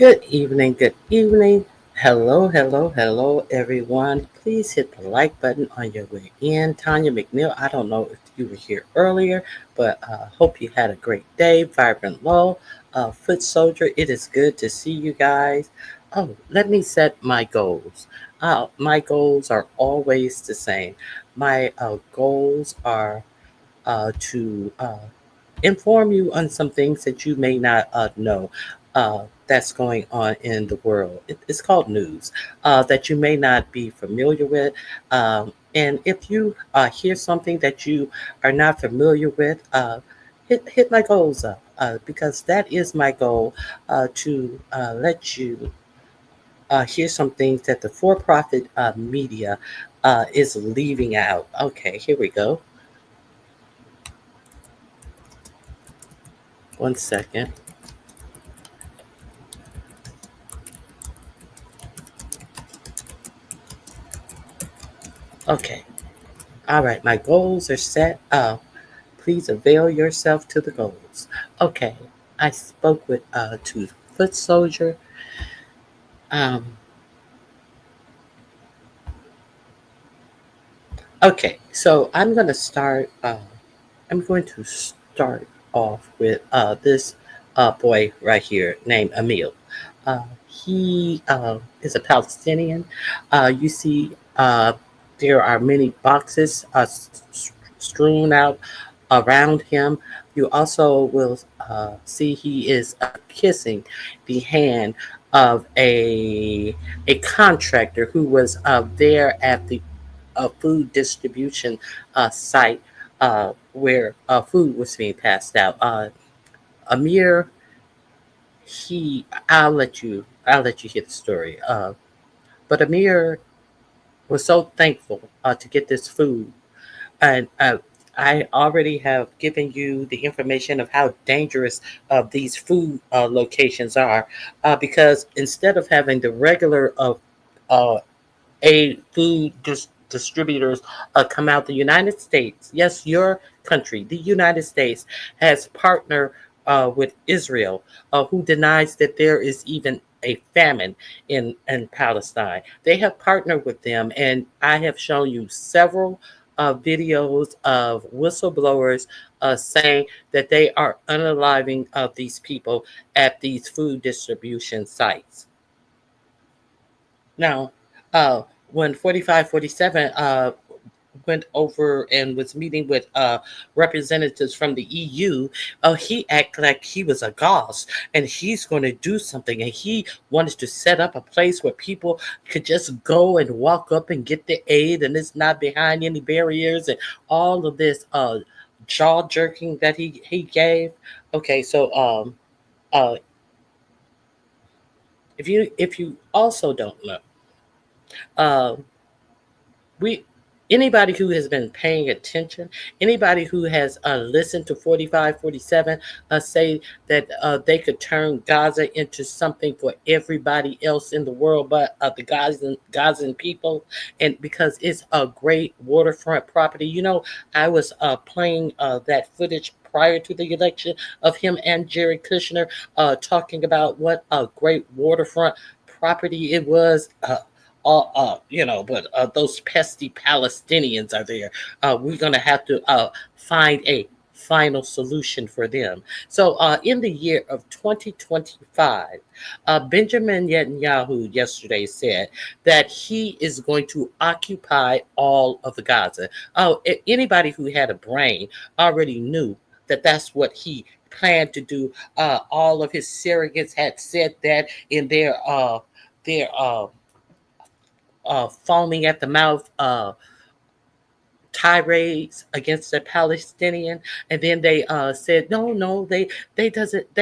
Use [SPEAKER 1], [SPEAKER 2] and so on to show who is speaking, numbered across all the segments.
[SPEAKER 1] Good evening, good evening. Hello, hello, hello, everyone. Please hit the like button on your way in. Tanya McNeil, I don't know if you were here earlier, but hope you had a great day. Vibrant Low, Foot Soldier, it is good to see you guys. Oh, let me set my goals. My goals are always the same. My goals are to inform you on some things that you may not know that's going on in the world. It's called news that you may not be familiar with. And if you hear something that you are not familiar with, hit my goals up because that is my goal to let you hear some things that the for profit media is leaving out. Okay, here we go. One second. Okay. All right, my goals are set. Please avail yourself to the goals. Okay, I spoke with to Foot Soldier. Um, okay, so I'm gonna start. I'm going to start off with this boy right here named Emil. He is a Palestinian. You see, there are many boxes strewn out around him. You also will see he is kissing the hand of a contractor who was there at the food distribution site where food was being passed out. Amir, I'll let you hear the story. But Amir was so thankful to get this food, and I already have given you the information of how dangerous these food locations are, because instead of having the regular of uh, distributors come out, the United States, yes, your country, the United States, has partnered with Israel, who denies that there is even a famine in Palestine. They have partnered with them, and I have shown you several videos of whistleblowers saying that they are unaliving these people at these food distribution sites. Now, when 4547 went over and was meeting with representatives from the EU, he acted like he was a goss and he's going to do something. And he wanted to set up a place where people could just go and walk up and get the aid, and it's not behind any barriers and all of this jaw jerking that he gave. Okay, so uh, if you also don't know, um, we anybody who has been paying attention, anybody who has listened to 4547 say that they could turn Gaza into something for everybody else in the world but the Gazan people, and because it's a great waterfront property. I was playing that footage prior to the election of him and Jared Kushner talking about what a great waterfront property it was. But those pesky Palestinians are there. We're going to have to find a final solution for them. So, in the year of 2025, Benjamin Netanyahu yesterday said that he is going to occupy all of the Gaza. Anybody who had a brain already knew that that's what he planned to do. All of his surrogates had said that in their foaming at the mouth tirades against the Palestinian, and then they said, no, no, they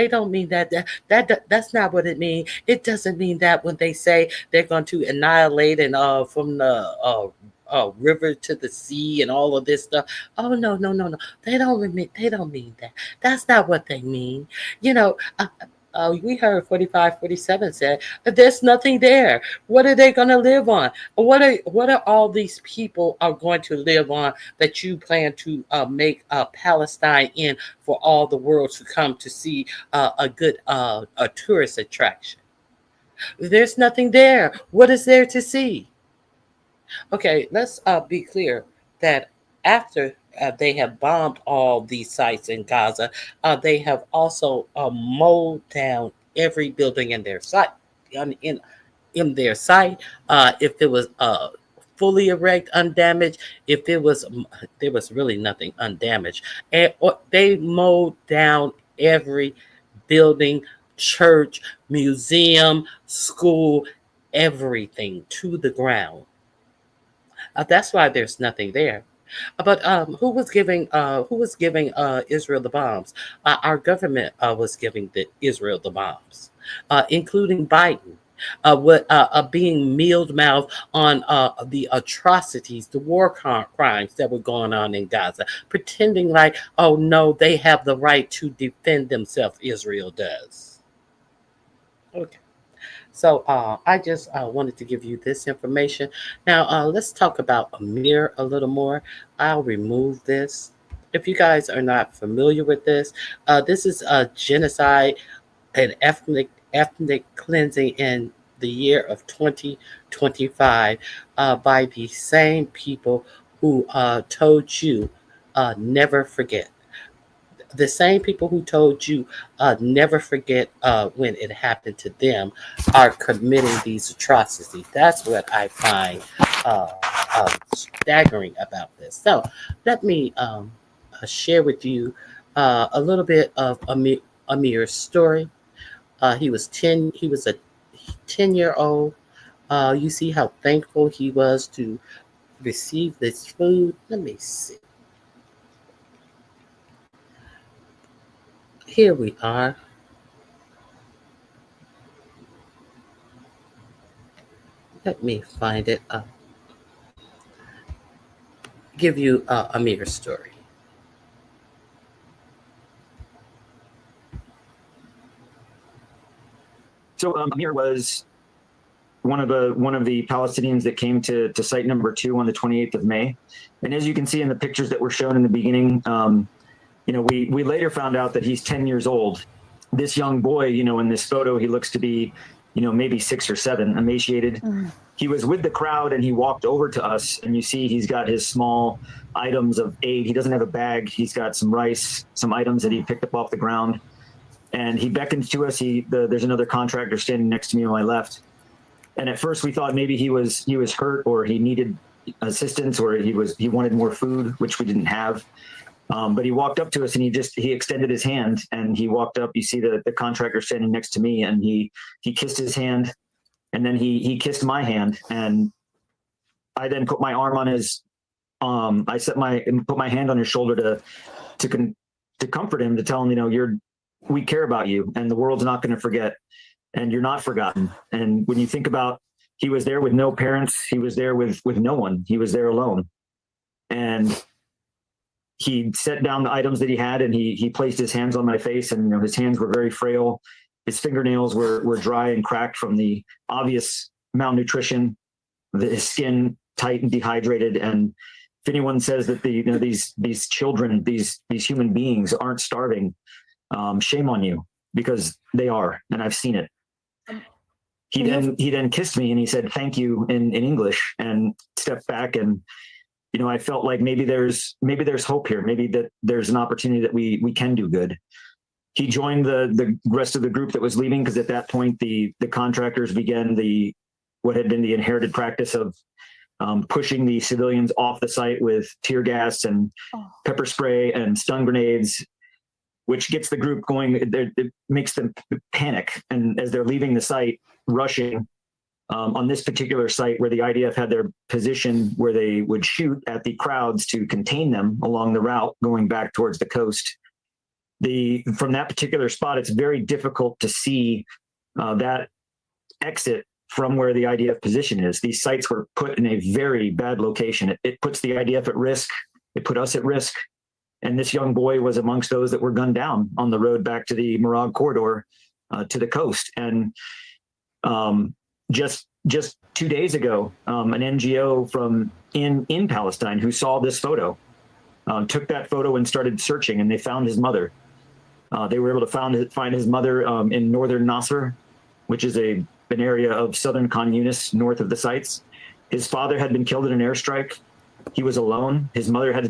[SPEAKER 1] don't mean that's not what it means. It doesn't mean that when they say they're going to annihilate and from the river to the sea and all of this stuff. Oh, no, no, no, no. They don't mean that. That's not what they mean. You know, we heard 4547 said that there's nothing there. What are they going to live on? What are all these people are going to live on that you plan to make Palestine in for all the world to come to see a good a tourist attraction? There's nothing there. What is there to see? Okay, let's be clear that after they have bombed all these sites in Gaza, they have also mowed down every building in their site. In in their site, if it was fully erect, undamaged, if it was there was really nothing undamaged, and or they mowed down every building, church, museum, school, everything to the ground. That's why there's nothing there. But who was giving Israel the bombs? Our government was giving the Israel the bombs, including Biden. Being mealed mouth on the atrocities, the war crimes that were going on in Gaza, pretending like, oh no, they have the right to defend themselves. Israel does. Okay. So I just wanted to give you this information. Now let's talk about Amir a little more. I'll remove this. If you guys are not familiar with this is a genocide and ethnic cleansing in the year of 2025 by the same people who told you never forget, the same people who told you never forget when it happened to them are committing these atrocities. That's what I find staggering about this. So let me share with you a little bit of Amir's story. He was a 10-year old. You see how thankful he was to receive this food. Let me see. Here we are. Let me find it. Give you Amir's story.
[SPEAKER 2] So Amir was one of the Palestinians that came to site number 2 on the 28th of May, and as you can see in the pictures that were shown in the beginning, we later found out that he's 10 years old. This young boy, in this photo, he looks to be, maybe 6 or 7, emaciated. He was with the crowd and he walked over to us, and you see he's got his small items of aid. He doesn't have a bag. He's got some rice, some items that he picked up off the ground, and he beckons to us. There's another contractor standing next to me on my left. And at first we thought maybe he was hurt, or he needed assistance, or he wanted more food, which we didn't have. But he walked up to us and he extended his hand, and he walked up. You see the contractor standing next to me, and he kissed his hand, and then he kissed my hand, and I then put my arm on his put my hand on his shoulder to comfort him, to tell him, we care about you, and the world's not going to forget, and you're not forgotten. And when you think about, he was there with no parents, he was there with no one, he was there alone, and he set down the items that he had, and he placed his hands on my face, and his hands were very frail. His fingernails were dry and cracked from the obvious malnutrition. His skin tight and dehydrated. And if anyone says that these children, these human beings aren't starving, shame on you, because they are, and I've seen it. He then kissed me, and he said thank you in English, and stepped back, and I felt like maybe there's hope here. Maybe that there's an opportunity that we can do good. He joined the rest of the group that was leaving, because at that point the contractors began what had been the inherited practice of pushing the civilians off the site with tear gas and pepper spray and stun grenades, which gets the group going. It makes them panic, and as they're leaving the site, rushing. On this particular site, where the IDF had their position, where they would shoot at the crowds to contain them along the route going back towards the coast. From that particular spot, it's very difficult to see that exit from where the IDF position is. These sites were put in a very bad location. It puts the IDF at risk. It put us at risk. And this young boy was amongst those that were gunned down on the road back to the Morag corridor to the coast. And just 2 days ago, an NGO from in Palestine who saw this photo took that photo and started searching, and they found his mother. They were able to find his mother in northern Nasser, which is a an area of southern Khan Yunis, north of the sites. His father had been killed in an airstrike. He was alone. His mother has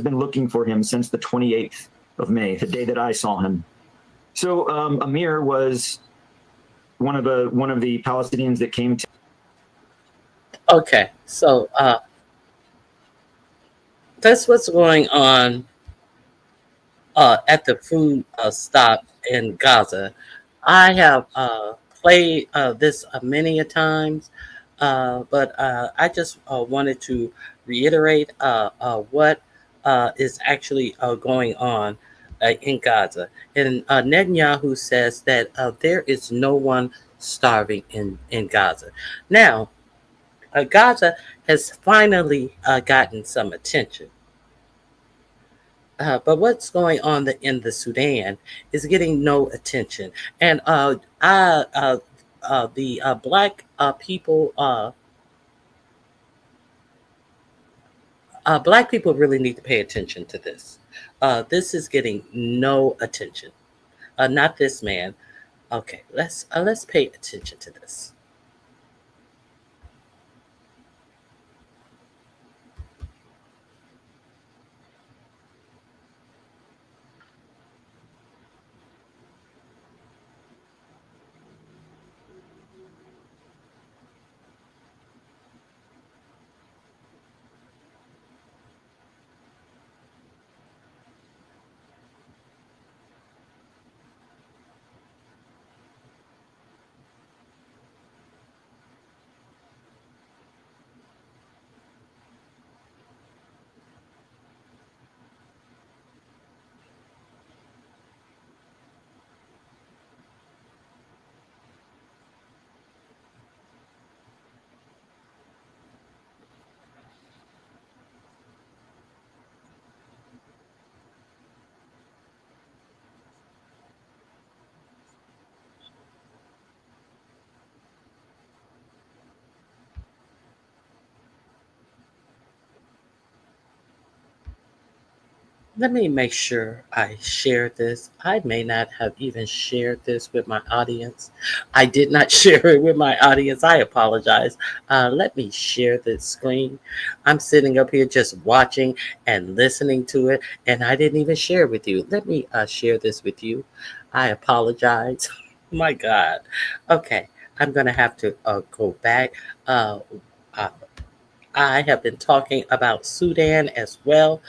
[SPEAKER 2] been looking for him since the 28th of May, the day that I saw him. So Amir was one of the Palestinians that came to.
[SPEAKER 1] Okay, so that's what's going on at the food stop in Gaza. I have played this many a times, but I just wanted to reiterate what is actually going on in Gaza. And Netanyahu says that there is no one starving in Gaza. Now, Gaza has finally gotten some attention. But what's going on in the Sudan is getting no attention, and the black people really need to pay attention to this. This is getting no attention. Not this man. Okay, let's pay attention to this. Let me make sure I share this. I may not have even shared this with my audience. I did not share it with my audience. I apologize. Let me share this screen. I'm sitting up here just watching and listening to it, and I didn't even share it with you. Let me share this with you. I apologize. My God. Okay, I'm going to have to go back. Uh, I have been talking about Sudan as well.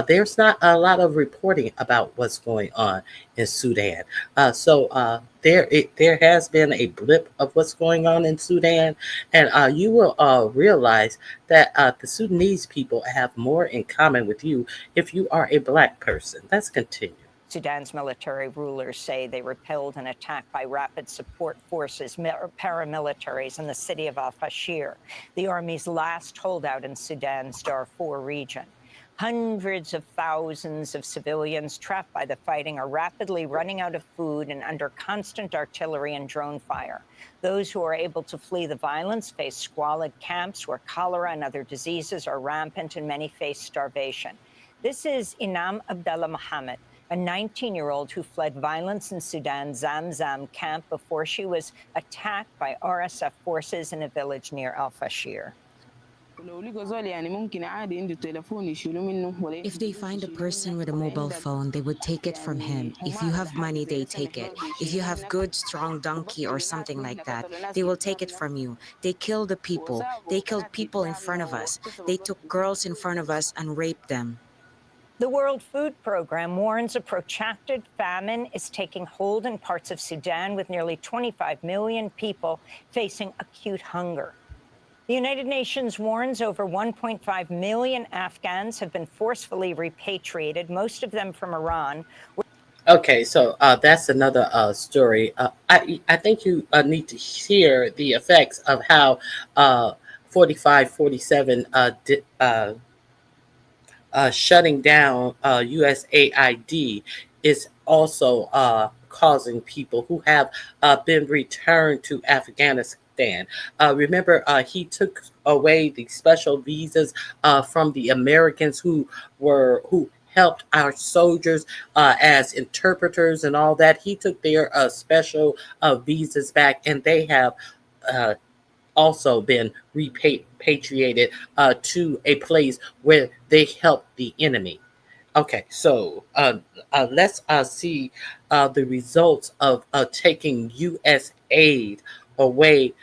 [SPEAKER 1] There's not a lot of reporting about what's going on in Sudan. There has been a blip of what's going on in Sudan, and you will realize that the Sudanese people have more in common with you if you are a black person. Let's continue.
[SPEAKER 3] Sudan's military rulers say they repelled an attack by rapid support forces, paramilitaries in the city of al-Fashir, the army's last holdout in Sudan's Darfur region. Hundreds of thousands of civilians trapped by the fighting are rapidly running out of food and under constant artillery and drone fire. Those who are able to flee the violence face squalid camps where cholera and other diseases are rampant and many face starvation. This is Inam Abdallah Mohammed, a 19-year-old who fled violence in Sudan's Zamzam camp before she was attacked by RSF forces in a village near al-Fashir.
[SPEAKER 4] If they find a person with a mobile phone, they would take it from him. If you have money, they take it. If you have good, strong donkey or something like that, they will take it from you. They kill the people. They killed people in front of us. They took girls in front of us and raped them.
[SPEAKER 3] The World Food Programme warns a protracted famine is taking hold in parts of Sudan, with nearly 25 million people facing acute hunger. The United Nations warns over 1.5 million Afghans have been forcefully repatriated, most of them from Iran.
[SPEAKER 1] Okay, so that's another story. I think you need to hear the effects of how 4547 shutting down USAID is also causing people who have been returned to Afghanistan. Remember, he took away the special visas from the Americans who helped our soldiers as interpreters and all that. He took their special visas back, and they have uh, also been repatriated to a place where they help the enemy. Okay, so let's see the results of taking U.S. aid away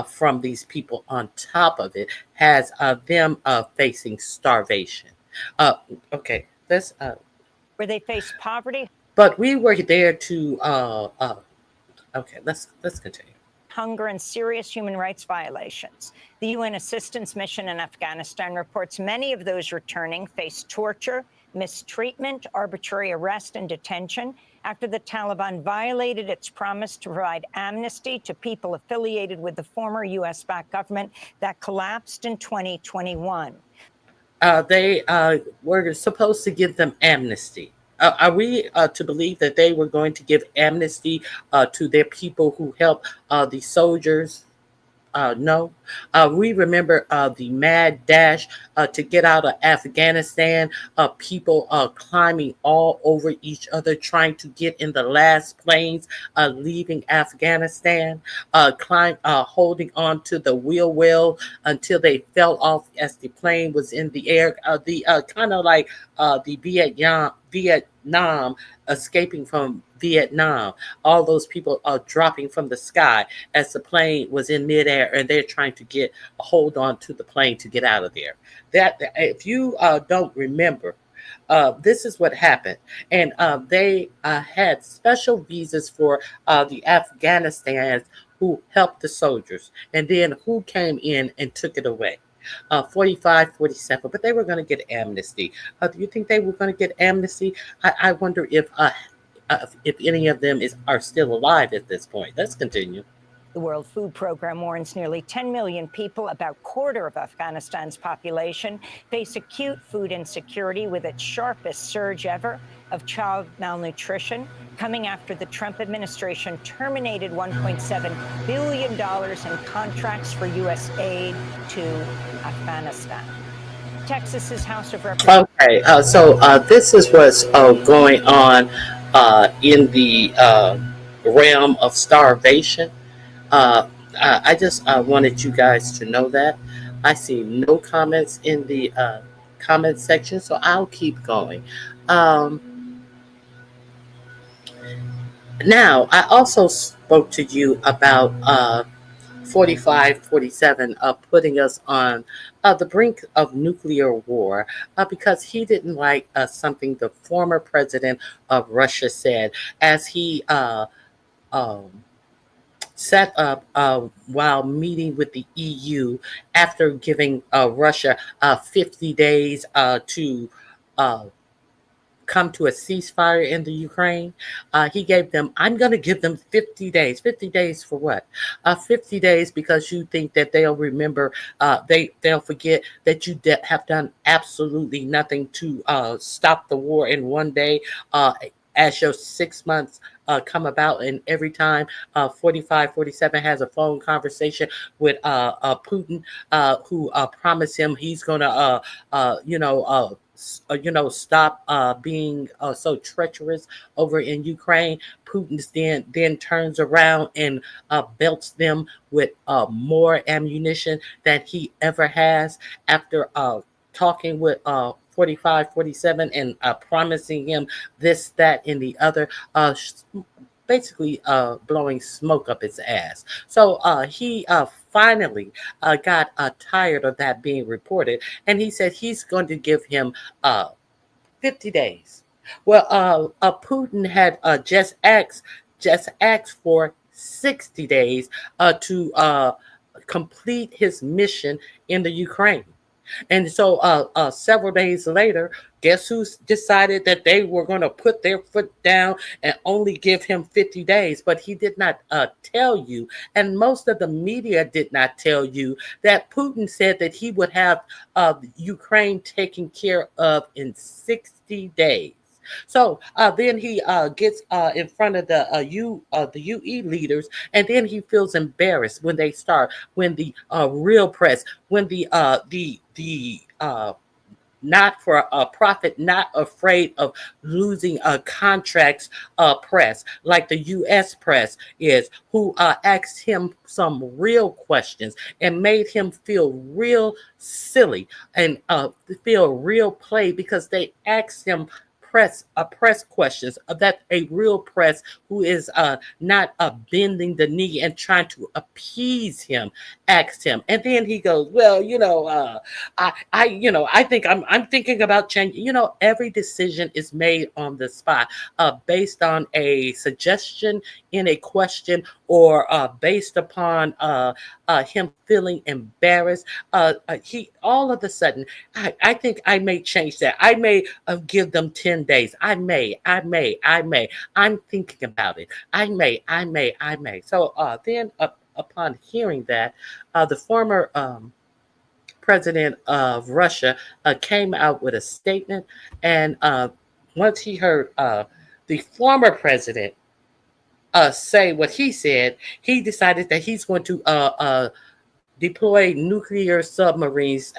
[SPEAKER 1] from these people. On top of it, has them facing starvation. Uh, okay, let's.
[SPEAKER 3] Where they face poverty,
[SPEAKER 1] But we were there to. Okay, let's continue.
[SPEAKER 3] hunger, and serious human rights violations. The UN Assistance Mission in Afghanistan reports many of those returning face torture, mistreatment, arbitrary arrest, and detention after the Taliban violated its promise to provide amnesty to people affiliated with the former US-backed government that collapsed in 2021.
[SPEAKER 1] They were supposed to give them amnesty. Are we to believe that they were going to give amnesty to their people who helped the soldiers? No. We remember the mad dash to get out of Afghanistan, people climbing all over each other, trying to get in the last planes, leaving Afghanistan, holding on to the wheel well until they fell off as the plane was in the air. The kind of like the Vietnam escaping from Vietnam. All those people are dropping from the sky as the plane was in midair, and they're trying to get a hold on to the plane to get out of there. That if you don't remember, this is what happened, and they had special visas for the Afghanistans who helped the soldiers, and then who came in and took it away. 45, 47, but they were going to get amnesty. Do you think they were going to get amnesty? I wonder if any of them are still alive at this point. Let's continue.
[SPEAKER 3] The World Food Program warns nearly 10 million people, about a quarter of Afghanistan's population, face acute food insecurity, with its sharpest surge ever of child malnutrition, coming after the Trump administration terminated $1.7 billion in contracts for U.S. aid to Afghanistan. Texas's House of Representatives.
[SPEAKER 1] Okay, so this is what's going on in the realm of starvation. I just wanted you guys to know that. I see no comments in the comment section, so I'll keep going. Now, I also spoke to you about 45, 47, putting us on the brink of nuclear war because he didn't like something the former president of Russia said as he um, set up while meeting with the EU after giving Russia 50 days to uh, come to a ceasefire in the Ukraine. He gave them, I'm going to give them 50 days. 50 days for what? 50 days because you think that they'll remember, they'll forget that you have done absolutely nothing to stop the war in one day. As your 6 months come about, and every time 45, 47 has a phone conversation with Putin, who promised him he's going to, stop being so treacherous over in Ukraine. Putin then turns around and belts them with more ammunition than he ever has after talking with 45, 47 and promising him this, that, and the other, basically blowing smoke up his ass. So he finally got tired of that being reported, and he said he's going to give him 50 days. Well, Putin had just asked for 60 days to complete his mission in the Ukraine. And so several days later, guess who decided that they were going to put their foot down and only give him 50 days? But he did not tell you, and most of the media did not tell you, that Putin said that he would have Ukraine taken care of in 60 days. So then he gets in front of the UE leaders, and then he feels embarrassed when they start, when the real press, when the not for a profit, not afraid of losing contracts press, like the U.S. press is, who asked him some real questions and made him feel real silly and feel real play because they asked him press questions that a real press who is not bending the knee and trying to appease him asked him, and then he goes, well, I think I'm thinking about changing. Every decision is made on the spot, based on a suggestion in a question, or based upon him feeling embarrassed. He all of a sudden, I think I may change that. I may give them 10 days. I may. I'm thinking about it. I may. So then, upon hearing that, the former president of Russia came out with a statement, and once he heard the former president say what he said, he decided that he's going to deploy nuclear submarines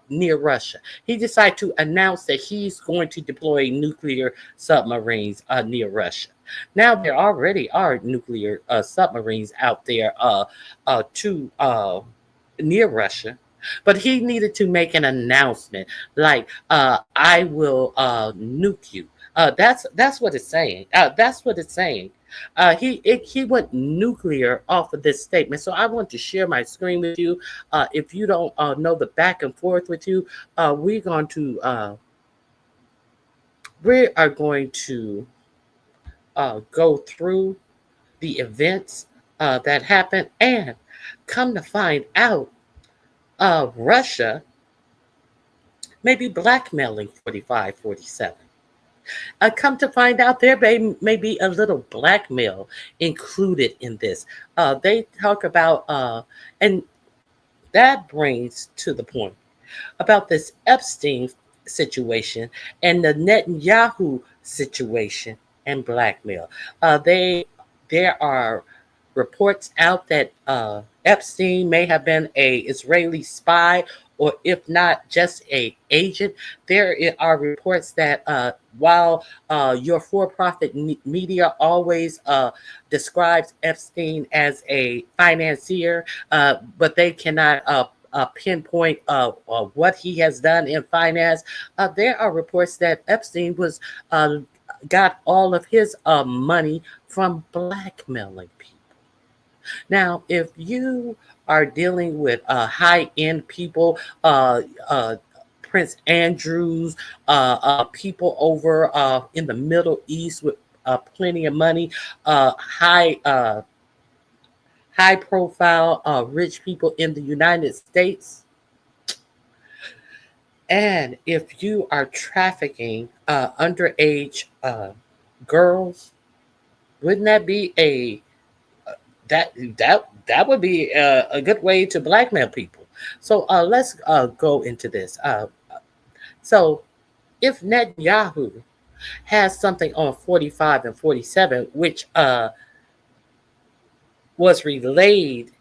[SPEAKER 1] near Russia. He decided to announce that he's going to deploy nuclear submarines near Russia. Now there already are nuclear submarines out there near Russia. But he needed to make an announcement like, I will nuke you. That's what it's saying. That's what it's saying. He went nuclear off of this statement. So I want to share my screen with you. If you don't know the back and forth with you, we are going to go through the events that happened, and come to find out, Russia may be blackmailing 45, 47. Come to find out, there may be a little blackmail included in this. They talk about, and that brings to the point about this Epstein situation and the Netanyahu situation and blackmail. There are reports out that Epstein may have been a Israeli spy, or if not, just a agent. There are reports that while your for-profit media always describes Epstein as a financier, but they cannot pinpoint what he has done in finance. There are reports that Epstein got all of his money from blackmailing people. Now, if you are dealing with high-end people, Prince Andrews, people over in the Middle East with plenty of money, high-profile rich people in the United States, and if you are trafficking underage girls, wouldn't that be that would be a good way to blackmail people? So let's go into this. So if Netanyahu has something on 45 and 47, which was relayed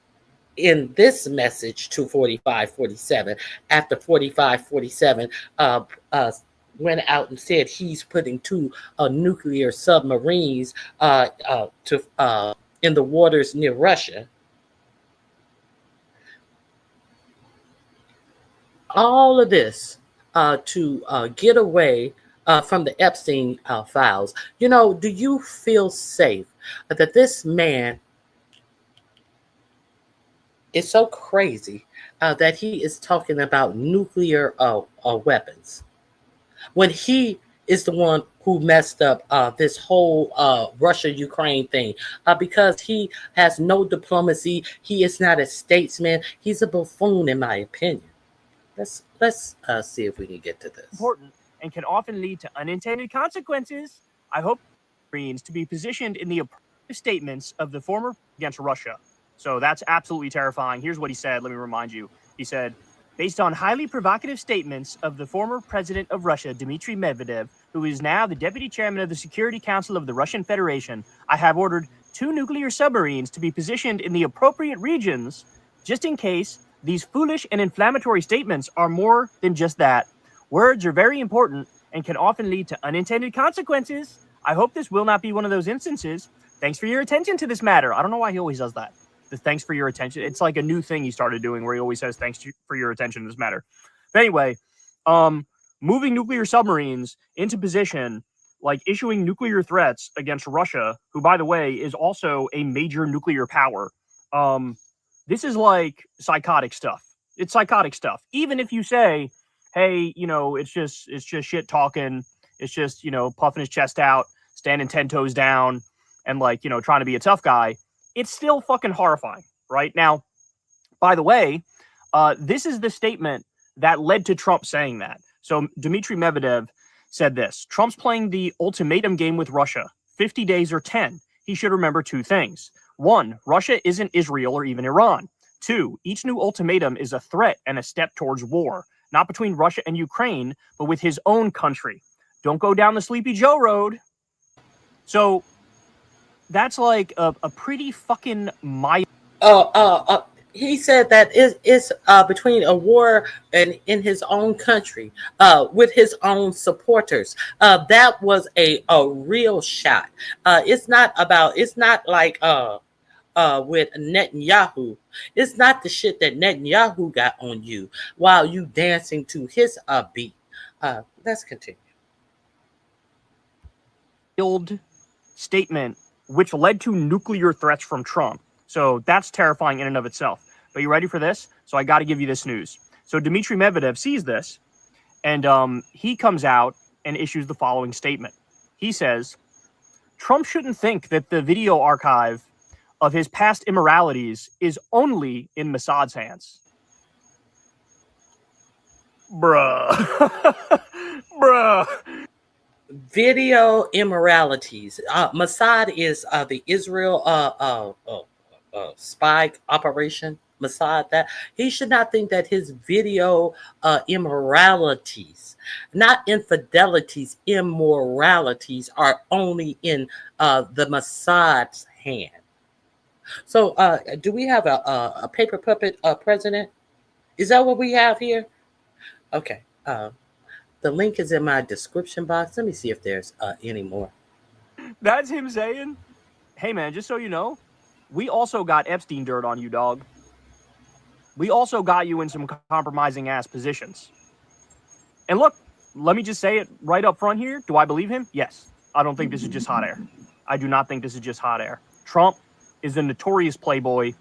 [SPEAKER 1] in this message to 45, 47, after 45, 47 went out and said he's putting 2 nuclear submarines in the waters near Russia. All of this to get away from the Epstein files. Do you feel safe that this man is so crazy that he is talking about nuclear weapons when he is the one who messed up this whole Russia-Ukraine thing, because he has no diplomacy. He is not a statesman. He's a buffoon, in my opinion. Let's see if we can get to this.
[SPEAKER 5] Important and can often lead to unintended consequences. I hope Marines to be positioned in the appropriate statements of the former against Russia. So that's absolutely terrifying. Here's what he said. Let me remind you. He said, based on highly provocative statements of the former president of Russia, Dmitry Medvedev, who is now the deputy chairman of the Security Council of the Russian Federation, I have ordered 2 nuclear submarines to be positioned in the appropriate regions, just in case these foolish and inflammatory statements are more than just that. Words are very important and can often lead to unintended consequences. I hope this will not be one of those instances. Thanks for your attention to this matter. I don't know why he always does that. The thanks for your attention. It's like a new thing he started doing where he always says thanks for your attention to this matter. But anyway, moving nuclear submarines into position, like issuing nuclear threats against Russia, who, by the way, is also a major nuclear power. This is like psychotic stuff. It's psychotic stuff. Even if you say, hey, you know, it's just shit talking. It's just, you know, puffing his chest out, standing 10 toes down, and like, you know, trying to be a tough guy. It's still fucking horrifying, right? Now, by the way, this is the statement that led to Trump saying that. So Dmitry Medvedev said this: Trump's playing the ultimatum game with Russia, 50 days or 10. He should remember two things. One, Russia isn't Israel or even Iran. Two, each new ultimatum is a threat and a step towards war, not between Russia and Ukraine, but with his own country. Don't go down the Sleepy Joe road. So that's like a pretty fucking
[SPEAKER 1] he said that it's between a war and in his own country, with his own supporters. That was a real shot. It's not like with Netanyahu. It's not the shit that Netanyahu got on you while you dancing to his beat. Let's continue.
[SPEAKER 5] Statement which led to nuclear threats from Trump. So that's terrifying in and of itself. But you ready for this? So I got to give you this news. So Dmitry Medvedev sees this, and he comes out and issues the following statement. He says, Trump shouldn't think that the video archive of his past immoralities is only in Mossad's hands. Bruh. Bruh.
[SPEAKER 1] Video immoralities. Mossad is the Israel spy operation. Mossad, that he should not think that his video immoralities, not infidelities, immoralities, are only in the Mossad's hand. So, do we have a paper puppet president? Is that what we have here? Okay. The link is in my description box. Let me see if there's any more.
[SPEAKER 5] That's him saying, hey, man, just so you know, we also got Epstein dirt on you, dog. We also got you in some compromising ass positions. And look, let me just say it right up front here. Do I believe him? Yes. I don't think this is just hot air. I do not think this is just hot air. Trump is a notorious playboy.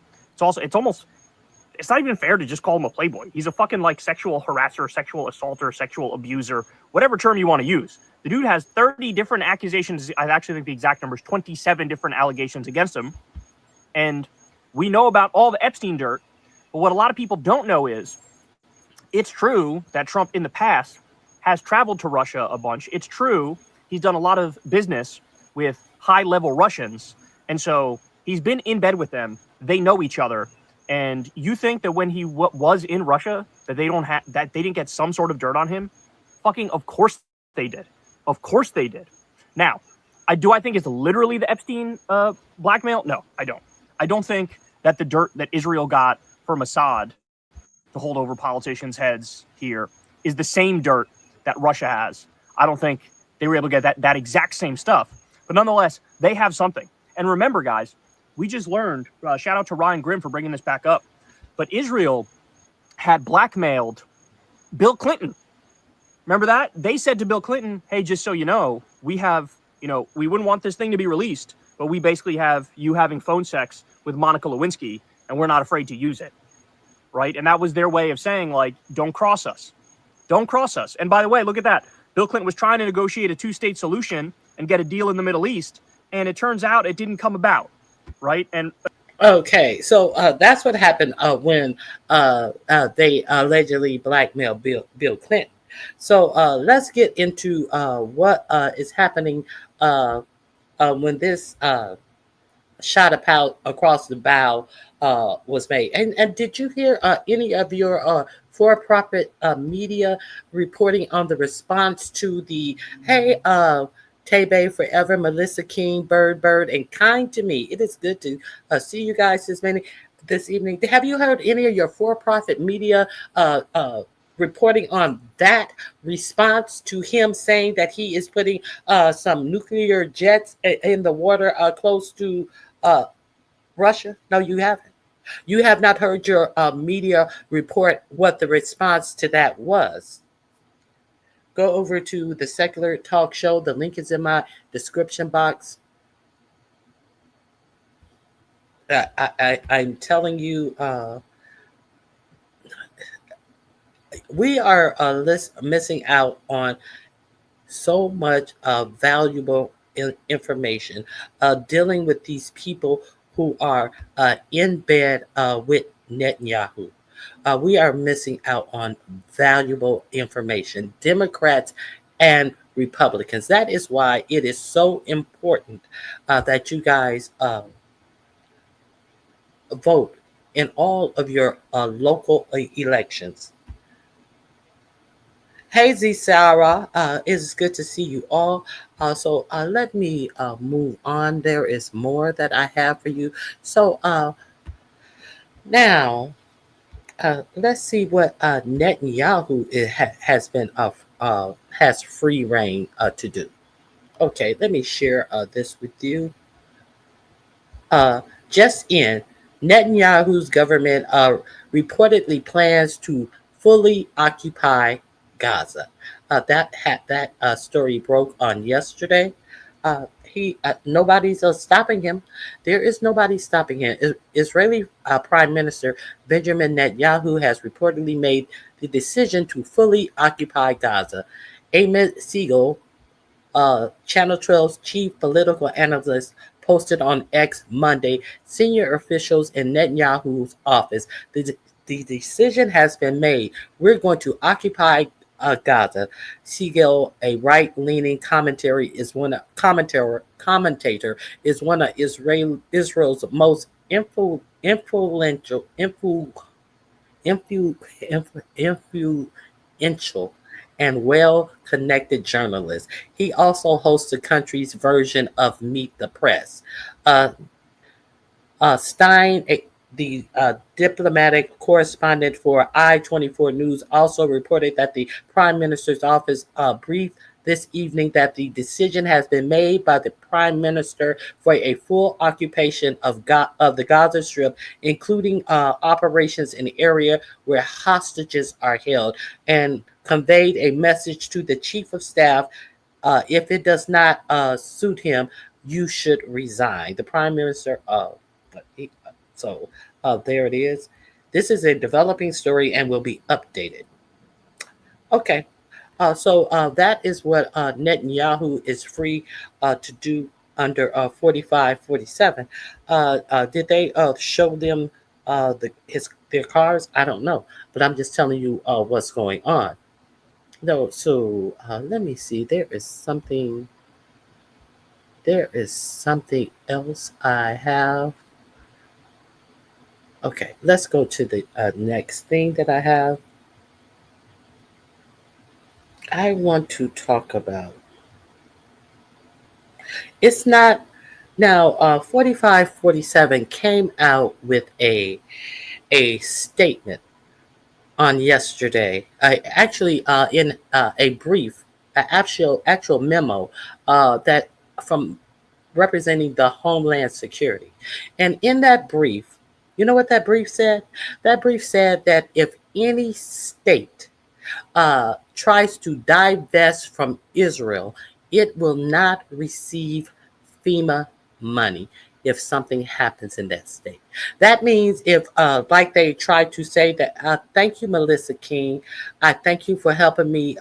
[SPEAKER 5] It's not even fair to just call him a playboy. He's a fucking like sexual harasser, sexual assaulter, sexual abuser, whatever term you want to use. The dude has 30 different accusations. I actually think the exact number is 27 different allegations against him. And we know about all the Epstein dirt. But what a lot of people don't know is it's true that Trump in the past has traveled to Russia a bunch. It's true he's done a lot of business with high-level Russians. And so he's been in bed with them. They know each other. And you think that when he was in Russia, that they didn't get some sort of dirt on him? Fucking of course they did. Of course they did. Now, do I think it's literally the Epstein blackmail? No, I don't. I don't think that the dirt that Israel got from Assad to hold over politicians' heads here is the same dirt that Russia has. I don't think they were able to get that exact same stuff. But nonetheless, they have something. And remember, guys, we just learned, shout out to Ryan Grimm for bringing this back up, but Israel had blackmailed Bill Clinton. Remember that? They said to Bill Clinton, hey, just so you know, we wouldn't want this thing to be released, but we basically have you having phone sex with Monica Lewinsky, and we're not afraid to use it, right? And that was their way of saying, like, don't cross us. Don't cross us. And by the way, look at that. Bill Clinton was trying to negotiate a two-state solution and get a deal in the Middle East, and it turns out it didn't come about. Right. And
[SPEAKER 1] okay, so that's what happened when they allegedly blackmailed Bill Clinton. So let's get into what is happening when this shot across the bow was made. And did you hear any of your for-profit media reporting on the response to the Tebe Forever, Melissa King, Bird, and Kind to Me? It is good to see you guys this evening. Have you heard any of your for-profit media reporting on that response to him saying that he is putting some nuclear jets in the water close to Russia? No, you haven't. You have not heard your media report what the response to that was. Go over to the Secular Talk Show. The link is in my description box. I'm telling you, we are missing out on so much valuable information dealing with these people who are in bed with Netanyahu. We are missing out on valuable information, Democrats and Republicans. That is why it is so important that you guys vote in all of your local elections. Hey, Z Sarah, it's good to see you all. So let me move on. There is more that I have for you. So now let's see what Netanyahu has been has free reign to do. Okay, let me share this with you. Just in, Netanyahu's government reportedly plans to fully occupy Gaza. That story broke on yesterday. He Nobody's stopping him. There is nobody stopping him. Israeli Prime Minister Benjamin Netanyahu has reportedly made the decision to fully occupy Gaza. Amit Siegel, Channel 12's chief political analyst, posted on X Monday, senior officials in Netanyahu's office. The decision has been made. We're going to occupy Gaza. Siegel, a right-leaning commentator, is one of Israel's most influential and well-connected journalist. He also hosts the country's version of Meet the Press. Stein, the diplomatic correspondent for I-24 News, also reported that the Prime Minister's office briefed this evening that the decision has been made by the Prime Minister for a full occupation of the Gaza Strip, including operations in the area where hostages are held, and conveyed a message to the Chief of Staff: if it does not suit him, you should resign. The Prime Minister there it is. This is a developing story and will be updated. Okay. So that is what Netanyahu is free to do under 4547. Did they show them their cars? I don't know. But I'm just telling you what's going on. No, so let me see. There is something else I have. Okay, let's go to the next thing that I have. I want to talk about. It's not now. 4547 came out with a statement on yesterday. Actually, in a brief, actual memo that from representing the Homeland Security, and in that brief, you know what that brief said? That brief said that if any state tries to divest from Israel, it will not receive FEMA money if something happens in that state. That means if, like they tried to say that, thank you, Melissa King. I thank you for helping me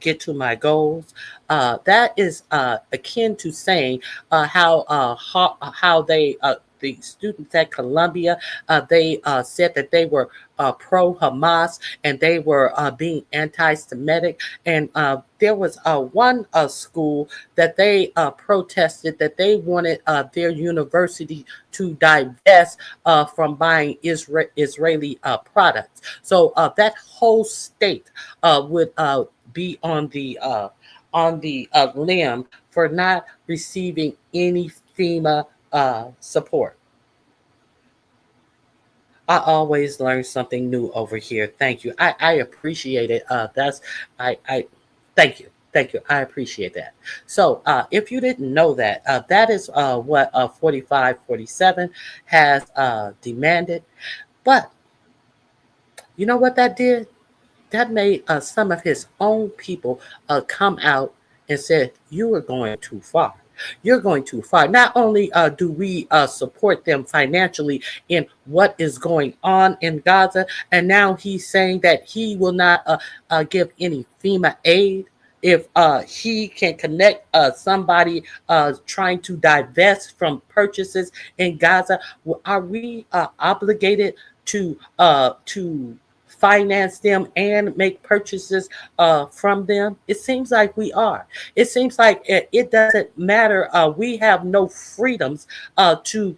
[SPEAKER 1] get to my goals. That is akin to saying how they the students at Columbia, they said that they were pro-Hamas and they were being anti-Semitic. And there was one school that they protested that they wanted their university to divest from buying Israeli products. So that whole state would be on the limb for not receiving any FEMA support. I always learn something new over here. Thank you. I appreciate it. I thank you. Thank you. I appreciate that. So, if you didn't know that, that is what 4547 has demanded. But you know what that did? That made some of his own people come out and said, "You are going too far. You're going too far." Not only do we support them financially in what is going on in Gaza, and now he's saying that he will not give any FEMA aid if he can connect somebody trying to divest from purchases in Gaza. Are we obligated to finance them and make purchases from them? It seems like we are. It seems like it doesn't matter. We have no freedoms to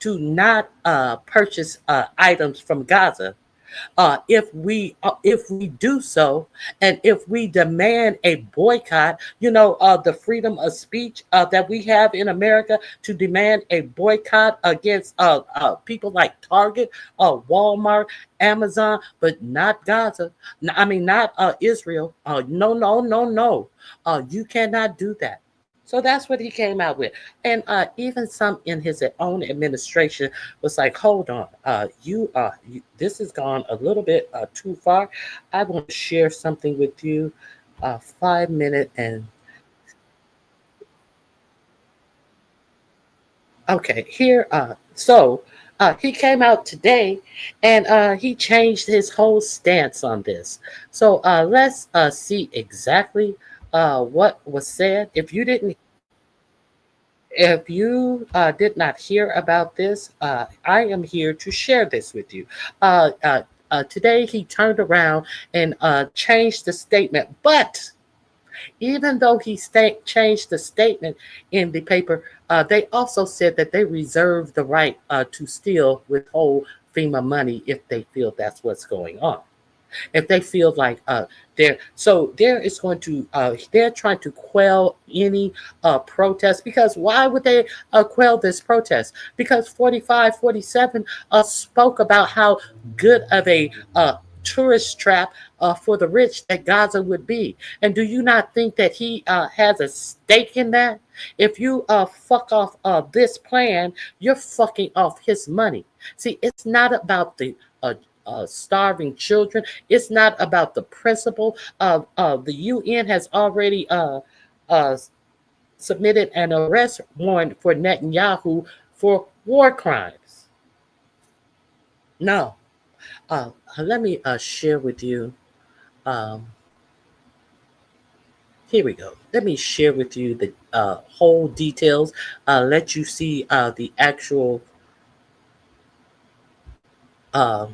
[SPEAKER 1] not purchase items from Gaza. If we do so, and if we demand a boycott, the freedom of speech that we have in America to demand a boycott against people like Target, Walmart, Amazon, but not Gaza. I mean, not Israel. No, no, no, no. You cannot do that. So that's what he came out with. And even some in his own administration was like, hold on, this has gone a little bit too far. I want to share something with you. 5 minute and okay, here. He came out today, and he changed his whole stance on this. So let's see exactly what was said. If you did not hear about this, I am here to share this with you. Today, he turned around and changed the statement. But even though he changed the statement in the paper, they also said that they reserve the right to still withhold FEMA money if they feel that's what's going on. If they feel like there is going to they're trying to quell any protest. Because why would they quell this protest? Because 4547 spoke about how good of a tourist trap for the rich that Gaza would be. And do you not think that he has a stake in that? If you fuck off this plan, you're fucking off his money. See, it's not about the starving children. It's not about the principle of the UN has already uh, submitted an arrest warrant for Netanyahu for war crimes. No. Let me share with you. Um, Here we go. Let me share with you the whole details. Let you see the uh,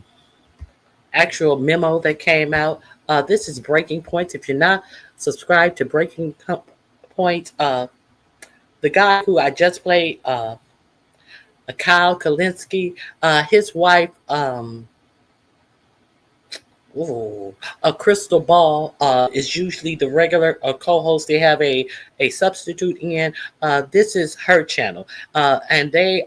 [SPEAKER 1] actual memo that came out. This is Breaking Points. If you're not subscribed to Breaking Point, the guy who I just played, Kyle Kalinske, his wife, a crystal ball is usually the regular co-host. They have a substitute in. This is her channel, and they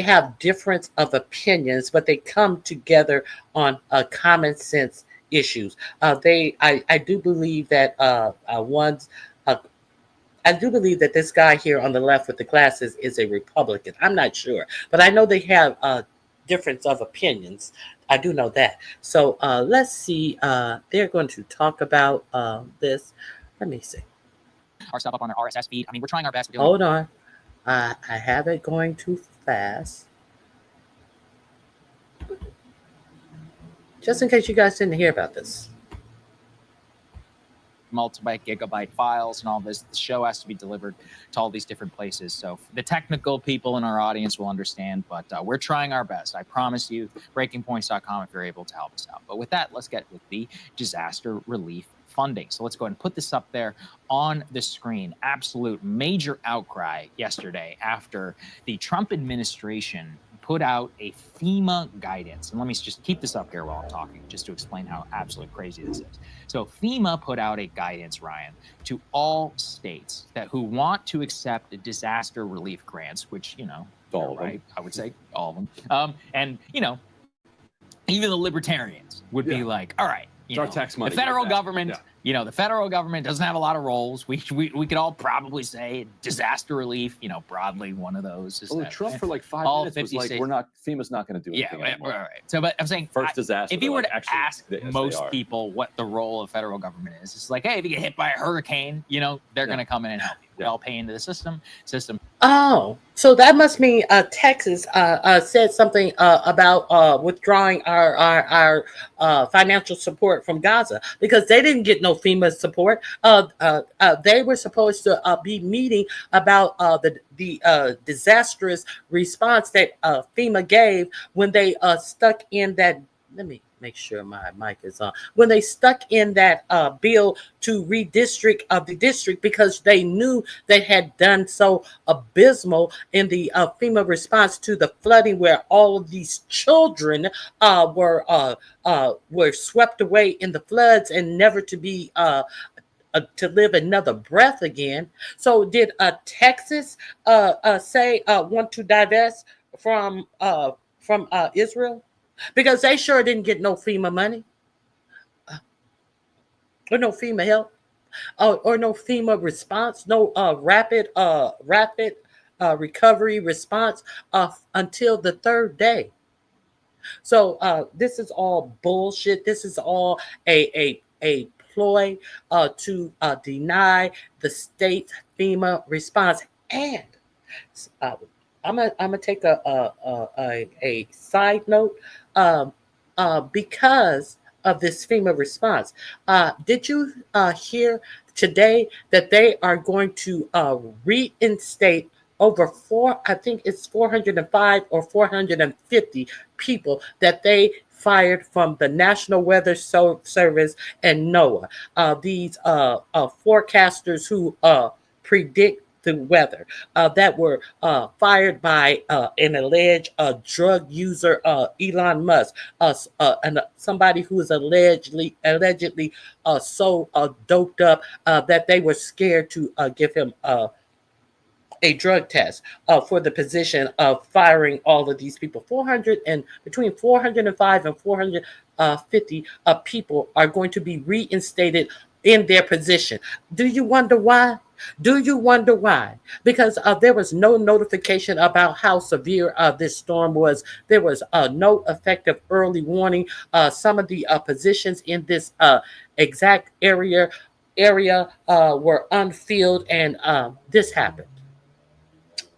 [SPEAKER 1] have difference of opinions, but they come together on common sense issues. I do believe that I do believe that this guy here on the left with the glasses is a Republican. I'm not sure, but I know they have difference of opinions. I do know that. So let's see. They're going to talk about this. Let me see.
[SPEAKER 6] Our stuff up on their RSS feed. I mean, we're trying our best.
[SPEAKER 1] Hold on. I have it going too fast. Just in case you guys didn't hear about this.
[SPEAKER 6] Multi-gigabyte files and all this. The show has to be delivered to all these different places. So the technical people in our audience will understand, but we're trying our best. I promise you, breakingpoints.com if you're able to help us out. But with that, let's get with the disaster relief funding. So let's go ahead and put this up there on the screen. Absolute major outcry yesterday after the Trump administration put out a FEMA guidance. And let me just keep this up here while I'm talking, just to explain how absolutely crazy this is. So FEMA put out a guidance, Ryan, to all states that who want to accept disaster relief grants, which, you know,
[SPEAKER 7] all of them.
[SPEAKER 6] right, I would say all of them. And, you know, even the libertarians would be like, all right, you know,
[SPEAKER 7] tax money.
[SPEAKER 6] the federal government, you know, the federal government doesn't have a lot of roles. We could all probably say disaster relief, you know, broadly one of those.
[SPEAKER 7] Well, Trump for like 5
[SPEAKER 6] all
[SPEAKER 7] minutes was
[SPEAKER 6] 50
[SPEAKER 7] like,
[SPEAKER 6] states.
[SPEAKER 7] FEMA's not going to do anything anymore.
[SPEAKER 6] Right. So, but I'm saying,
[SPEAKER 7] First disaster.
[SPEAKER 6] if you were to
[SPEAKER 7] actually,
[SPEAKER 6] ask
[SPEAKER 7] yes,
[SPEAKER 6] most people what the role of federal government is, it's like, hey, if you get hit by a hurricane, you know, they're going to come in and help you. We all pay into the system.
[SPEAKER 1] Oh, so that must mean Texas said something about withdrawing our financial support from Gaza because they didn't get no FEMA support. They were supposed to be meeting about the disastrous response that FEMA gave when they stuck in that. Let me make sure my mic is on. When they stuck in that bill to redistrict the district because they knew they had done so abysmal in the FEMA response to the flooding, where all of these children were swept away in the floods and never to be to live another breath again. So did Texas say want to divest from Israel? Because they sure didn't get no FEMA money, or no FEMA help, or no FEMA response, no rapid recovery response until the third day. So this is all bullshit. This is all a ploy to deny the state FEMA response. And I'm gonna take a side note because of this FEMA response. Did you hear today that they are going to reinstate over 405 or 450 people that they fired from the National Weather Service and NOAA? These forecasters who predict the weather that were fired by an alleged drug user, Elon Musk, and somebody who is allegedly so doped up that they were scared to give him a drug test for the position of firing all of these people. Between 405 and 450 people are going to be reinstated in their position. Do you wonder why? Because there was no notification about how severe this storm was. There was no effective early warning. Some of the positions in this exact area were unfilled, and this happened.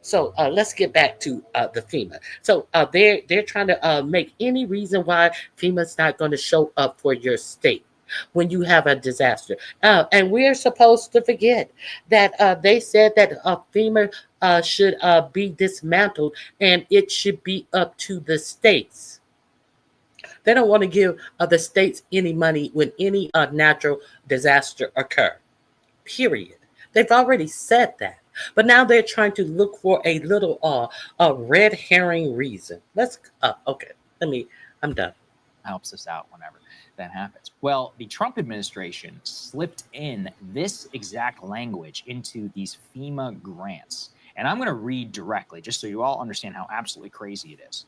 [SPEAKER 1] So let's get back to the FEMA. So they're trying to make any reason why FEMA's not going to show up for your state when you have a disaster. And we're supposed to forget that they said that FEMA should be dismantled and it should be up to the states. They don't want to give the states any money when any natural disaster occur. Period. They've already said that. But now they're trying to look for a little red herring reason. I'm done.
[SPEAKER 6] Helps us out whenever that happens. Well, the Trump administration slipped in this exact language into these FEMA grants. And I'm going to read directly just so you all understand how absolutely crazy it is.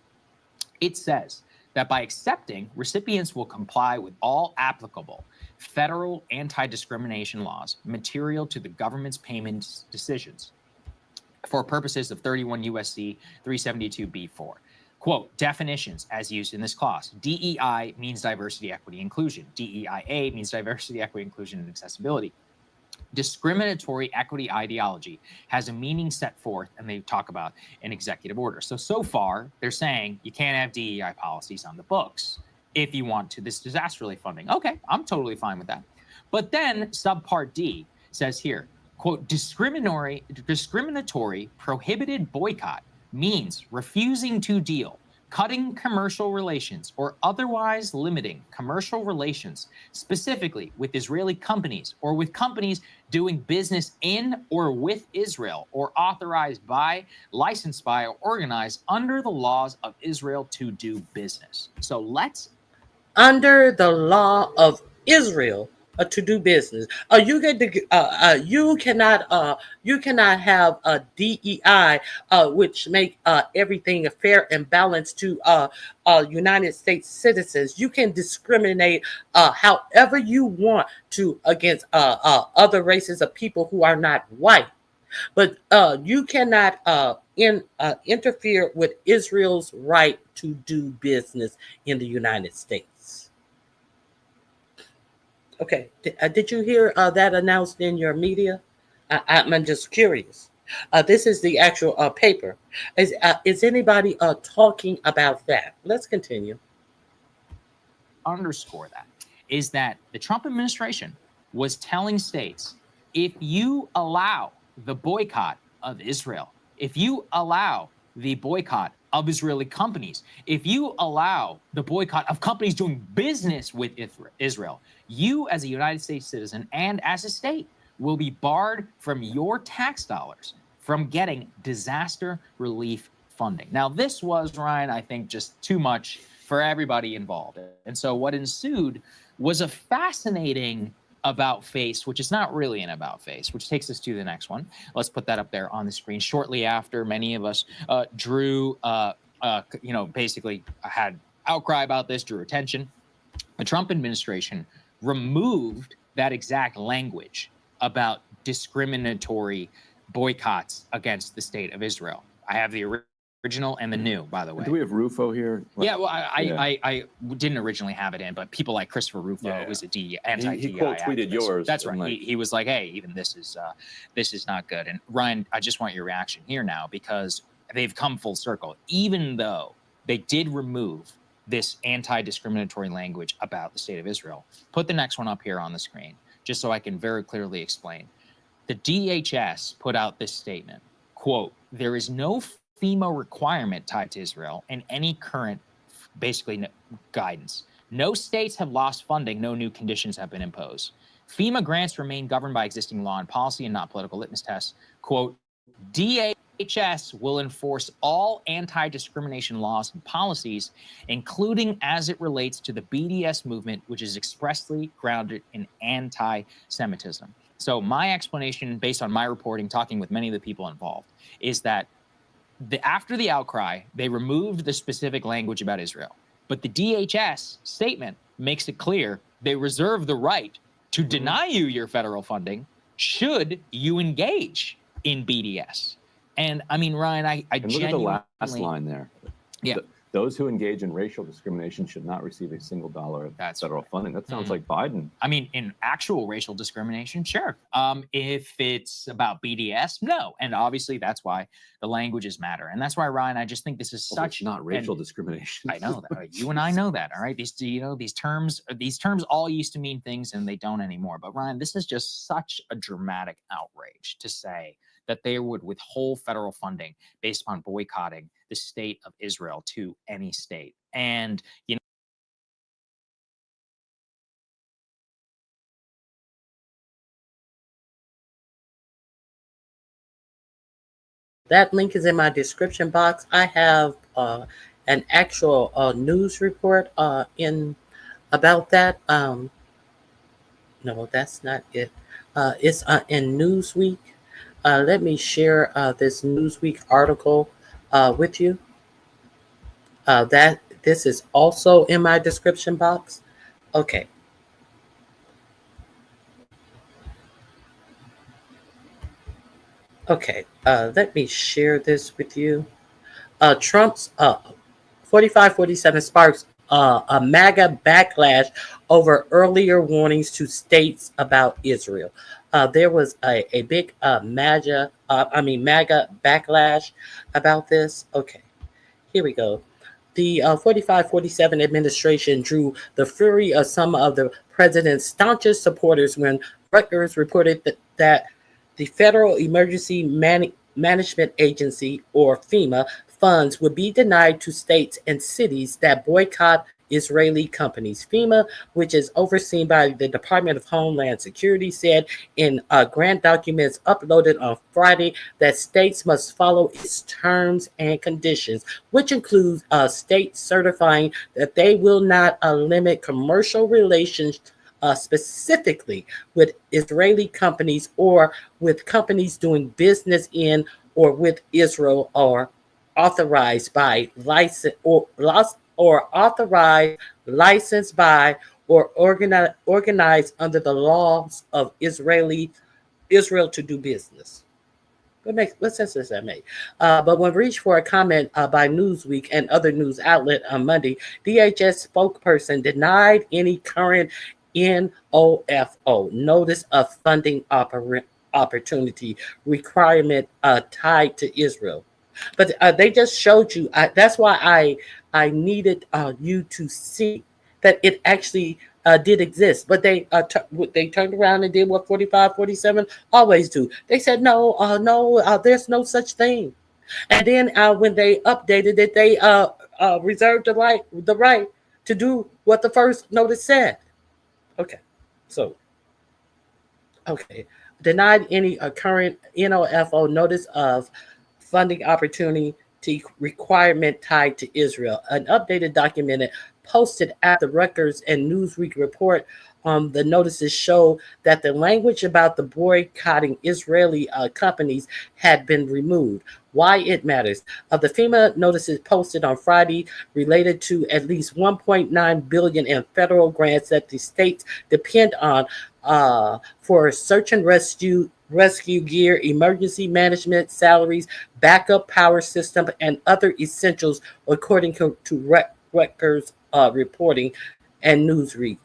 [SPEAKER 6] It says that by accepting, recipients will comply with all applicable federal anti-discrimination laws material to the government's payment decisions for purposes of 31 U.S.C. 372b4. Quote, definitions as used in this clause. DEI means diversity, equity, inclusion. DEIA means diversity, equity, inclusion, and accessibility. Discriminatory equity ideology has a meaning set forth, and they talk about an executive order. So far, they're saying you can't have DEI policies on the books if you want to this disaster relief funding. Okay, I'm totally fine with that. But then subpart D says here, quote, discriminatory prohibited boycott means refusing to deal, cutting commercial relations, or otherwise limiting commercial relations, specifically with Israeli companies or with companies doing business in or with Israel, or authorized by, licensed by, or organized under the laws of Israel to do business. So let's
[SPEAKER 1] under the law of Israel to do business. You get the you cannot have a DEI which make everything fair and balanced to United States citizens. You can discriminate however you want to against other races of people who are not white. But you cannot interfere with Israel's right to do business in the United States. Okay, did you hear that announced in your media? I'm just curious. This is the actual paper. Is anybody talking about that? Let's continue.
[SPEAKER 6] underscore that is that the Trump administration was telling states, if you allow the boycott of Israel, if you allow the boycott of Israeli companies, if you allow the boycott of companies doing business with Israel, you as a United States citizen and as a state will be barred from your tax dollars from getting disaster relief funding. Now, this was, Ryan, I think just too much for everybody involved. And so what ensued was a fascinating about face, which is not really an about face, which takes us to the next one. Let's put that up there on the screen. Shortly after, many of us drew, basically had outcry about this, drew attention. The Trump administration removed that exact language about discriminatory boycotts against the state of Israel. I have the original and the new, by the way.
[SPEAKER 7] Do we have Rufo here?
[SPEAKER 6] Yeah, well, I didn't originally have it in, but people like Christopher Rufo, who's a anti-DEI
[SPEAKER 7] he quote tweeted yours.
[SPEAKER 6] That's right. He was like, "Hey, even this is not good." And Ryan, I just want your reaction here now, because they've come full circle. Even though they did remove this anti-discriminatory language about the state of Israel, put the next one up here on the screen, just so I can very clearly explain. The DHS put out this statement, quote, "There is no FEMA requirement tied to Israel in any current, basically, guidance. No states have lost funding. No new conditions have been imposed. FEMA grants remain governed by existing law and policy and not political litmus tests. Quote, DHS will enforce all anti-discrimination laws and policies, including as it relates to the BDS movement, which is expressly grounded in anti-Semitism." So my explanation, based on my reporting, talking with many of the people involved, is that after the outcry, they removed the specific language about Israel. But the DHS statement makes it clear they reserve the right to deny you your federal funding should you engage in BDS. And I mean, Ryan, I
[SPEAKER 7] and look at the last line there.
[SPEAKER 6] Yeah.
[SPEAKER 7] Those who engage in racial discrimination should not receive a single dollar of federal funding. That sounds like Biden.
[SPEAKER 6] I mean, in actual racial discrimination, sure. If it's about BDS, no. And obviously, that's why the languages matter. And that's why, Ryan, I just think this is such
[SPEAKER 7] not racial discrimination.
[SPEAKER 6] I know that. You and I know that. All right. These terms all used to mean things, and they don't anymore. But Ryan, this is just such a dramatic outrage to say that they would withhold federal funding based upon boycotting the state of Israel to any state. And, you know,
[SPEAKER 1] that link is in my description box. I have an actual news report in about that. No, that's not it. It's in Newsweek. Let me share this Newsweek article with you. That this is also in my description box. Okay. Okay. Let me share this with you. Trump's 4547 sparks a MAGA backlash over earlier warnings to states about Israel. There was a big MAGA backlash about this. Okay, here we go. The 4547 administration drew the fury of some of the president's staunchest supporters when Rutgers reported that the Federal Emergency Management Agency, or FEMA, funds would be denied to states and cities that boycott Israeli companies. FEMA, which is overseen by the Department of Homeland Security, said in grant documents uploaded on Friday that states must follow its terms and conditions, which includes states certifying that they will not limit commercial relations specifically with Israeli companies or with companies doing business in or with Israel or authorized by license or authorized, licensed by, or organized under the laws of Israel to do business. What sense does that make? But when reached for a comment by Newsweek and other news outlet on Monday, DHS spokesperson denied any current NOFO, Notice of Funding Opportunity requirement tied to Israel. But they just showed you. That's why I needed you to see that it actually did exist. But they turned around and did what 45, 47 always do. They said no, there's no such thing. And then when they updated it, they reserved the right to do what the first notice said. Okay, so okay, denied any current NOFO, Notice of Funding Opportunity requirement tied to Israel. An updated document posted at the Reuters and Newsweek report the notices show that the language about the boycotting Israeli companies had been removed. Why it matters. The FEMA notices posted on Friday related to at least $1.9 billion in federal grants that the states depend on for search and rescue gear, emergency management, salaries, backup power system, and other essentials, according to Reuters reporting and Newsweek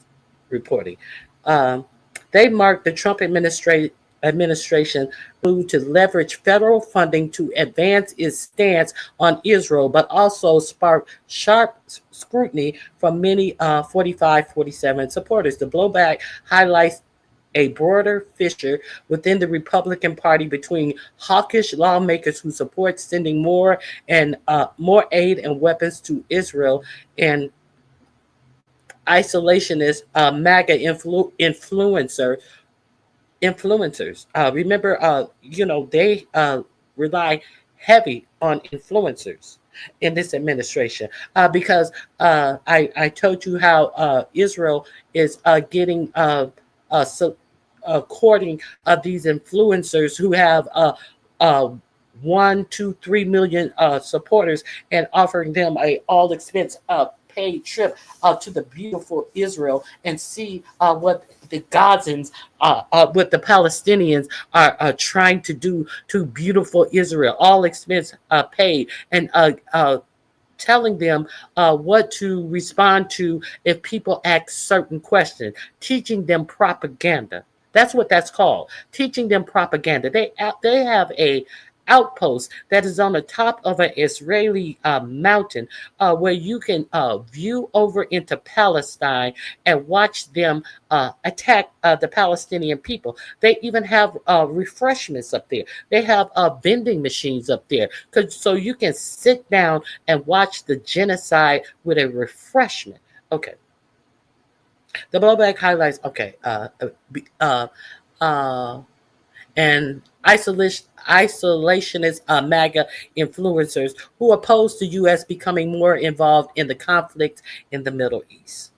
[SPEAKER 1] reporting. They marked the Trump administration move to leverage federal funding to advance its stance on Israel, but also sparked sharp scrutiny from many 45-47 supporters. The blowback highlights a broader fissure within the Republican Party between hawkish lawmakers who support sending more aid and weapons to Israel and isolationist MAGA influencers. Remember, they rely heavy on influencers in this administration because I told you how Israel is getting courting these influencers who have 1, 2, 3 million supporters and offering them a all expense paid trip to the beautiful Israel and see what the Gazans, what the Palestinians are trying to do to beautiful Israel, all expense paid, and telling them what to respond to if people ask certain questions, teaching them propaganda. That's what that's called, teaching them propaganda. They have a outpost that is on the top of an Israeli mountain where you can view over into Palestine and watch them attack the Palestinian people. They even have refreshments up there. They have vending machines up there so you can sit down and watch the genocide with a refreshment. Okay. The blowback highlights, and isolationist MAGA influencers who oppose the U.S. becoming more involved in the conflict in the Middle East.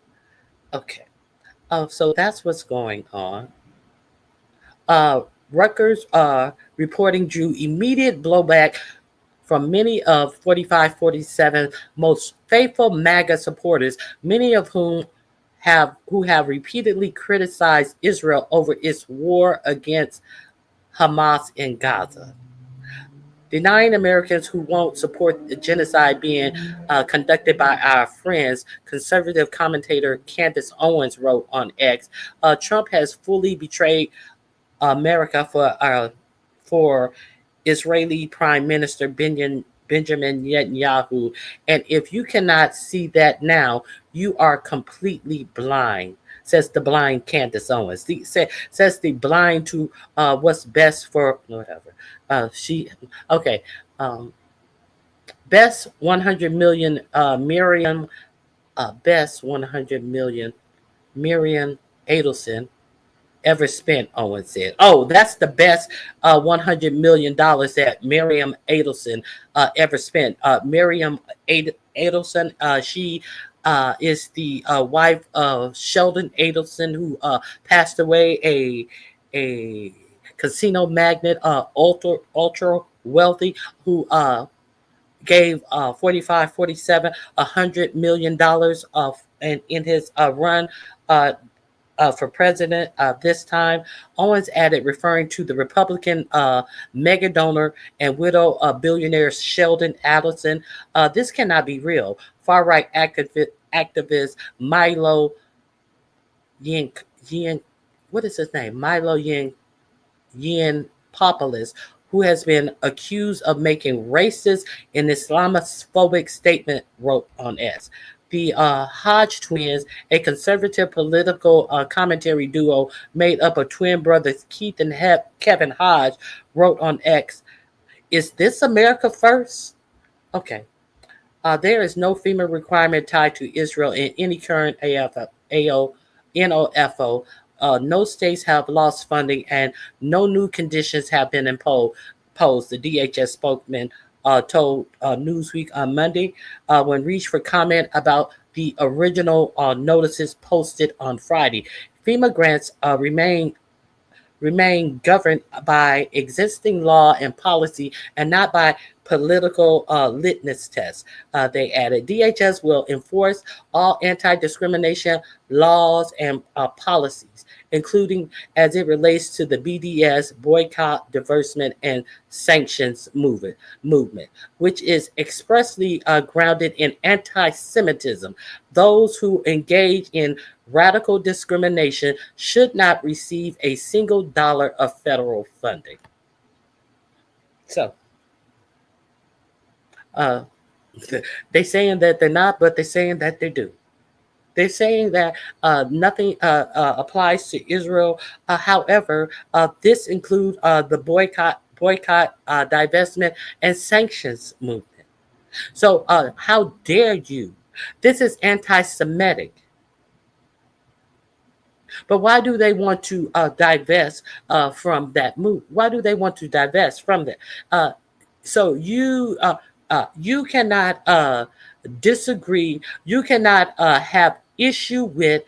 [SPEAKER 1] Okay, so that's what's going on. Rutgers reporting drew immediate blowback from many of 45-47 most faithful MAGA supporters, many of whom have repeatedly criticized Israel over its war against Hamas in Gaza. Denying Americans who won't support the genocide being conducted by our friends, conservative commentator Candace Owens wrote on X, Trump has fully betrayed America for Israeli Prime Minister Benjamin Netanyahu. And if you cannot see that now, you are completely blind, says the blind Candace Owens. Says the blind to what's best for whatever. Best 100 million Miriam best 100 million Miriam Adelson ever spent, Owen said. Oh, that's the best $100 million that Miriam Adelson ever spent. Miriam Adelson, she is the wife of Sheldon Adelson, who passed away, a casino magnate, ultra wealthy, who gave 45, 47, $100 million of in his run for president this time. Owens added, referring to the Republican mega donor and widow billionaire Sheldon Adelson, this cannot be real. Far right activist Milo Yin, what is his name? Milo Yin Populist, who has been accused of making racist and Islamophobic statement, wrote on S. The Hodge twins, a conservative political commentary duo made up of twin brothers Keith and Kevin Hodge, wrote on X, "Is this America first?" Okay. There is no FEMA requirement tied to Israel in any current NOFO. No states have lost funding and no new conditions have been imposed, the DHS spokesman told Newsweek on Monday when reached for comment about the original notices posted on Friday. FEMA grants remain governed by existing law and policy and not by political litmus tests. They added, DHS will enforce all anti-discrimination laws and policies, including as it relates to the BDS boycott, divestment, and sanctions movement, which is expressly grounded in anti-Semitism. Those who engage in radical discrimination should not receive a single dollar of federal funding. So, they're saying that they're not, but they're saying that they do. They're saying that nothing applies to Israel. However, this includes the boycott, divestment, and sanctions movement. So, how dare you? This is anti-Semitic. But why do they want to divest from that move? Why do they want to divest from that? So you cannot disagree. You cannot have issue with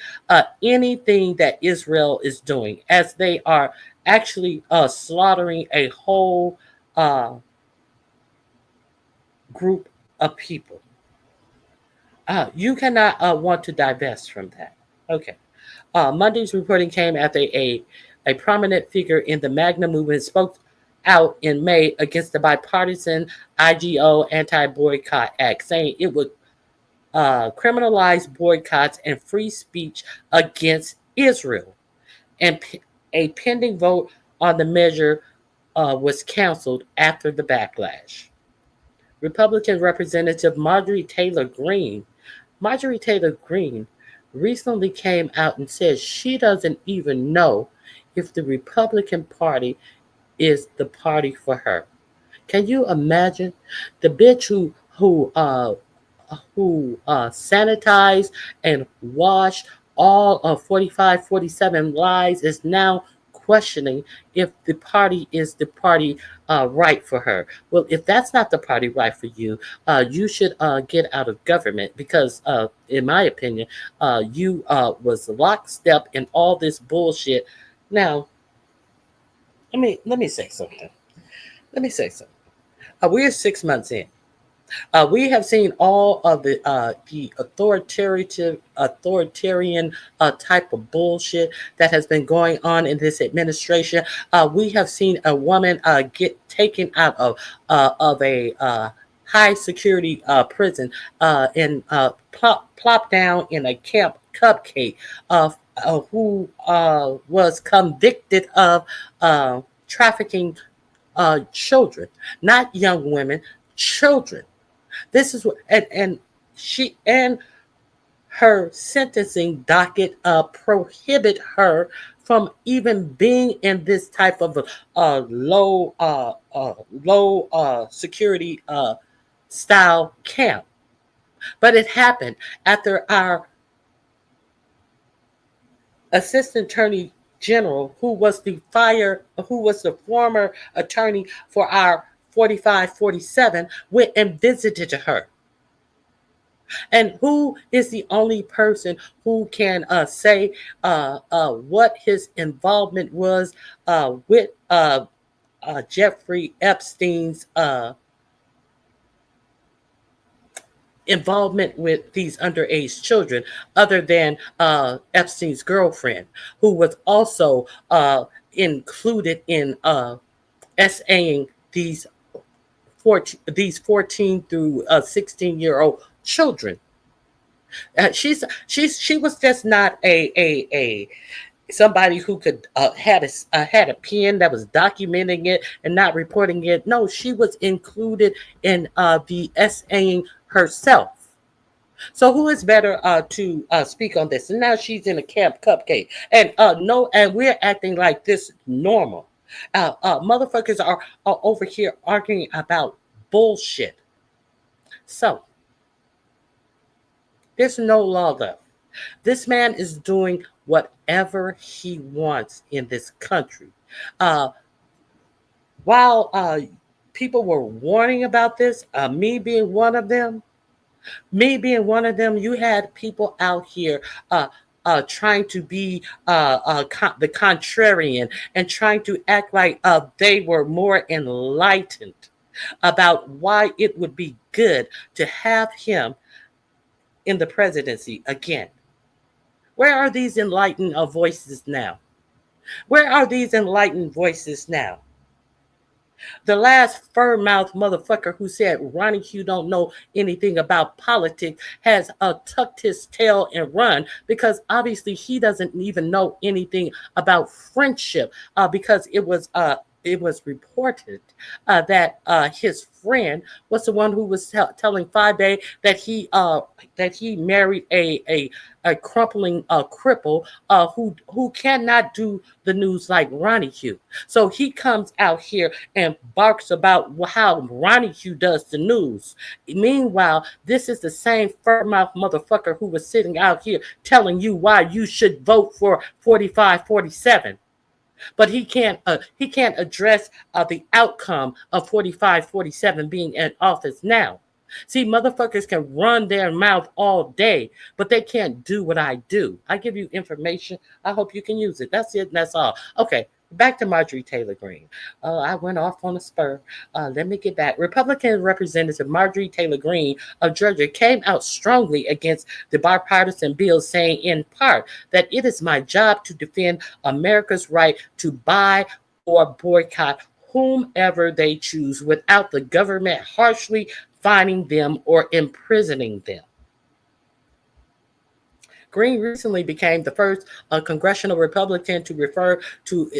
[SPEAKER 1] anything that Israel is doing, as they are actually slaughtering a whole group of people. You cannot want to divest from that. Okay. Monday's reporting came after a prominent figure in the MAGA movement spoke out in May against the bipartisan IGO Anti-Boycott Act, saying it would criminalize boycotts and free speech against Israel. And a pending vote on the measure was canceled after the backlash. Republican Representative Marjorie Taylor Greene recently came out and said she doesn't even know if the Republican Party is the party for her. Can you imagine? The bitch who sanitized and washed all of 45, 47 lies is now questioning if the party is the party right for her. Well, if that's not the party right for you, you should get out of government because, in my opinion, you was lockstep in all this bullshit. Now, let me say something. We're 6 months in. We have seen all of the authoritarian type of bullshit that has been going on in this administration. We have seen a woman get taken out of a high security prison and plop down in a camp CUPCAKE who was convicted of trafficking children, not young women, children. This is what, and she and her sentencing docket prohibit her from even being in this type of low security style camp. But it happened after our Assistant Attorney General, who was the former attorney for our 4547, went and visited her. And who is the only person who can say what his involvement was with Jeffrey Epstein's involvement with these underage children, other than Epstein's girlfriend, who was also included in SAing these 14 through 16-year-old children. She was just not a somebody who could had a pen that was documenting it and not reporting it. No, she was included in the SAing herself. So who is better to speak on this? And now she's in a camp cupcake, and and we're acting like this normal. Motherfuckers are over here arguing about bullshit. So there's no law left. This man is doing whatever he wants in this country. While people were warning about this, me being one of them, you had people out here trying to be the contrarian and trying to act like they were more enlightened about why it would be good to have him in the presidency again. Where are these enlightened voices now? Where are these enlightened voices now? The last fur-mouthed motherfucker who said Ronnie Hugh don't know anything about politics has tucked his tail and run, because obviously he doesn't even know anything about friendship, because it was reported that his friend was the one who was telling 5-Day that he married a crumpling cripple who cannot do the news like Ronnie Hugh. So he comes out here and barks about how Ronnie Hugh does the news. Meanwhile, this is the same fur-mouth motherfucker who was sitting out here telling you why you should vote for 4547. But he can't address the outcome of 4547 being in office now. See, motherfuckers can run their mouth all day, but they can't do what I do. I give you information. I hope you can use it. That's it. That's all. Okay. Back to Marjorie Taylor Greene. I went off on a spur. Let me get back. Republican Representative Marjorie Taylor Greene of Georgia came out strongly against the bipartisan bill, saying in part that it is my job to defend America's right to buy or boycott whomever they choose without the government harshly fining them or imprisoning them. Greene recently became the first congressional Republican to refer to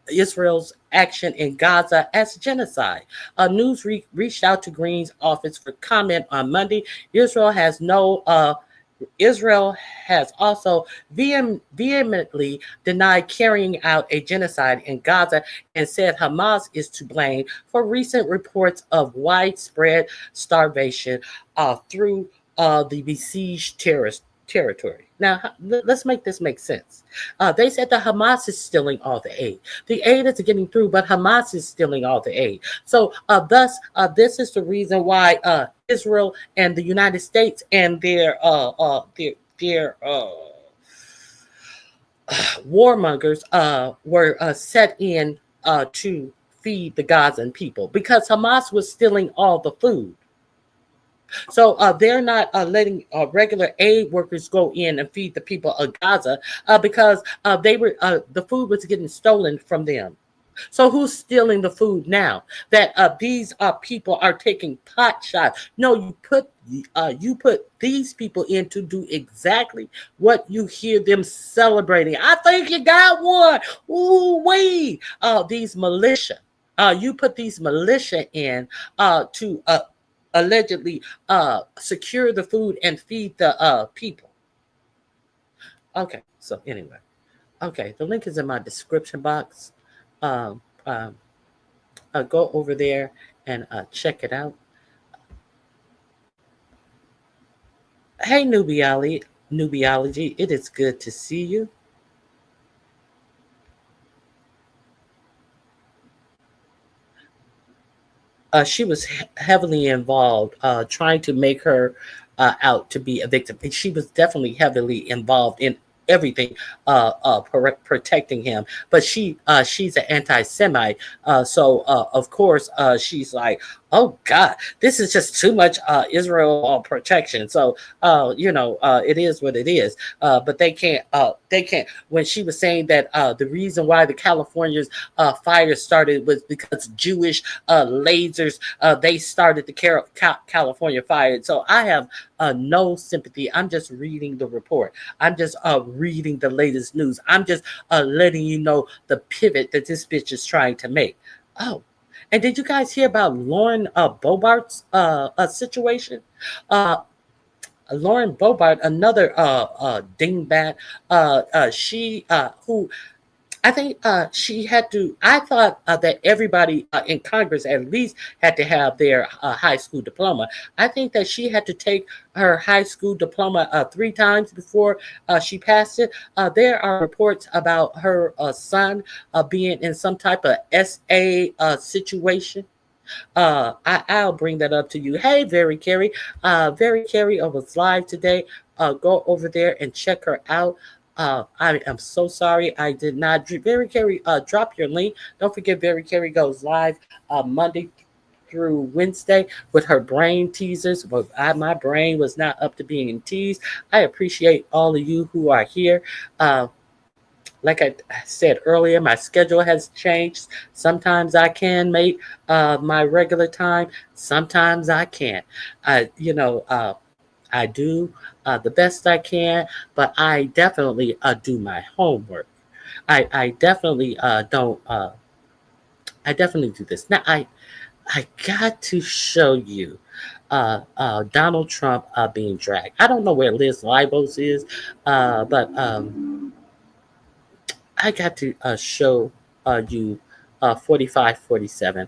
[SPEAKER 1] Israel's action in Gaza as genocide. News reached out to Greene's office for comment on Monday. Israel has also vehemently denied carrying out a genocide in Gaza and said Hamas is to blame for recent reports of widespread starvation through the besieged territory. Now, let's make this make sense. They said that Hamas is stealing all the aid. The aid is getting through, but Hamas is stealing all the aid. So thus, this is the reason why Israel and the United States and their warmongers were set in to feed the Gazan people, because Hamas was stealing all the food. So they're not letting regular aid workers go in and feed the people of Gaza because the food was getting stolen from them. So who's stealing the food now? That these people are taking pot shots. No, you put these people in to do exactly what you hear them celebrating. I think you got one. Ooh wee! These militia. You put these militia in to allegedly secure the food and feed the people. Okay, so anyway. Okay, the link is in my description box. Go over there and check it out. Hey, Nubiology, it is good to see you. She was heavily involved, trying to make her out to be a victim. And she was definitely heavily involved in everything, protecting him. But she's an anti-Semite, so of course she's like, oh God, this is just too much Israel protection. So it is what it is. But they can't. They can't. When she was saying that the reason why the California's fire started was because Jewish lasers, they started the California fire. So I have no sympathy. I'm just reading the report. I'm just reading the latest news. I'm just letting you know the pivot that this bitch is trying to make. Oh, and did you guys hear about Lauren Bobart's situation? Uh, Lauren Bobart, another dingbat, she who I think she had to. I thought that everybody in Congress at least had to have their high school diploma. I think that she had to take her high school diploma 3 times before she passed it. There are reports about her son being in some type of SA situation. I'll bring that up to you. Hey, Very Carrie. Very Carrie was live today. Go over there and check her out. I am so sorry I did not. Very Carrie, drop your link. Don't forget, Very Carrie goes live Monday through Wednesday with her brain teasers. But my brain was not up to being teased. I appreciate all of you who are here. Like I said earlier, my schedule has changed. Sometimes I can make my regular time. Sometimes I can't. I do the best I can, but I definitely do my homework. I definitely don't. I definitely do this. Now I got to show you Donald Trump being dragged. I don't know where Liz Libos is, but I got to show you 4547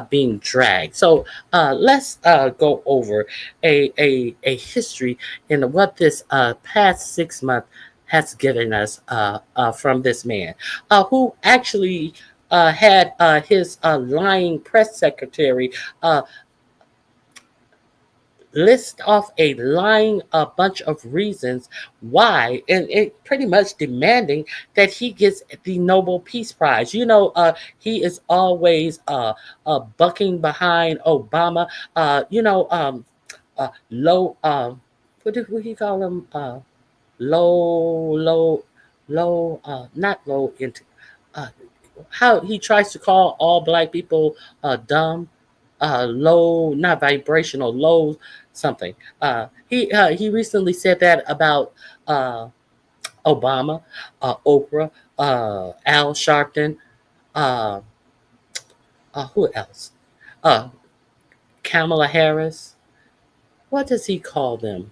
[SPEAKER 1] being dragged. So let's go over a history in what this past 6 months has given us from this man who actually had his lying press secretary list off a lying a bunch of reasons why, and it pretty much demanding that he gets the Nobel Peace Prize. He is always bucking behind Obama. Low. What do he call him? Low. Not low. Into how he tries to call all black people dumb, low, not vibrational, low something. He recently said that about Obama, Oprah, Al Sharpton, uh, who else? Uh, Kamala Harris. What does he call them?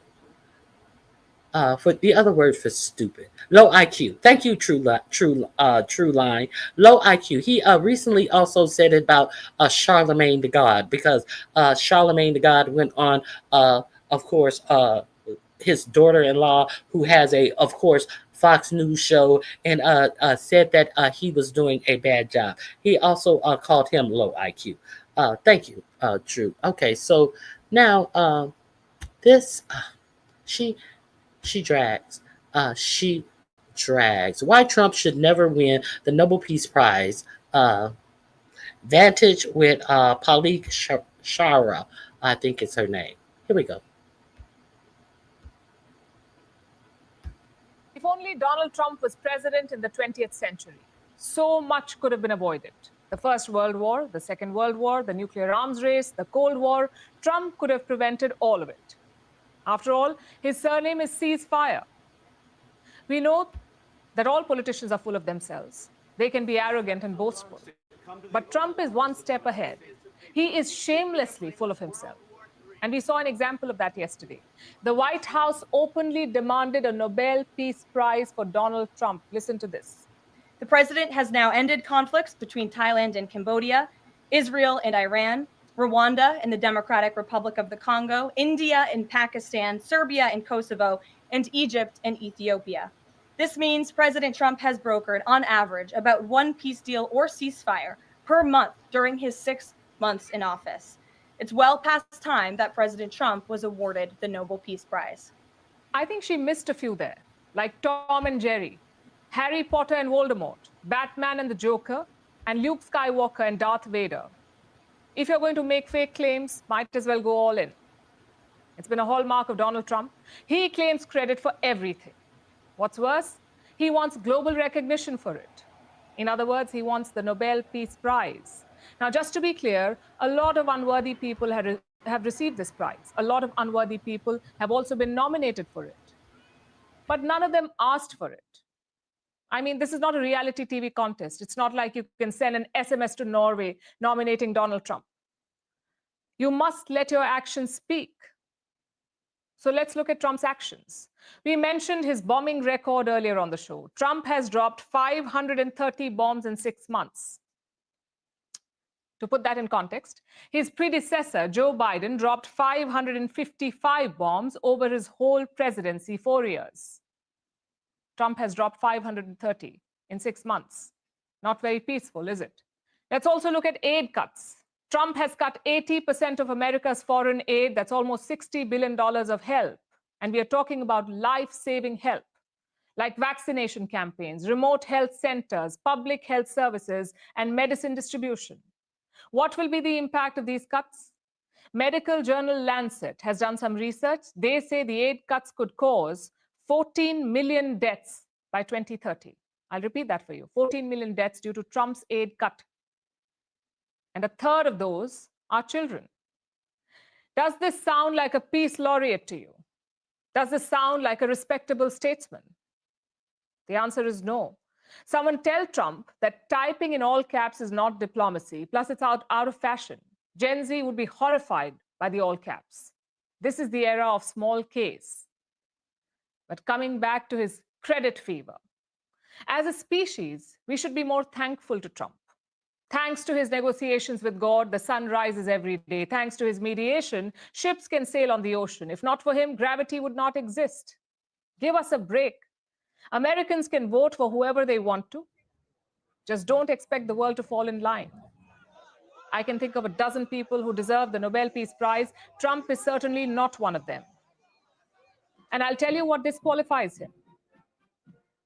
[SPEAKER 1] For the other word for stupid, low IQ. Thank you, True Line. Low IQ. He recently also said it about Charlemagne the God, because Charlemagne the God went on, of course, his daughter-in-law, who has of course, Fox News show, and said that he was doing a bad job. He also called him low IQ. Thank you, True. Okay, so now this she she drags. She drags. Why Trump should never win the Nobel Peace Prize. Vantage with Palik Shara. I think it's her name. Here we go.
[SPEAKER 8] If only Donald Trump was president in the 20th century, so much could have been avoided. The First World War, the Second World War, the nuclear arms race, the Cold War, Trump could have prevented all of it. After all, his surname is Ceasefire. We know that all politicians are full of themselves. They can be arrogant and boastful. But Trump is one step ahead. He is shamelessly full of himself. And we saw an example of that yesterday. The White House openly demanded a Nobel Peace Prize for Donald Trump. Listen to this.
[SPEAKER 9] The president has now ended conflicts between Thailand and Cambodia, Israel and Iran, Rwanda and the Democratic Republic of the Congo, India and Pakistan, Serbia and Kosovo, and Egypt and Ethiopia. This means President Trump has brokered, on average, about one peace deal or ceasefire per month during his 6 months in office. It's well past time that President Trump was awarded the Nobel Peace Prize.
[SPEAKER 8] I think she missed a few there, like Tom and Jerry, Harry Potter and Voldemort, Batman and the Joker, and Luke Skywalker and Darth Vader. If you're going to make fake claims, might as well go all in. It's been a hallmark of Donald Trump. He claims credit for everything. What's worse, he wants global recognition for it. In other words, he wants the Nobel Peace Prize. Now, just to be clear, a lot of unworthy people have received this prize. A lot of unworthy people have also been nominated for it. But none of them asked for it. I mean, this is not a reality TV contest. It's not like you can send an SMS to Norway nominating Donald Trump. You must let your actions speak. So let's look at Trump's actions. We mentioned his bombing record earlier on the show. Trump has dropped 530 bombs in 6 months. To put that in context, his predecessor, Joe Biden, dropped 555 bombs over his whole presidency, 4 years. Trump has dropped 530 in 6 months. Not very peaceful, is it? Let's also look at aid cuts. Trump has cut 80% of America's foreign aid. That's almost $60 billion of help. And we are talking about life-saving help, like vaccination campaigns, remote health centers, public health services, and medicine distribution. What will be the impact of these cuts? Medical journal Lancet has done some research. They say the aid cuts could cause 14 million deaths by 2030. I'll repeat that for you. 14 million deaths due to Trump's aid cut. And a third of those are children. Does this sound like a peace laureate to you? Does this sound like a respectable statesman? The answer is no. Someone tell Trump that typing in all caps is not diplomacy, plus it's out of fashion. Gen Z would be horrified by the all caps. This is the era of small case. But coming back to his credit fever, as a species, we should be more thankful to Trump. Thanks to his negotiations with God, the sun rises every day. Thanks to his mediation, ships can sail on the ocean. If not for him, gravity would not exist. Give us a break. Americans can vote for whoever they want to. Just don't expect the world to fall in line. I can think of a dozen people who deserve the Nobel Peace Prize. Trump is certainly not one of them. And I'll tell you what disqualifies him.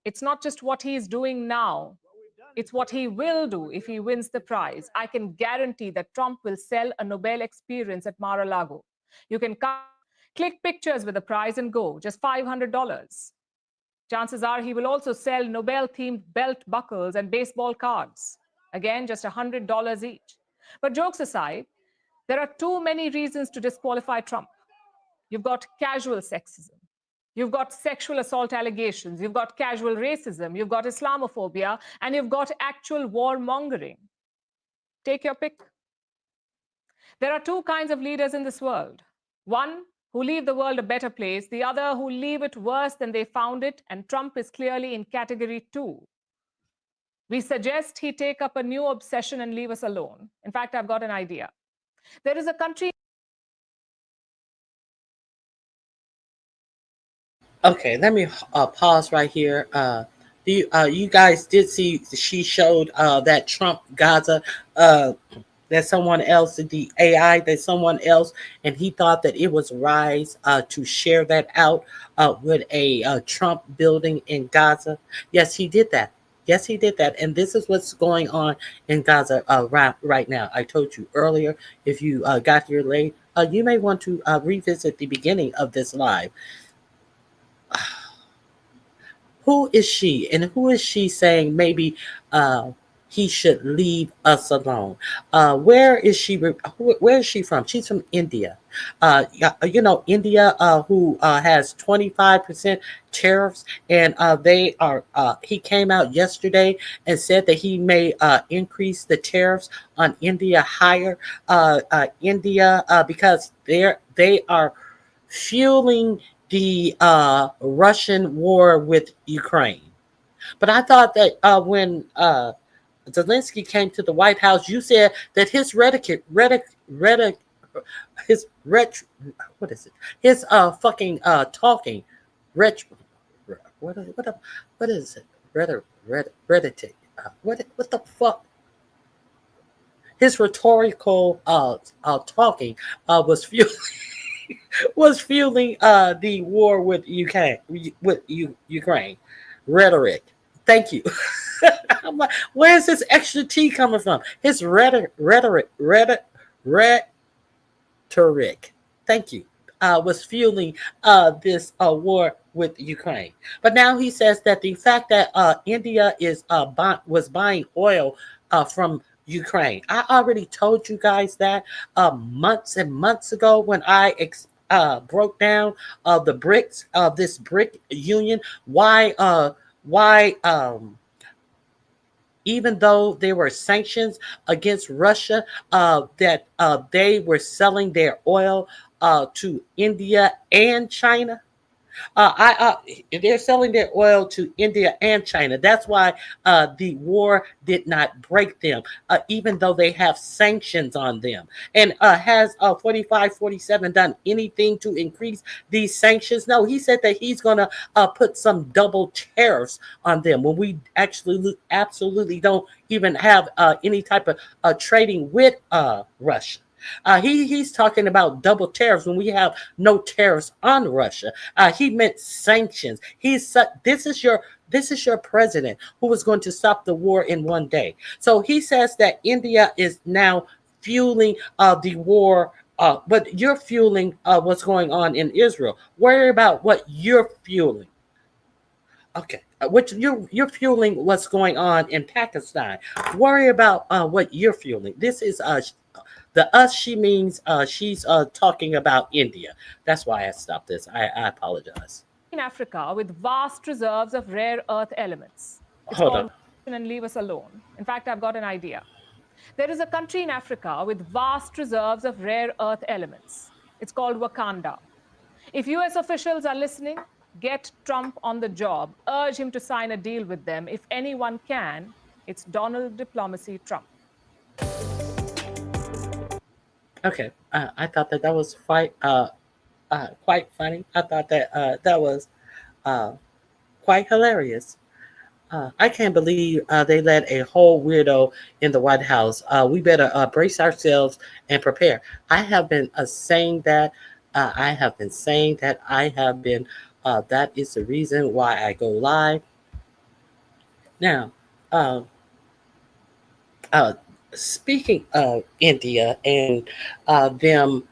[SPEAKER 8] It's not just what he is doing now. It's what he will do if he wins the prize. I can guarantee that Trump will sell a Nobel experience at Mar-a-Lago. You can click pictures with the prize and go, just $500. Chances are he will also sell Nobel-themed belt buckles and baseball cards. Again, just $100 each. But jokes aside, there are too many reasons to disqualify Trump. You've got casual sexism. You've got sexual assault allegations. You've got casual racism. You've got Islamophobia. And you've got actual warmongering. Take your pick. There are two kinds of leaders in this world. One who leave the world a better place. The other who leave it worse than they found it. And Trump is clearly in category 2. We suggest he take up a new obsession and leave us alone. In fact, I've got an idea. There is a country.
[SPEAKER 1] Okay, let me pause right here. You guys did see she showed that Trump GAZA that someone else, the AI, that someone else, and he thought that it was wise to share that out with a Trump building in Gaza. Yes, he did that. Yes, he did that. And this is what's going on in Gaza right now. I told you earlier, if you got here late, you may want to revisit the beginning of this live. Who is she? And who is she saying maybe he should leave us alone? Where is she? Where is she from? She's from India. India, who has 25% tariffs, and they are. He came out yesterday and said that he may increase the tariffs on India higher. India, because they are fueling the Russian war with Ukraine. But I thought that when Zelensky came to the White House, you said that his rhetoric rhetoric, his what is it? His fucking talking, ret, what is it? Rhetoric. What the fuck? His rhetorical talking was fueling was fueling the war with Ukraine. Rhetoric. Thank you. I'm like, where's this extra T coming from? His rhetoric. Thank you. Was fueling this war with Ukraine. But now he says that the fact that India was buying oil from Ukraine. I already told you guys that months and months ago when I broke down the BRICS, this BRIC union. Why even though there were sanctions against Russia, that they were selling their oil to India and China. They're selling their oil to India and China. That's why the war did not break them, even though they have sanctions on them. And has 4547 done anything to increase these sanctions? No, he said that he's going to put some double tariffs on them when we absolutely don't even have any type of trading with Russia. He's talking about double tariffs when we have no tariffs on Russia. He meant sanctions. This is your president who was going to stop the war in one day. So he says that India is now fueling the war, but you're fueling what's going on in Israel. Worry about what you're fueling. Okay. Which you're fueling what's going on in Pakistan. Worry about what you're fueling. This is the us, she means she's talking about India. That's why I stopped this. I apologize.
[SPEAKER 8] In Africa with vast reserves of rare earth elements. It's
[SPEAKER 1] Hold
[SPEAKER 8] called
[SPEAKER 1] on.
[SPEAKER 8] And leave us alone. In fact, I've got an idea. There is a country in Africa with vast reserves of rare earth elements. It's called Wakanda. If US officials are listening, get Trump on the job. Urge him to sign a deal with them. If anyone can, it's Donald Diplomacy Trump.
[SPEAKER 1] Okay, I thought that was quite funny. I thought that that was quite hilarious. I can't believe they let a whole weirdo in the White House. We better brace ourselves and prepare. I have been saying that. I have been saying that. I have been. That is the reason why I go live. Now, speaking of India and them,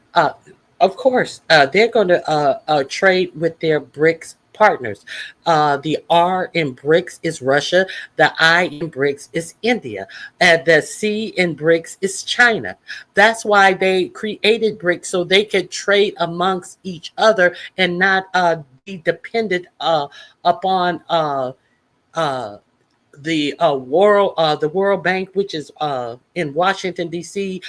[SPEAKER 1] of course, they're going to trade with their BRICS partners. The R in BRICS is Russia. The I in BRICS is India. And the C in BRICS is China. That's why they created BRICS, so they could trade amongst each other and not be dependent upon the World Bank, which is in Washington D.C.,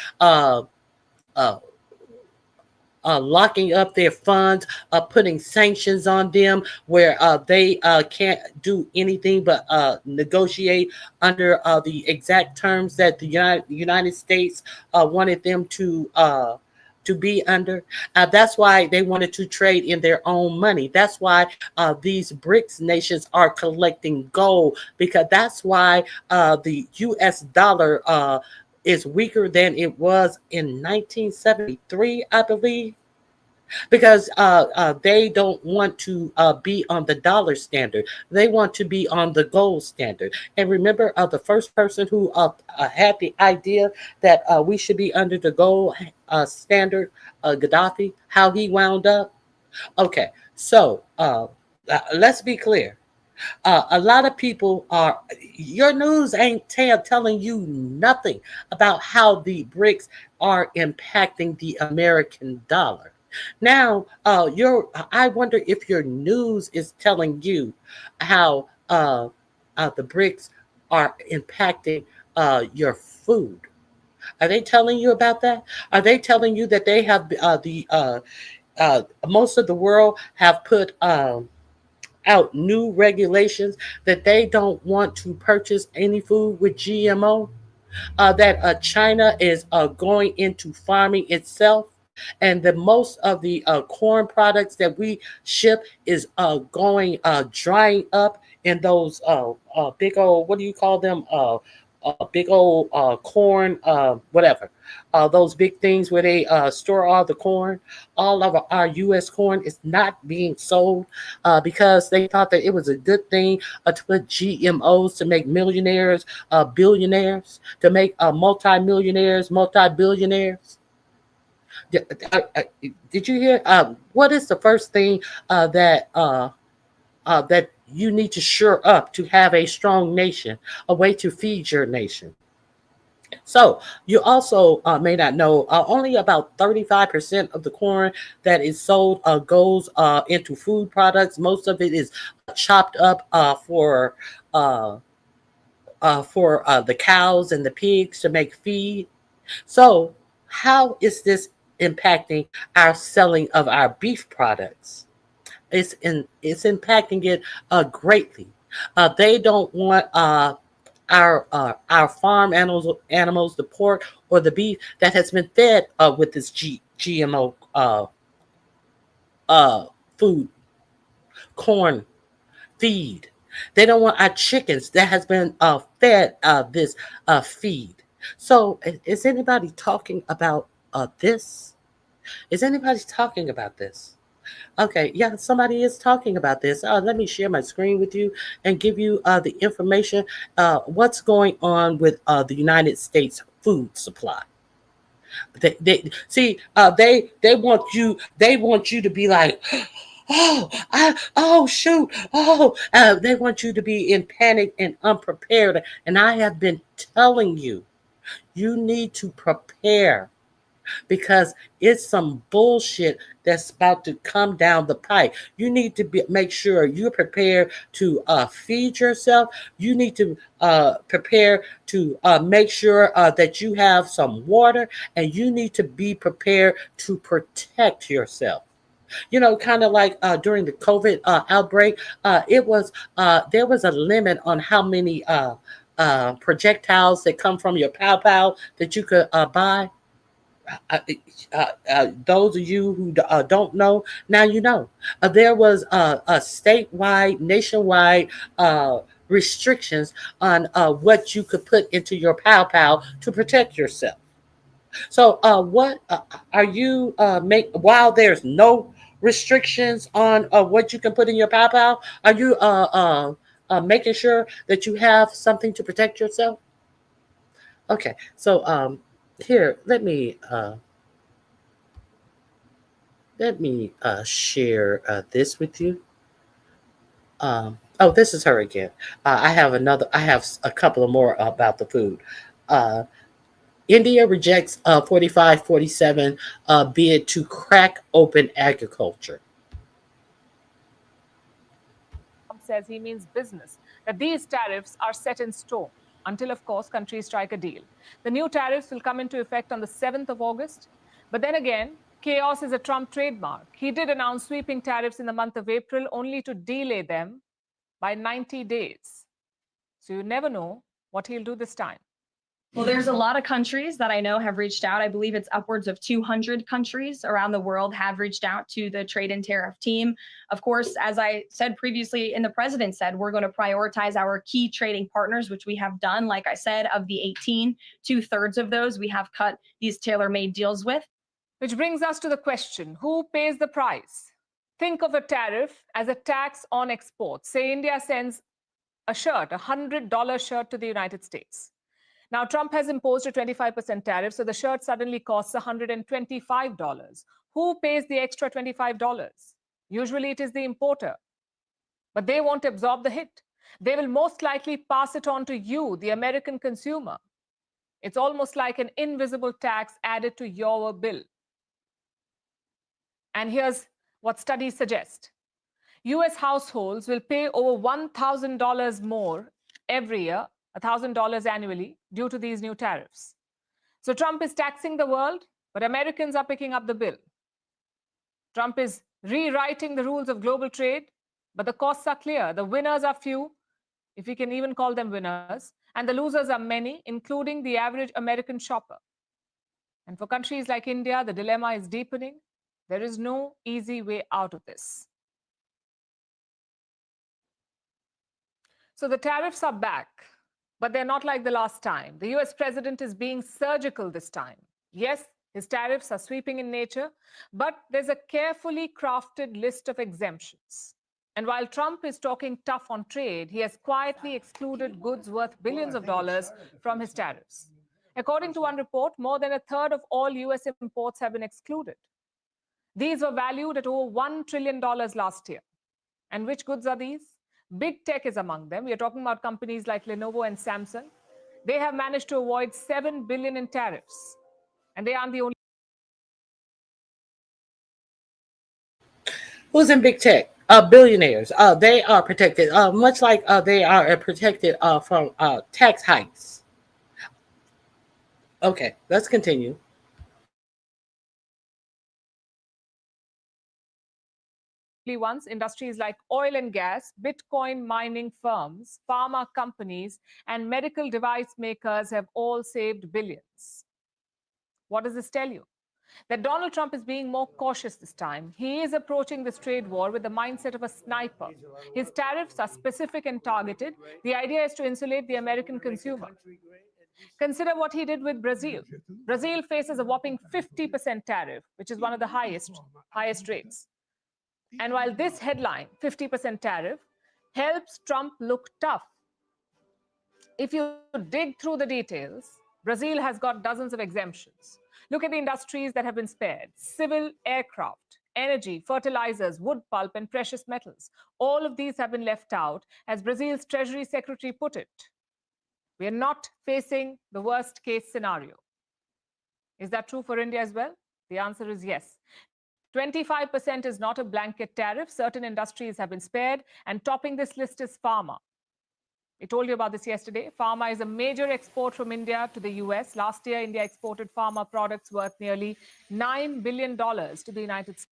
[SPEAKER 1] locking up their funds, putting sanctions on them, where they can't do anything but negotiate under the exact terms that the United States wanted them to be under. That's why they wanted to trade in their own money. That's why these BRICS nations are collecting gold, because that's why the US dollar is weaker than it was in 1973, I believe, because they don't want to be on the dollar standard. They want to be on the gold standard. And remember, the first person who had the idea that we should be under the gold standard, Gaddafi, how he wound up? Okay, so let's be clear. A lot of people your news ain't telling you nothing about how the BRICS are impacting the American dollar. Now, I wonder if your news is telling you how the BRICS are impacting your food. Are they telling you about that? Are they telling you that they have most of the world have put out new regulations that they don't want to purchase any food with GMO? that China is going into farming itself, and the most of the corn products that we ship is going drying up in those big old, what do you call them, big old corn, whatever, those big things where they store all the corn. All of our U.S. corn is not being sold because they thought that it was a good thing to put GMOs to make millionaires, billionaires, to make multimillionaires, multi-billionaires. Did you hear? What is the first thing that you need to shore up to have a strong nation, a way to feed your nation? So you also may not know only about 35% of the corn that is sold goes into food products. Most of it is chopped up for the cows and the pigs to make feed. So how is this impacting our selling of our beef products? It's impacting it greatly. They don't want our farm animals, the pork or the beef that has been fed with this GMO food, corn feed. They don't want our chickens that has been fed this feed. So is anybody talking about this? Is anybody talking about this? Okay, yeah, somebody is talking about this. Let me share my screen with you and give you the information. What's going on with the United States food supply? They see. They want you to be like, oh shoot, oh. They want you to be in panic and unprepared. And I have been telling you, you need to prepare, because it's some bullshit that's about to come down the pipe. You need to make sure you're prepared to feed yourself. You need to prepare to make sure that you have some water, and you need to be prepared to protect yourself. You know, kind of like during the COVID outbreak, there was a limit on how many projectiles that come from your pow pow that you could buy. Those of you who don't know, now you know. There was a statewide, nationwide restrictions on what you could put into your pow pow to protect yourself. So, what are you make while there's no restrictions on what you can put in your pow pow? Are you making sure that you have something to protect yourself? Okay, so here, let me share this with you. Oh, this is her again. I have another. I have a couple of more about the food. Uh, India rejects 45-47 bid to crack open agriculture.
[SPEAKER 8] Trump says he means business, that these tariffs are set in stone until, of course, countries strike a deal. The new tariffs will come into effect on the 7th of August. But then again, chaos is a Trump trademark. He did announce sweeping tariffs in the month of April, only to delay them by 90 days. So you never know what he'll do this time.
[SPEAKER 9] Well, there's a lot of countries that I know have reached out. I believe it's upwards of 200 countries around the world have reached out to the trade and tariff team. Of course, as I said previously, and the president said, we're going to prioritize our key trading partners, which we have done. Like I said, of the 18, 2/3 of those we have cut these tailor-made deals with.
[SPEAKER 8] Which brings us to the question, who pays the price? Think of a tariff as a tax on exports. Say India sends a shirt, a $100 shirt to the United States. Now, Trump has imposed a 25% tariff, so the shirt suddenly costs $125. Who pays the extra $25? Usually it is the importer. But they won't absorb the hit. They will most likely pass it on to you, the American consumer. It's almost like an invisible tax added to your bill. And here's what studies suggest. US households will pay over $1,000 more every year, $1,000 annually, due to these new tariffs. So Trump is taxing the world, but Americans are picking up the bill. Trump is rewriting the rules of global trade, but the costs are clear. The winners are few, if we can even call them winners, And the losers are many, including the average American shopper. And for countries like India, the dilemma is deepening. There is no easy way out of this. So the tariffs are back, but they're not like the last time. The US president is being surgical this time. Yes, his tariffs are sweeping in nature, but there's a carefully crafted list of exemptions. And while Trump is talking tough on trade, he has quietly excluded goods worth billions of dollars from his tariffs. According to one report, more than a third of all US imports have been excluded. These were valued at over $1 trillion last year. And which goods are these? Big tech is among them. We are talking about companies like Lenovo and Samsung. They have managed to avoid $7 billion in tariffs. And they aren't the only.
[SPEAKER 1] Who's in big tech? Billionaires. They are protected, much like they are protected from tax hikes. Okay, let's continue.
[SPEAKER 8] Ones, industries like oil and gas, Bitcoin mining firms, pharma companies, and medical device makers have all saved billions. What does this tell you? That Donald Trump is being more cautious this time. He is approaching this trade war with the mindset of a sniper. His tariffs are specific and targeted. The idea is to insulate the American consumer. Consider what he did with Brazil. Brazil faces a whopping 50% tariff, which is one of the highest rates. And while this headline, 50% tariff, helps Trump look tough, if you dig through the details, Brazil has got dozens of exemptions. Look at the industries that have been spared: civil aircraft, energy, fertilizers, wood pulp, and precious metals. All of these have been left out, as Brazil's Treasury Secretary put it. We are not facing the worst case scenario. Is that true for India as well? The answer is yes. 25% is not a blanket tariff. Certain industries have been spared, and topping this list is pharma. I told you about this yesterday. Pharma is a major export from India to the US. Last year, India exported pharma products worth nearly $9 billion to the United States.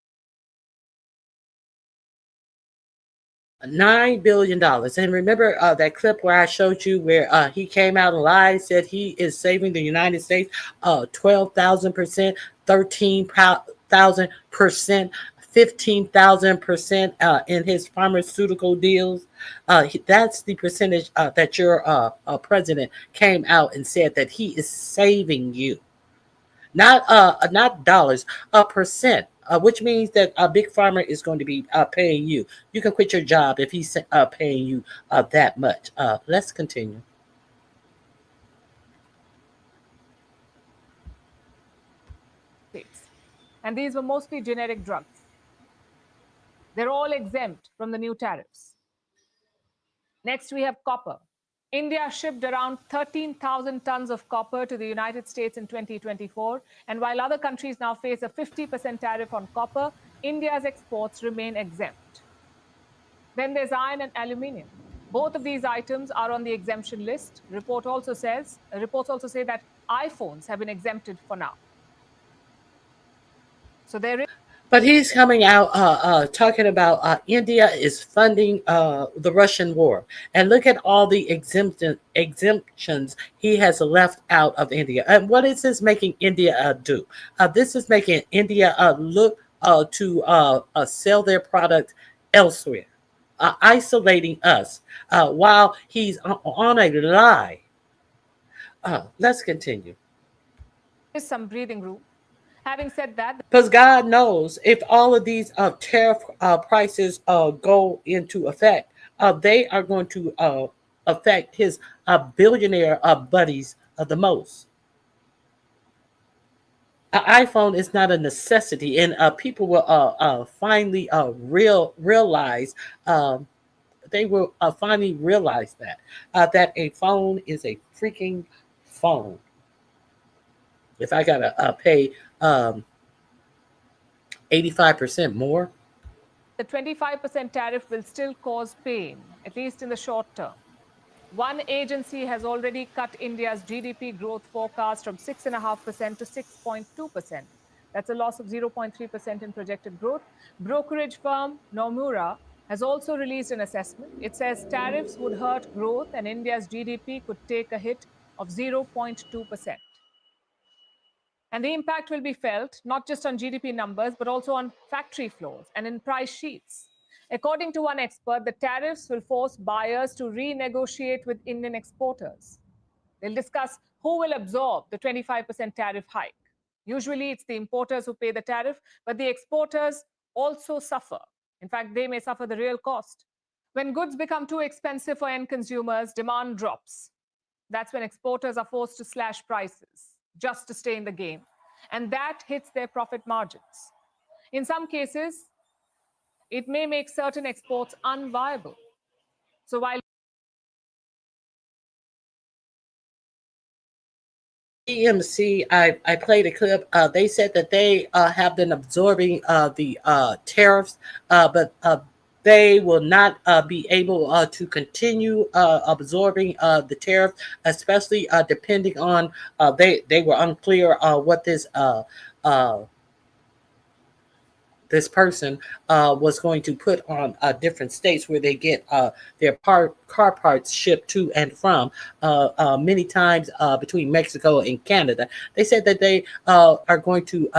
[SPEAKER 1] $9 billion. And remember that clip where I showed you where he came out and lied, said he is saving the United States 12,000%, 13,000%, 15,000% in his pharmaceutical deals. That's the percentage that your president came out and said that he is saving you. Not dollars, a percent. Which means that a big pharma is going to be paying you. You can quit your job if he's paying you that much. Let's continue.
[SPEAKER 8] And these were mostly generic drugs. They're all exempt from the new tariffs. Next, we have copper. India shipped around 13,000 tons of copper to the United States in 2024. And while other countries now face a 50% tariff on copper, India's exports remain exempt. Then there's iron and aluminium. Both of these items are on the exemption list. Reports also say that iPhones have been exempted for now. So there is.
[SPEAKER 1] But he's coming out talking about India is funding the Russian war. And look at all the exemptions he has left out of India. And what is this making India do? This is making India look to sell their product elsewhere, isolating us while he's on a lie. Let's continue.
[SPEAKER 8] There's some breathing room. Having said that,
[SPEAKER 1] because God knows if all of these tariff prices go into effect, they are going to affect his billionaire buddies the most. An iPhone is not a necessity, and people will finally realize. They will finally realize that a phone is a freaking phone. If I gotta pay 85% more,
[SPEAKER 8] the 25% tariff will still cause pain, at least in the short term. One agency has already cut India's GDP growth forecast from 6.5% to 6.2%. That's a loss of 0.3% in projected growth. Brokerage firm Nomura has also released an assessment. It says tariffs would hurt growth and India's GDP could take a hit of 0.2%. And the impact will be felt not just on GDP numbers, but also on factory floors and in price sheets. According to one expert, the tariffs will force buyers to renegotiate with Indian exporters. They'll discuss who will absorb the 25% tariff hike. Usually, it's the importers who pay the tariff, but the exporters also suffer. In fact, they may suffer the real cost. When goods become too expensive for end consumers, demand drops. That's when exporters are forced to slash prices just to stay in the game. And that hits their profit margins. In some cases, it may make certain exports unviable. So while
[SPEAKER 1] EMC, I played a clip. They said that they have been absorbing the tariffs, but they will not be able to continue absorbing the tariff, especially depending on they were unclear what this person was going to put on different states where they get their car parts shipped to and from, many times between Mexico and Canada. They said that they are going to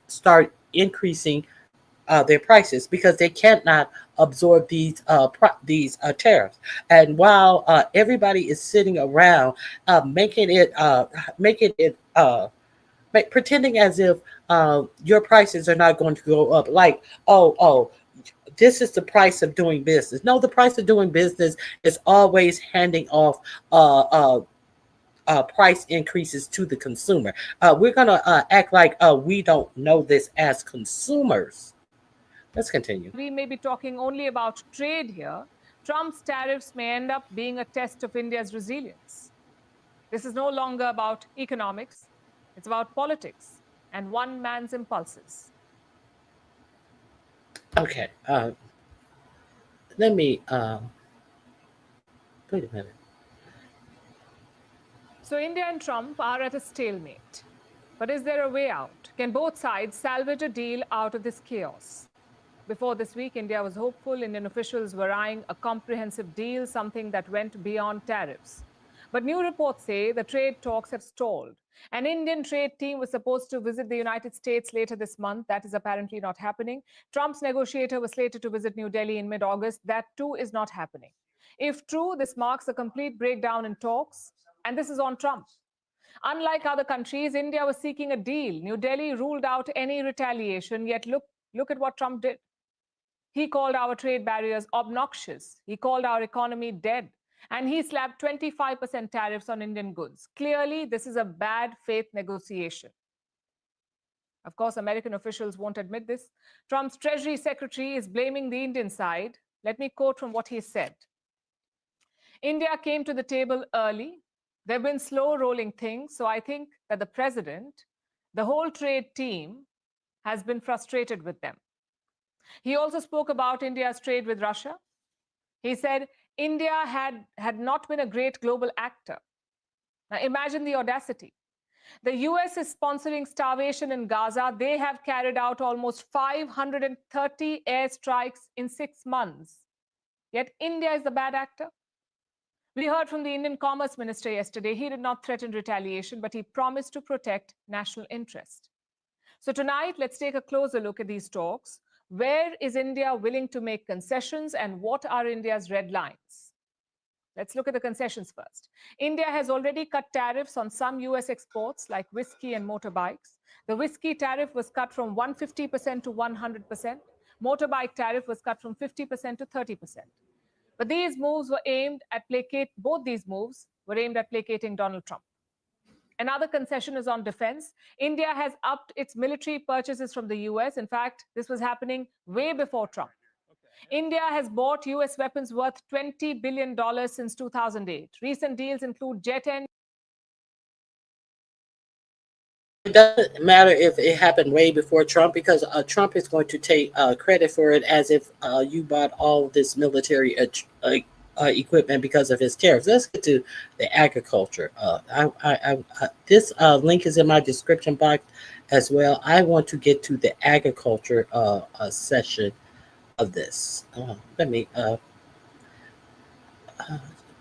[SPEAKER 1] start increasing their prices because they cannot absorb these tariffs. And while everybody is sitting around pretending as if your prices are not going to go up, like, oh, this is the price of doing business. No, the price of doing business is always handing off price increases to the consumer. We're going to act like we don't know this as consumers. Let's continue.
[SPEAKER 8] we may be talking only about trade here, Trump's tariffs may end up being a test of India's resilience. This is no longer about economics. It's about politics and one man's impulses.
[SPEAKER 1] Okay. Let me wait a minute.
[SPEAKER 8] So India and Trump are at a stalemate. But is there a way out? Can both sides salvage a deal out of this chaos? Before this week, India was hopeful. Indian officials were eyeing a comprehensive deal, something that went beyond tariffs. But new reports say the trade talks have stalled. An Indian trade team was supposed to visit the United States later this month. That is apparently not happening. Trump's negotiator was slated to visit New Delhi in mid-August. That too is not happening. If true, this marks a complete breakdown in talks, and this is on Trump. Unlike other countries, India was seeking a deal. New Delhi ruled out any retaliation, yet look at what Trump did. He called our trade barriers obnoxious. He called our economy dead. And he slapped 25% tariffs on Indian goods. Clearly, this is a bad faith negotiation. Of course, American officials won't admit this. Trump's Treasury Secretary is blaming the Indian side. Let me quote from what he said. India came to the table early. They've been slow rolling things. So I think that the president, the whole trade team, has been frustrated with them. He also spoke about India's trade with Russia. He said, India had not been a great global actor. Now imagine the audacity. The US is sponsoring starvation in Gaza. They have carried out almost 530 airstrikes in 6 months. Yet India is the bad actor. We heard from the Indian Commerce Minister yesterday. He did not threaten retaliation, but he promised to protect national interest. So tonight, let's take a closer look at these talks. Where is India willing to make concessions and what are India's red lines? Let's look at the concessions first. India has already cut tariffs on some US exports like whiskey and motorbikes. The whiskey tariff was cut from 150% to 100%. Motorbike tariff was cut from 50% to 30%. But these moves were aimed at both these moves were aimed at placating Donald Trump. Another concession is on defense. India has upped its military purchases from the US. In fact, this was happening way before Trump. India has bought US weapons worth $20 billion since 2008. Recent deals include jet engines.
[SPEAKER 1] It doesn't matter if it happened way before Trump because Trump is going to take credit for it as if you bought all this military equipment because of his tariffs. Let's get to the agriculture. This link is in my description box as well. I want to get to the agriculture session of this. Let me. Uh,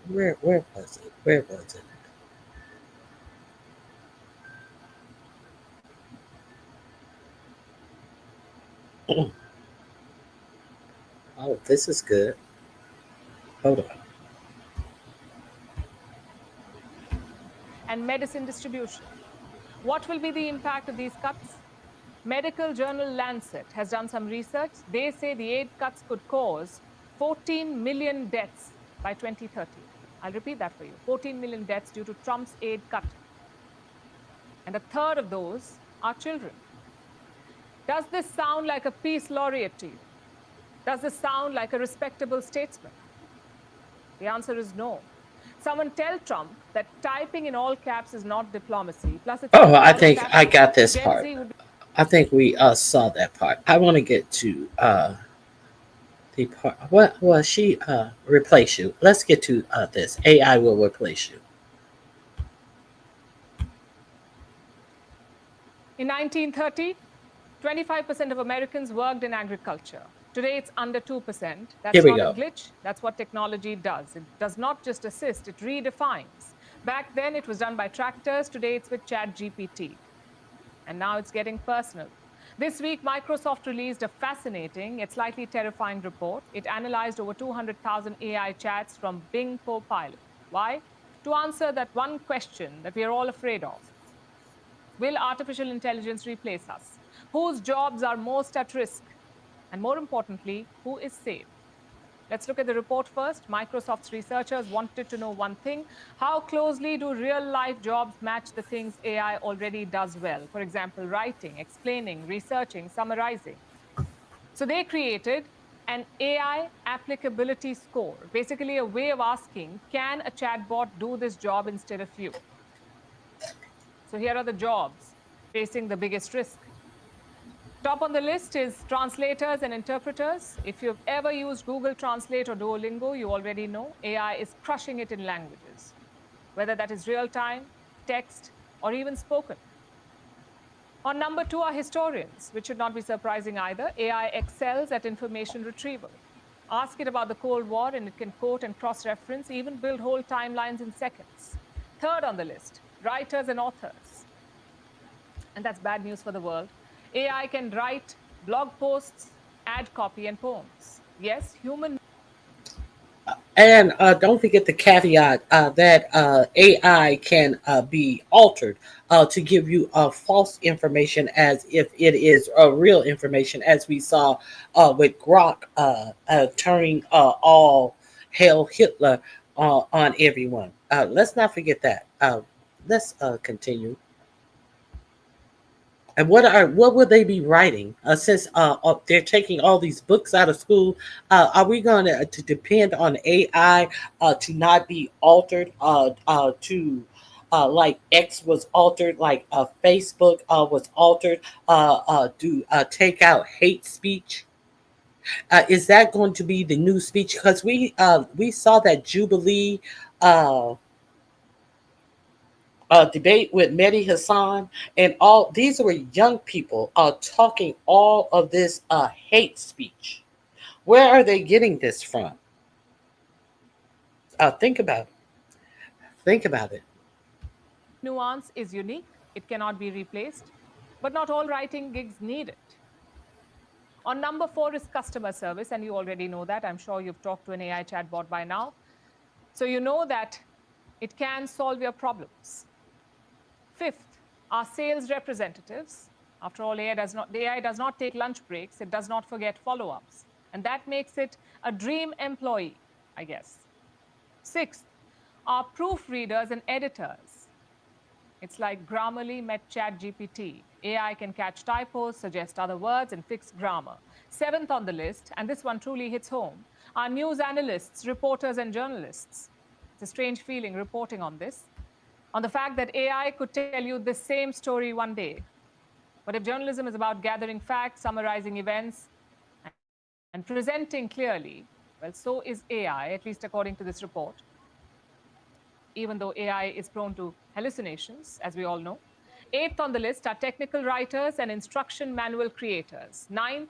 [SPEAKER 1] where was it? Where was it? Oh, this is good. Hold on.
[SPEAKER 8] And medicine distribution. What will be the impact of these cuts? Medical journal Lancet has done some research. They say the aid cuts could cause 14 million deaths by 2030. I'll repeat that for you. 14 million deaths due to Trump's aid cut. And a third of those are children. Does this sound like a peace laureate to you? Does this sound like a respectable statesman? The answer is no. Someone tell Trump that typing in all caps is not diplomacy. Plus, it's
[SPEAKER 1] Oh, I
[SPEAKER 8] all
[SPEAKER 1] think I
[SPEAKER 8] caps.
[SPEAKER 1] got this
[SPEAKER 8] Gen
[SPEAKER 1] part.
[SPEAKER 8] Z would be
[SPEAKER 1] I think we saw that part. I want to get to the part. What was she replace you? Let's get to this. AI will replace you.
[SPEAKER 8] In 1930, 25% of Americans worked in agriculture. Today, it's under 2%. That's
[SPEAKER 1] Here we
[SPEAKER 8] not a
[SPEAKER 1] go.
[SPEAKER 8] glitch. That's what technology does. It does not just assist, it redefines. Back then, it was done by tractors. Today, it's with ChatGPT. And now it's getting personal. This week, Microsoft released a fascinating yet slightly terrifying report. It analyzed over 200,000 AI chats from Bing Copilot. Why? To answer that one question that we are all afraid of. Will artificial intelligence replace us? Whose jobs are most at risk? And more importantly, who is safe? Let's look at the report first. Microsoft's researchers wanted to know one thing. How closely do real-life jobs match the things AI already does well? For example, writing, explaining, researching, summarizing. So they created an AI applicability score, basically a way of asking, can a chatbot do this job instead of you? So here are the jobs facing the biggest risk. Top on the list is translators and interpreters. If you've ever used Google Translate or Duolingo, you already know AI is crushing it in languages, whether that is real-time, text, or even spoken. On number 2 are historians, which should not be surprising either. AI excels at information retrieval. Ask it about the Cold War, and it can quote and cross-reference, even build whole timelines in seconds. Third on the list, writers and authors. And that's bad news for the world. AI can write blog posts, ad copy, and poems. Yes, human.
[SPEAKER 1] And don't forget the caveat that AI can be altered to give you false information as if it is real information, as we saw with Grok turning all hail Hitler on everyone. Let's not forget that. Let's continue. And what will they be writing since they're taking all these books out of school? Are we going to depend on AI to not be altered to like X was altered, like Facebook was altered to take out hate speech? Is that going to be the new speech? Because we saw that Jubilee debate with Mehdi Hassan, and all these were young people talking all of this hate speech. Where are they getting this from? Think about it. Think about it.
[SPEAKER 8] Nuance is unique. It cannot be replaced. But not all writing gigs need it. On number 4 is customer service, and you already know that. I'm sure you've talked to an AI chatbot by now. So you know that it can solve your problems. Fifth are sales representatives. After all, the AI does not take lunch breaks. It does not forget follow-ups. And that makes it a dream employee, I guess. Sixth are proofreaders and editors. It's like Grammarly met ChatGPT. AI can catch typos, suggest other words, and fix grammar. Seventh on the list, and this one truly hits home, are news analysts, reporters, and journalists. It's a strange feeling reporting on this, on the fact that AI could tell you the same story one day. But if journalism is about gathering facts, summarizing events, and presenting clearly, well, so is AI, at least according to this report. Even though AI is prone to hallucinations, as we all know. Eighth on the list are technical writers and instruction manual creators. Ninth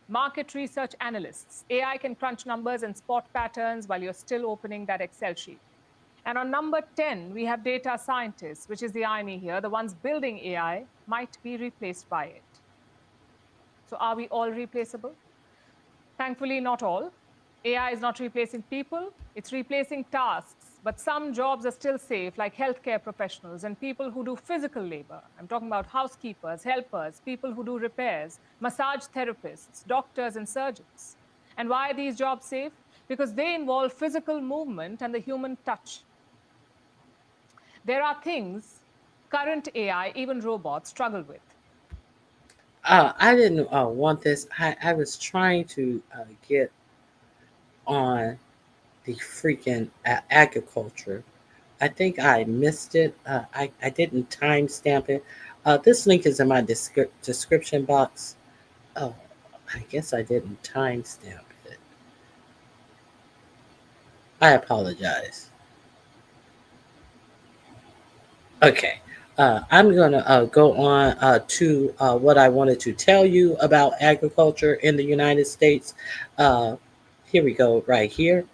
[SPEAKER 8] market research analysts. AI can crunch numbers and spot patterns while you're still opening that Excel sheet. And on number 10, we have data scientists, which is the irony here. The ones building AI might be replaced by it. So are we all replaceable? Thankfully, not all. AI is not replacing people, it's replacing tasks. But some jobs are still safe, like healthcare professionals and people who do physical labor. I'm talking about housekeepers, helpers, people who do repairs, massage therapists, doctors, and surgeons. And why are these jobs safe? Because they involve physical movement and the human touch. There are things current AI, even robots, struggle with.
[SPEAKER 1] I didn't want this. I was trying to get on the freaking agriculture. I think I missed it. I didn't timestamp it. This link is in my description box. Oh, I guess I didn't timestamp it. I apologize. Okay. I'm going to go on to what I wanted to tell you about agriculture in the United States. Here we go, right here.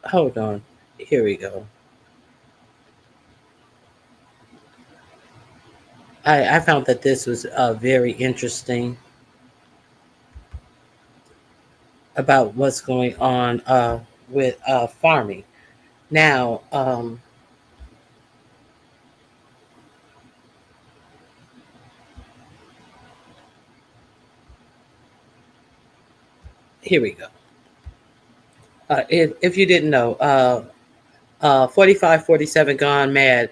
[SPEAKER 1] Hold on. Here we go. I found that this was very interesting about what's going on with farming. Now, here we go. If you didn't know, 4547 gone mad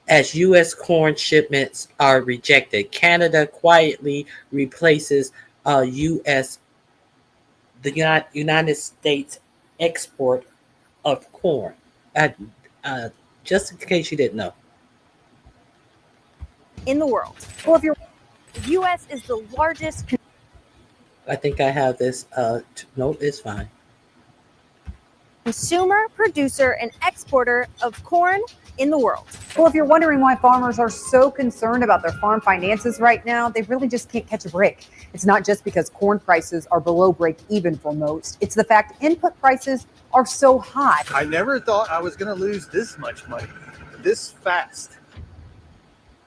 [SPEAKER 1] as U.S. corn shipments are rejected. Canada quietly replaces U.S. the United States export of corn. Just in case you didn't know.
[SPEAKER 10] In the world. Well, if you're, the U.S. is the largest.
[SPEAKER 1] I think I have this. No, it's fine.
[SPEAKER 10] Consumer, producer, and exporter of corn in the world.
[SPEAKER 11] Well, if you're wondering why farmers are so concerned about their farm finances right now, they really just can't catch a break. It's not just because corn prices are below break even for most. It's the fact input prices are so high.
[SPEAKER 12] I never thought I was going to lose this much money this fast.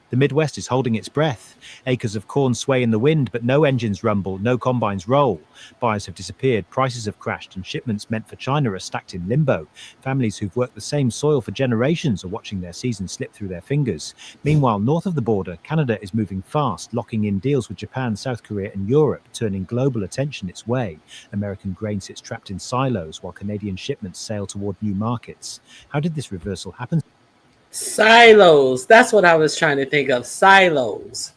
[SPEAKER 13] The Midwest is holding its breath. Acres of corn sway in the wind, but no engines rumble, no combines roll. Buyers have disappeared, prices have crashed, and shipments meant for China are stacked in limbo. Families who've worked the same soil for generations are watching their season slip through their fingers. Meanwhile, north of the border, Canada is moving fast, locking in deals with Japan, South Korea, and Europe, turning global attention its way. American grain sits trapped in silos, while Canadian shipments sail toward new markets. How did this reversal happen?
[SPEAKER 1] Silos. That's what I was trying to think of. Silos.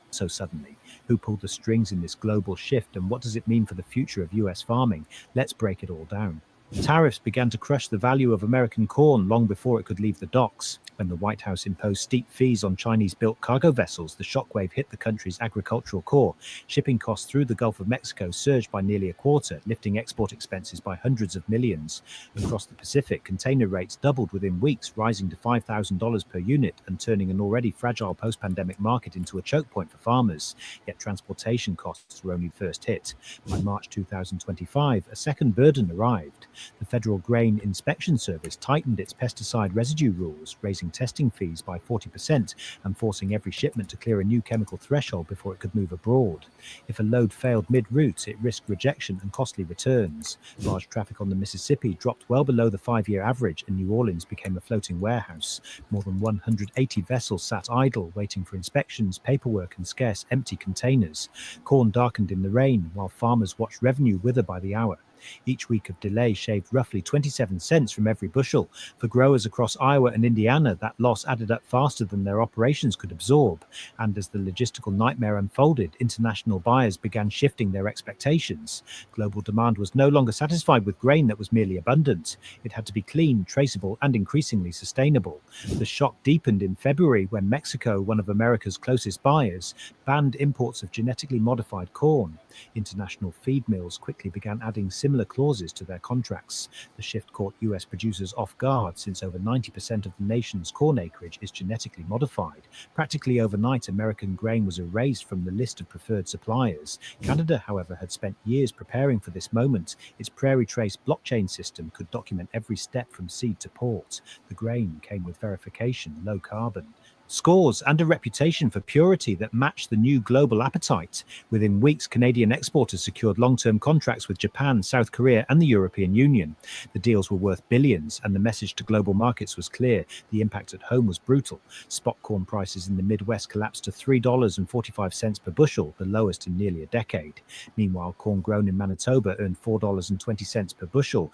[SPEAKER 13] So suddenly, who pulled the strings in this global shift, and what does it mean for the future of US farming? Let's break it all down. Tariffs began to crush the value of American corn long before it could leave the docks. When the White House imposed steep fees on Chinese-built cargo vessels, the shockwave hit the country's agricultural core. Shipping costs through the Gulf of Mexico surged by nearly a quarter, lifting export expenses by hundreds of millions. Across the Pacific, container rates doubled within weeks, rising to $5,000 per unit and turning an already fragile post-pandemic market into a choke point for farmers. Yet transportation costs were only first hit. By March 2025, a second burden arrived. The Federal Grain Inspection Service tightened its pesticide residue rules, raising testing fees by 40% and forcing every shipment to clear a new chemical threshold before it could move abroad. If a load failed mid-route, it risked rejection and costly returns. Large traffic on the Mississippi dropped well below the 5-year average, and New Orleans became a floating warehouse. More than 180 vessels sat idle, waiting for inspections, paperwork, and scarce empty containers. Corn darkened in the rain, while farmers watched revenue wither by the hour. Each week of delay shaved roughly 27 cents from every bushel. For growers across Iowa and Indiana, that loss added up faster than their operations could absorb. And as the logistical nightmare unfolded, international buyers began shifting their expectations. Global demand was no longer satisfied with grain that was merely abundant. It had to be clean, traceable, and increasingly sustainable. The shock deepened in February when Mexico, one of America's closest buyers, banned imports of genetically modified corn. International feed mills quickly began adding similar clauses to their contracts. The shift caught US producers off guard, since over 90% of the nation's corn acreage is genetically modified. Practically overnight, American grain was erased from the list of preferred suppliers. Canada, however, had spent years preparing for this moment. Its Prairie Trace blockchain system could document every step from seed to port. The grain came with verification, low carbon scores, and a reputation for purity that matched the new global appetite. Within weeks, Canadian exporters secured long-term contracts with Japan, South Korea, and the European Union. The deals were worth billions, and the message to global markets was clear. The impact at home was brutal. Spot corn prices in the Midwest collapsed to $3.45 per bushel, the lowest in nearly a decade. Meanwhile, corn grown in Manitoba earned $4.20 per bushel,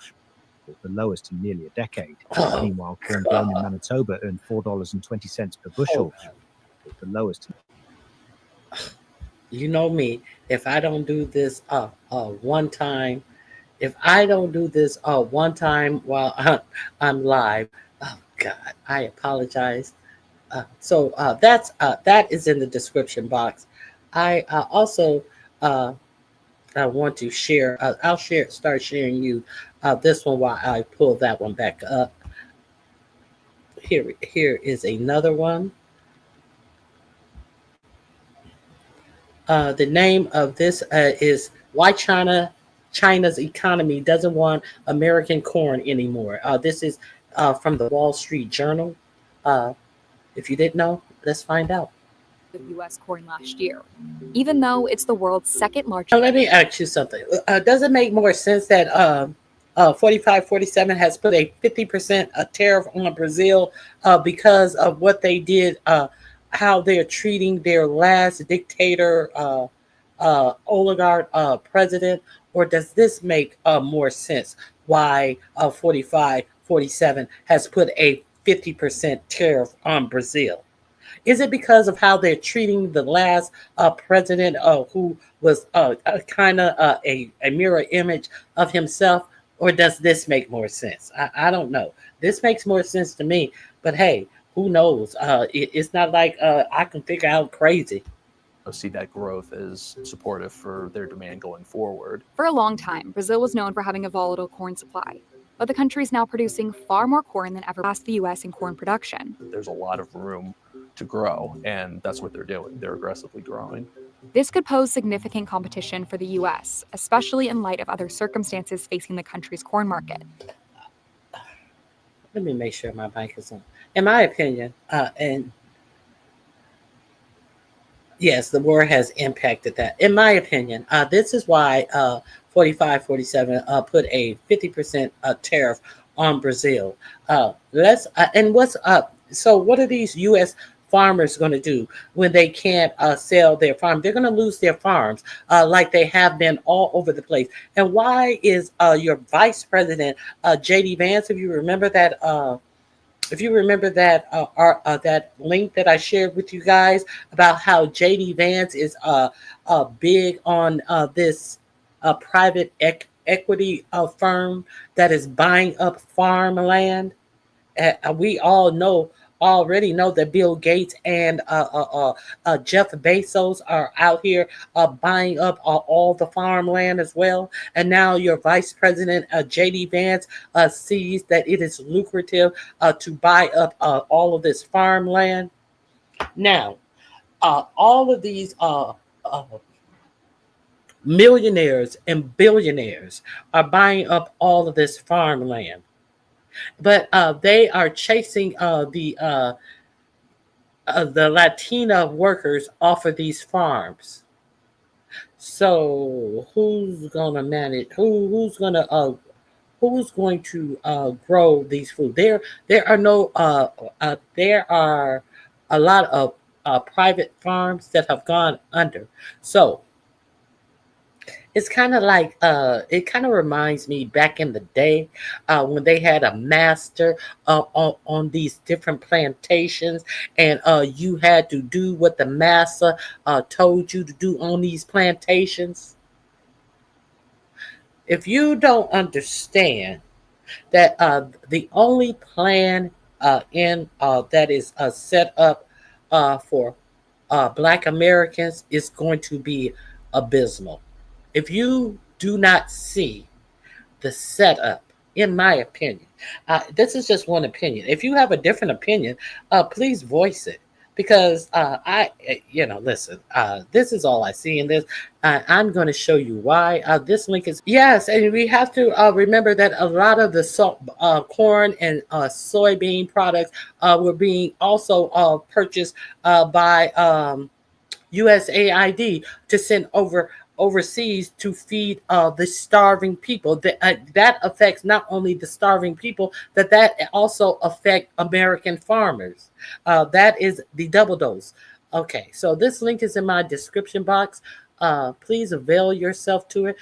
[SPEAKER 13] the lowest in nearly a decade. Meanwhile, corn grown in Manitoba earned $4.20 per bushel, the lowest.
[SPEAKER 1] You know me, if I don't do this one time, while I'm live, oh God, I apologize. So that is in the description box. I also I want to share. I'll start sharing you this one while I pull that one back up. Here is another one. The name of this is Why China's Economy Doesn't Want American Corn Anymore. This is from the Wall Street Journal. If you didn't know, let's find out.
[SPEAKER 14] Of U.S. corn last year, even though it's the world's second largest.
[SPEAKER 1] Now, let me ask you something. Does it make more sense that 4547 has put a 50% tariff on Brazil because of what they did, how they're treating their last dictator, oligarch president, or does this make more sense? Why 4547 has put a 50% tariff on Brazil? Is it because of how they're treating the last president who was kind of a mirror image of himself? Or does this make more sense? I don't know. This makes more sense to me. But hey, who knows? It's not like I can figure out crazy.
[SPEAKER 15] See that growth as supportive for their demand going forward.
[SPEAKER 14] For a long time, Brazil was known for having a volatile corn supply. But the country is now producing far more corn than ever past the U.S. in corn production.
[SPEAKER 15] There's a lot of room to grow, and that's what they're doing. They're aggressively growing.
[SPEAKER 14] This could pose significant competition for the U.S., especially in light of other circumstances facing the country's corn market.
[SPEAKER 1] Let me make sure my mic is on. In my opinion, and yes, the war has impacted that. In my opinion, this is why 4547 put a 50% tariff on Brazil. And what's up? So what are these U.S. farmers going to do when they can't sell their farm? They're going to lose their farms like they have been all over the place. And why is your vice president, J.D. Vance, if you remember that that link that I shared with you guys about how J.D. Vance is big on this private equity firm that is buying up farmland. We already know that Bill Gates and Jeff Bezos are out here buying up all the farmland as well. And now your vice president, J.D. Vance, sees that it is lucrative to buy up all of this farmland. Now, all of these millionaires and billionaires are buying up all of this farmland. But they are chasing the Latina workers off of these farms. So who's gonna manage? Who's going to grow these food? There are a lot of private farms that have gone under. So It's kind of like it kind of reminds me back in the day when they had a master on these different plantations, and you had to do what the master told you to do on these plantations. If you don't understand that the only plan in that is set up for Black Americans is going to be abysmal. If you do not see the setup, in my opinion, this is just one opinion. If you have a different opinion, please voice it. Because listen, this is all I see in this. I'm going to show you why. This link is, yes, and we have to remember that a lot of the corn and soybean products were being also purchased by USAID to send overseas to feed the starving people. That affects not only the starving people, that also affect American farmers. That is the double dose. Okay, so this link is in my description box. Please avail yourself to it.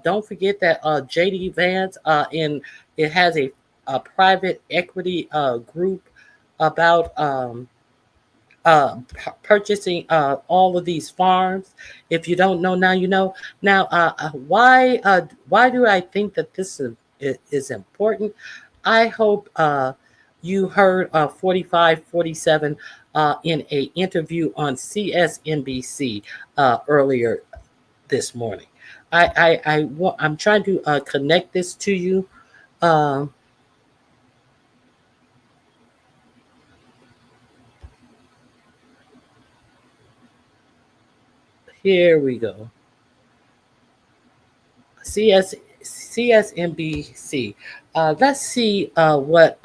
[SPEAKER 1] Don't forget that JD Vance it has a private equity group about purchasing all of these farms. If you don't know now, you know. Now, why do I think that this is important? I hope you heard 4547 in a interview on CSNBC earlier this morning. I'm trying to connect this to you. Here we go. CSNBC. Let's see what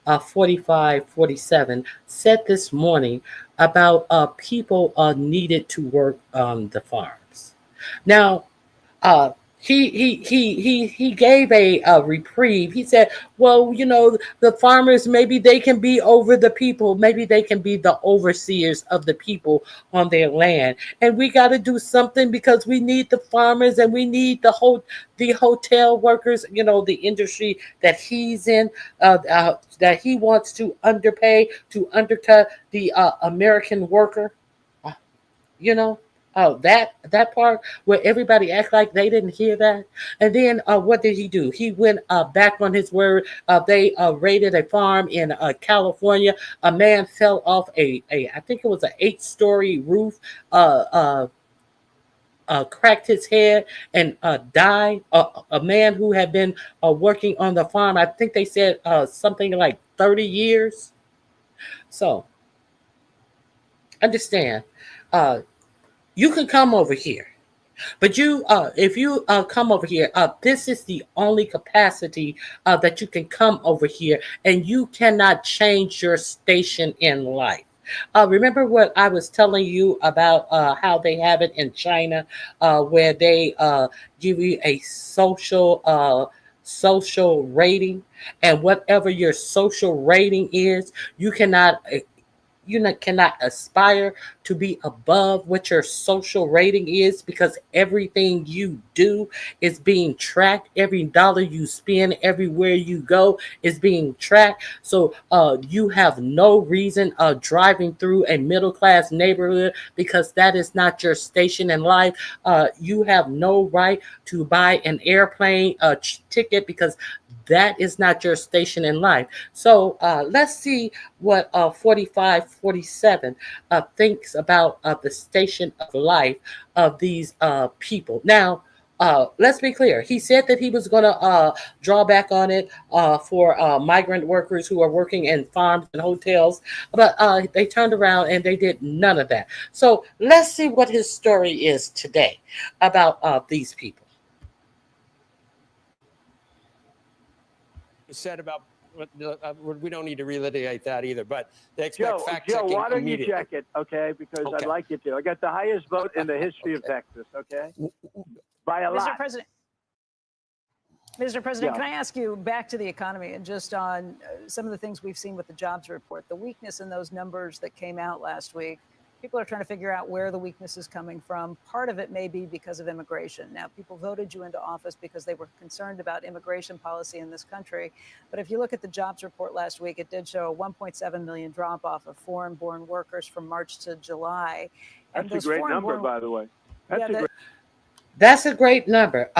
[SPEAKER 1] 4547 said this morning about people needed to work on the farms. Now, he gave a reprieve. He said, well, you know, the farmers, maybe they can be over the people. Maybe they can be the overseers of the people on their land. And we got to do something because we need the farmers and we need the hotel workers, you know, the industry that he's in, that he wants to underpay, to undercut the American worker, you know. Oh, that part where everybody act like they didn't hear that. And then what did he do? He went back on his word. They raided a farm in California. A man fell off I think it was an 8-story roof, cracked his head and died. A man who had been working on the farm, I think they said something like 30 years. So understand. You can come over here, but if you come over here, this is the only capacity that you can come over here, and you cannot change your station in life. Remember what I was telling you about how they have it in China, where they give you a social rating, and whatever your social rating is, you cannot aspire to be above what your social rating is, because everything you do is being tracked. Every dollar you spend, everywhere you go is being tracked. So you have no reason driving through a middle-class neighborhood, because that is not your station in life. You have no right to buy an airplane ticket, because that is not your station in life. So let's see what 4547 thinks about the station of life of these people. Now, let's be clear. He said that he was going to draw back on it for migrant workers who are working in farms and hotels, but they turned around and they did none of that. So let's see what his story is today about these people.
[SPEAKER 16] Said about we don't need to relitigate that either, but they expect fact-checking
[SPEAKER 17] Joe, why don't
[SPEAKER 16] immediately.
[SPEAKER 17] you check it, okay? Because I'd like you to. I got the highest vote in the history of Texas, okay? By a lot.
[SPEAKER 18] Mr. President, can I ask you back to the economy and just on some of the things we've seen with the jobs report, the weakness in those numbers that came out last week, People are trying to figure out where the weakness is coming from. Part of it may be because of immigration. Now, people voted you into office because they were concerned about immigration policy in this country. But if you look at the jobs report last week, it did show a 1.7 million drop off of foreign-born workers from March to July. And
[SPEAKER 17] That's a great number, by the way.
[SPEAKER 1] That's a great number.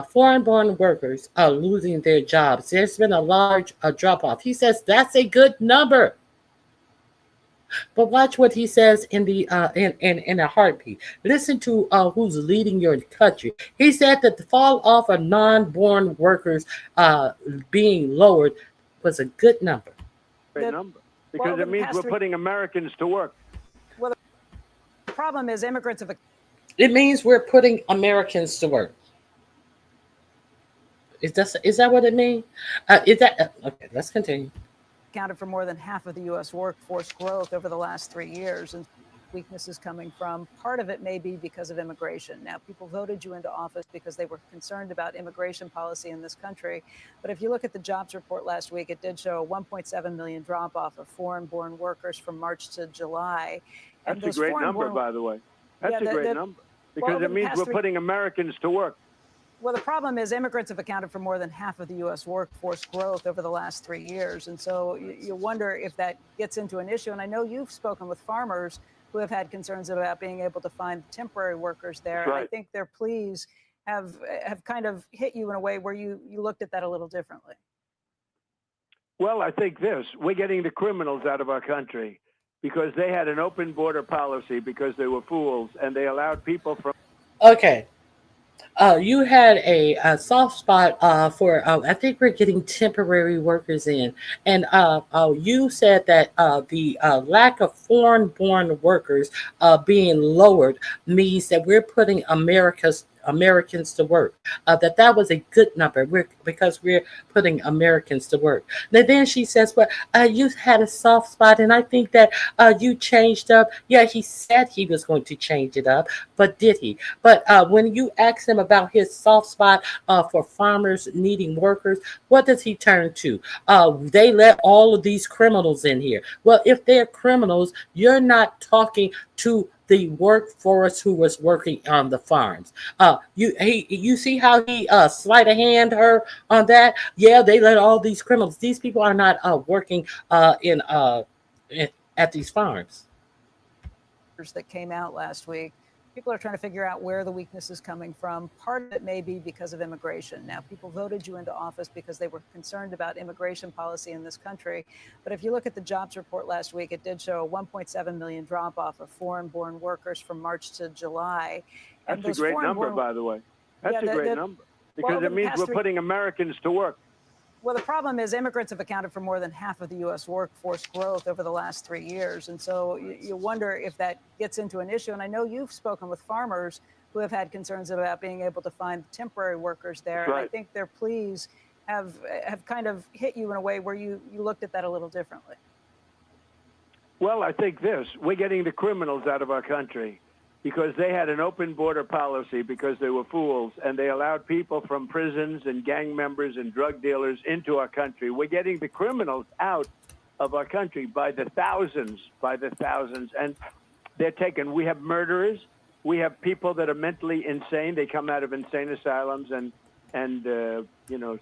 [SPEAKER 1] Foreign-born workers are losing their jobs. There's been a large drop-off. He says that's a good number. But watch what he says in the in a heartbeat. Listen to who's leading your country. He said that the fall off of non-born workers being lowered was a good number.
[SPEAKER 17] Great number. Because it means we're putting Americans to work.
[SPEAKER 18] Well, the problem is immigrants have.
[SPEAKER 1] It means we're putting Americans to work. Is that what it means? Okay? Let's continue.
[SPEAKER 18] Accounted for more than half of the U.S. workforce growth over the last 3 years, and weakness is coming from. Part of it may be because of immigration. Now, people voted you into office because they were concerned about immigration policy in this country. But if you look at the jobs report last week, it did show a 1.7 million drop off of foreign-born workers from March to July. And
[SPEAKER 17] That's a great number, by the way. That's a great number because it means we're putting Americans to work.
[SPEAKER 18] Well, the problem is immigrants have accounted for more than half of the U.S. workforce growth over the last 3 years. And so you wonder if that gets into an issue. And I know you've spoken with farmers who have had concerns about being able to find temporary workers there.
[SPEAKER 17] Right.
[SPEAKER 18] And I think their pleas have kind of hit you in a way where you looked at that a little differently.
[SPEAKER 17] Well, I think we're getting the criminals out of our country because they had an open border policy because they were fools and they allowed people from.
[SPEAKER 1] Okay. You had a soft spot for, I think we're getting temporary workers in. And you said that the lack of foreign-born workers being lowered means that we're putting Americans to work. That was a good number because we're putting Americans to work. Then she says, well, you had a soft spot, and I think that you changed up. Yeah, he said he was going to change it up, but did he? But when you ask him about his soft spot for farmers needing workers, what does he turn to? They let all of these criminals in here. Well, if they're criminals, you're not talking to the workforce who was working on the farms. You see how he sleight of hand her on that? Yeah, they let all these criminals. These people are not working at these farms.
[SPEAKER 18] That came out last week. People are trying to figure out where the weakness is coming from. Part of it may be because of immigration. Now, people voted you into office because they were concerned about immigration policy in this country. But if you look at the jobs report last week, it did show a 1.7 million drop off of foreign-born workers from March to July. And
[SPEAKER 17] That's a great number, by the way. That's a great number because it means we're putting Americans to work.
[SPEAKER 18] Well, the problem is immigrants have accounted for more than half of the U.S. workforce growth over the last 3 years. And so you wonder if that gets into an issue. And I know you've spoken with farmers who have had concerns about being able to find temporary workers there.
[SPEAKER 17] Right.
[SPEAKER 18] And I think their pleas have kind of hit you in a way where you looked at that a little differently.
[SPEAKER 17] Well, I think we're getting the criminals out of our country because they had an open border policy because they were fools and they allowed people from prisons and gang members and drug dealers into our country. We're getting the criminals out of our country by the thousands, and they're taken. We have murderers. We have people that are mentally insane. They come out of insane asylums and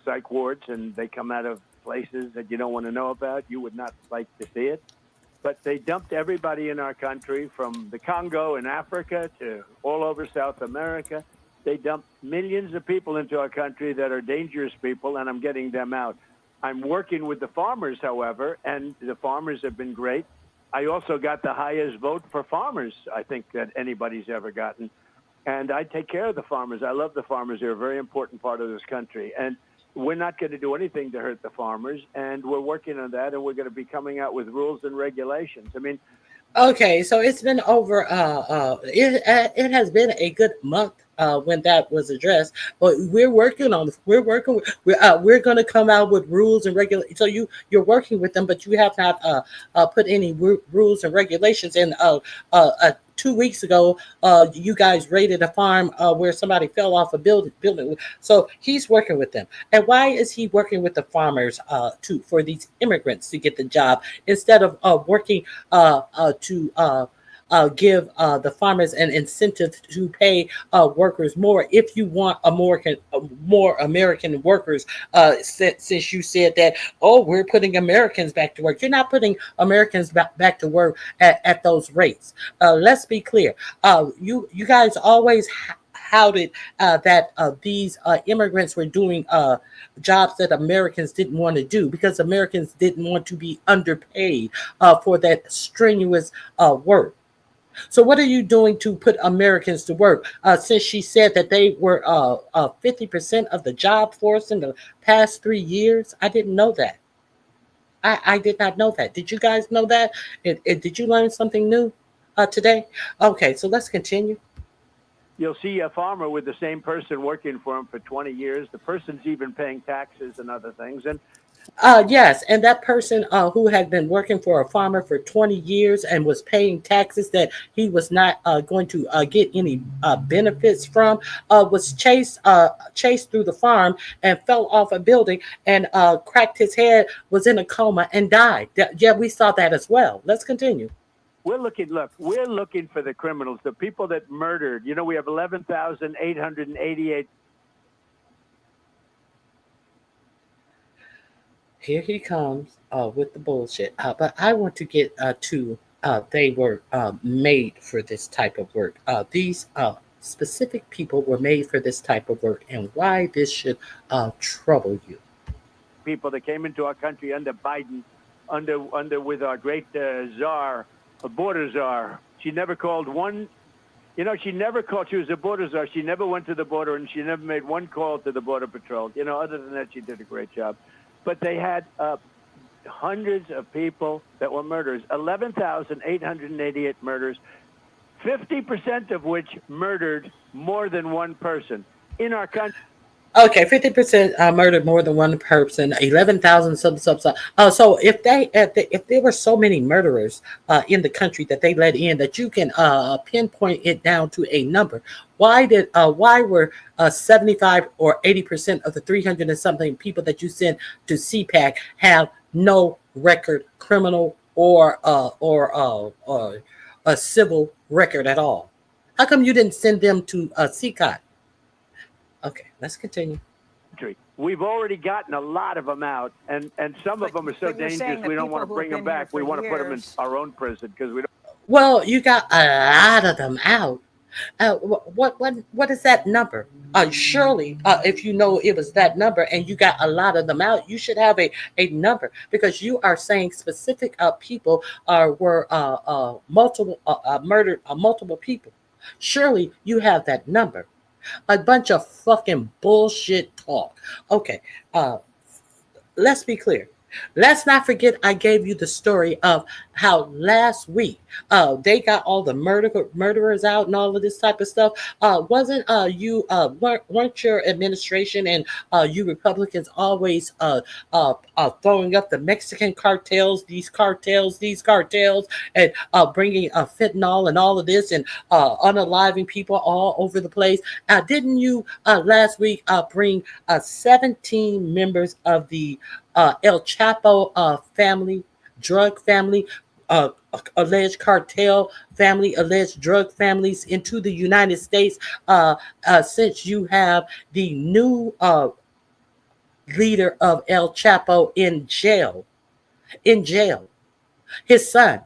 [SPEAKER 17] psych wards, and they come out of places that you don't want to know about. You would not like to see it. But they dumped everybody in our country from the Congo in Africa to all over South America. They dumped millions of people into our country that are dangerous people, and I'm getting them out. I'm working with the farmers, however, and the farmers have been great. I also got the highest vote for farmers, I think, that anybody's ever gotten. And I take care of the farmers. I love the farmers. They're a very important part of this country. And we're not going to do anything to hurt the farmers, and we're working on that, and we're going to be coming out with rules and regulations. I mean,
[SPEAKER 1] okay, so it's been over. It has been a good month when that was addressed, but we're working on this. We're going to come out with rules and regulations. So you're working with them, but you have not put any rules and regulations in 2 weeks ago, you guys raided a farm where somebody fell off a building. So he's working with them. And why is he working with the farmers for these immigrants to get the job instead of working to give the farmers an incentive to pay workers more? If you want more American workers, since you said that, oh, we're putting Americans back to work. You're not putting Americans back to work at those rates. Let's be clear. You guys always touted that these immigrants were doing jobs that Americans didn't want to do because Americans didn't want to be underpaid for that strenuous work. So what are you doing to put Americans to work? Since she said that they were 50% of the job force in the past 3 years, I didn't know that. I did not know that. Did you guys know that? Did you learn something new today? Okay, so let's continue.
[SPEAKER 17] You'll see a farmer with the same person working for him for 20 years. The person's even paying taxes and other things. And
[SPEAKER 1] yes, and that person who had been working for a farmer for 20 years and was paying taxes that he was not going to get any benefits from was chased through the farm and fell off a building and cracked his head, was in a coma and died. Yeah, we saw that as well. Let's continue.
[SPEAKER 17] we're looking for the criminals, the people that murdered. You know, we have 11,888.
[SPEAKER 1] Here he comes with the bullshit. But I want to get to they were made for this type of work. These specific people were made for this type of work, and why this should trouble you.
[SPEAKER 17] People that came into our country under Biden, with our great czar, a border czar. She never called one. You know, she was a border czar. She never went to the border, and she never made one call to the Border Patrol. You know, other than that, she did a great job. But they had hundreds of people that were murderers, 11,888 murders, 50% of which murdered more than one person in our country.
[SPEAKER 1] Okay, 50% murdered more than one person. 11,000 sub. So if there were so many murderers in the country that they let in, that you can pinpoint it down to a number, why were 75 or 80% of the 300 and something people that you sent to CPAC have no record, criminal or a civil record at all? How come you didn't send them to CCOT? Okay, let's continue.
[SPEAKER 17] We've already gotten a lot of them out, and some of them are so dangerous we don't want to bring them back. We want to put them in our own prison because we don't.
[SPEAKER 1] Well, you got a lot of them out. What is that number? Surely, if you know it was that number and you got a lot of them out, you should have a number, because you are saying specific people were multiple murdered multiple people. Surely you have that number. A bunch of fucking bullshit talk. Okay, let's be clear. Let's not forget I gave you the story of how last week they got all the murderers out and all of this type of stuff. Weren't your administration and you Republicans always throwing up the Mexican cartels, these cartels, and bringing fentanyl and all of this and unaliving people all over the place? Didn't you last week bring 17 members of the El Chapo family, drug family, alleged cartel family, alleged drug families into the United States, since you have the new leader of El Chapo in jail? His son,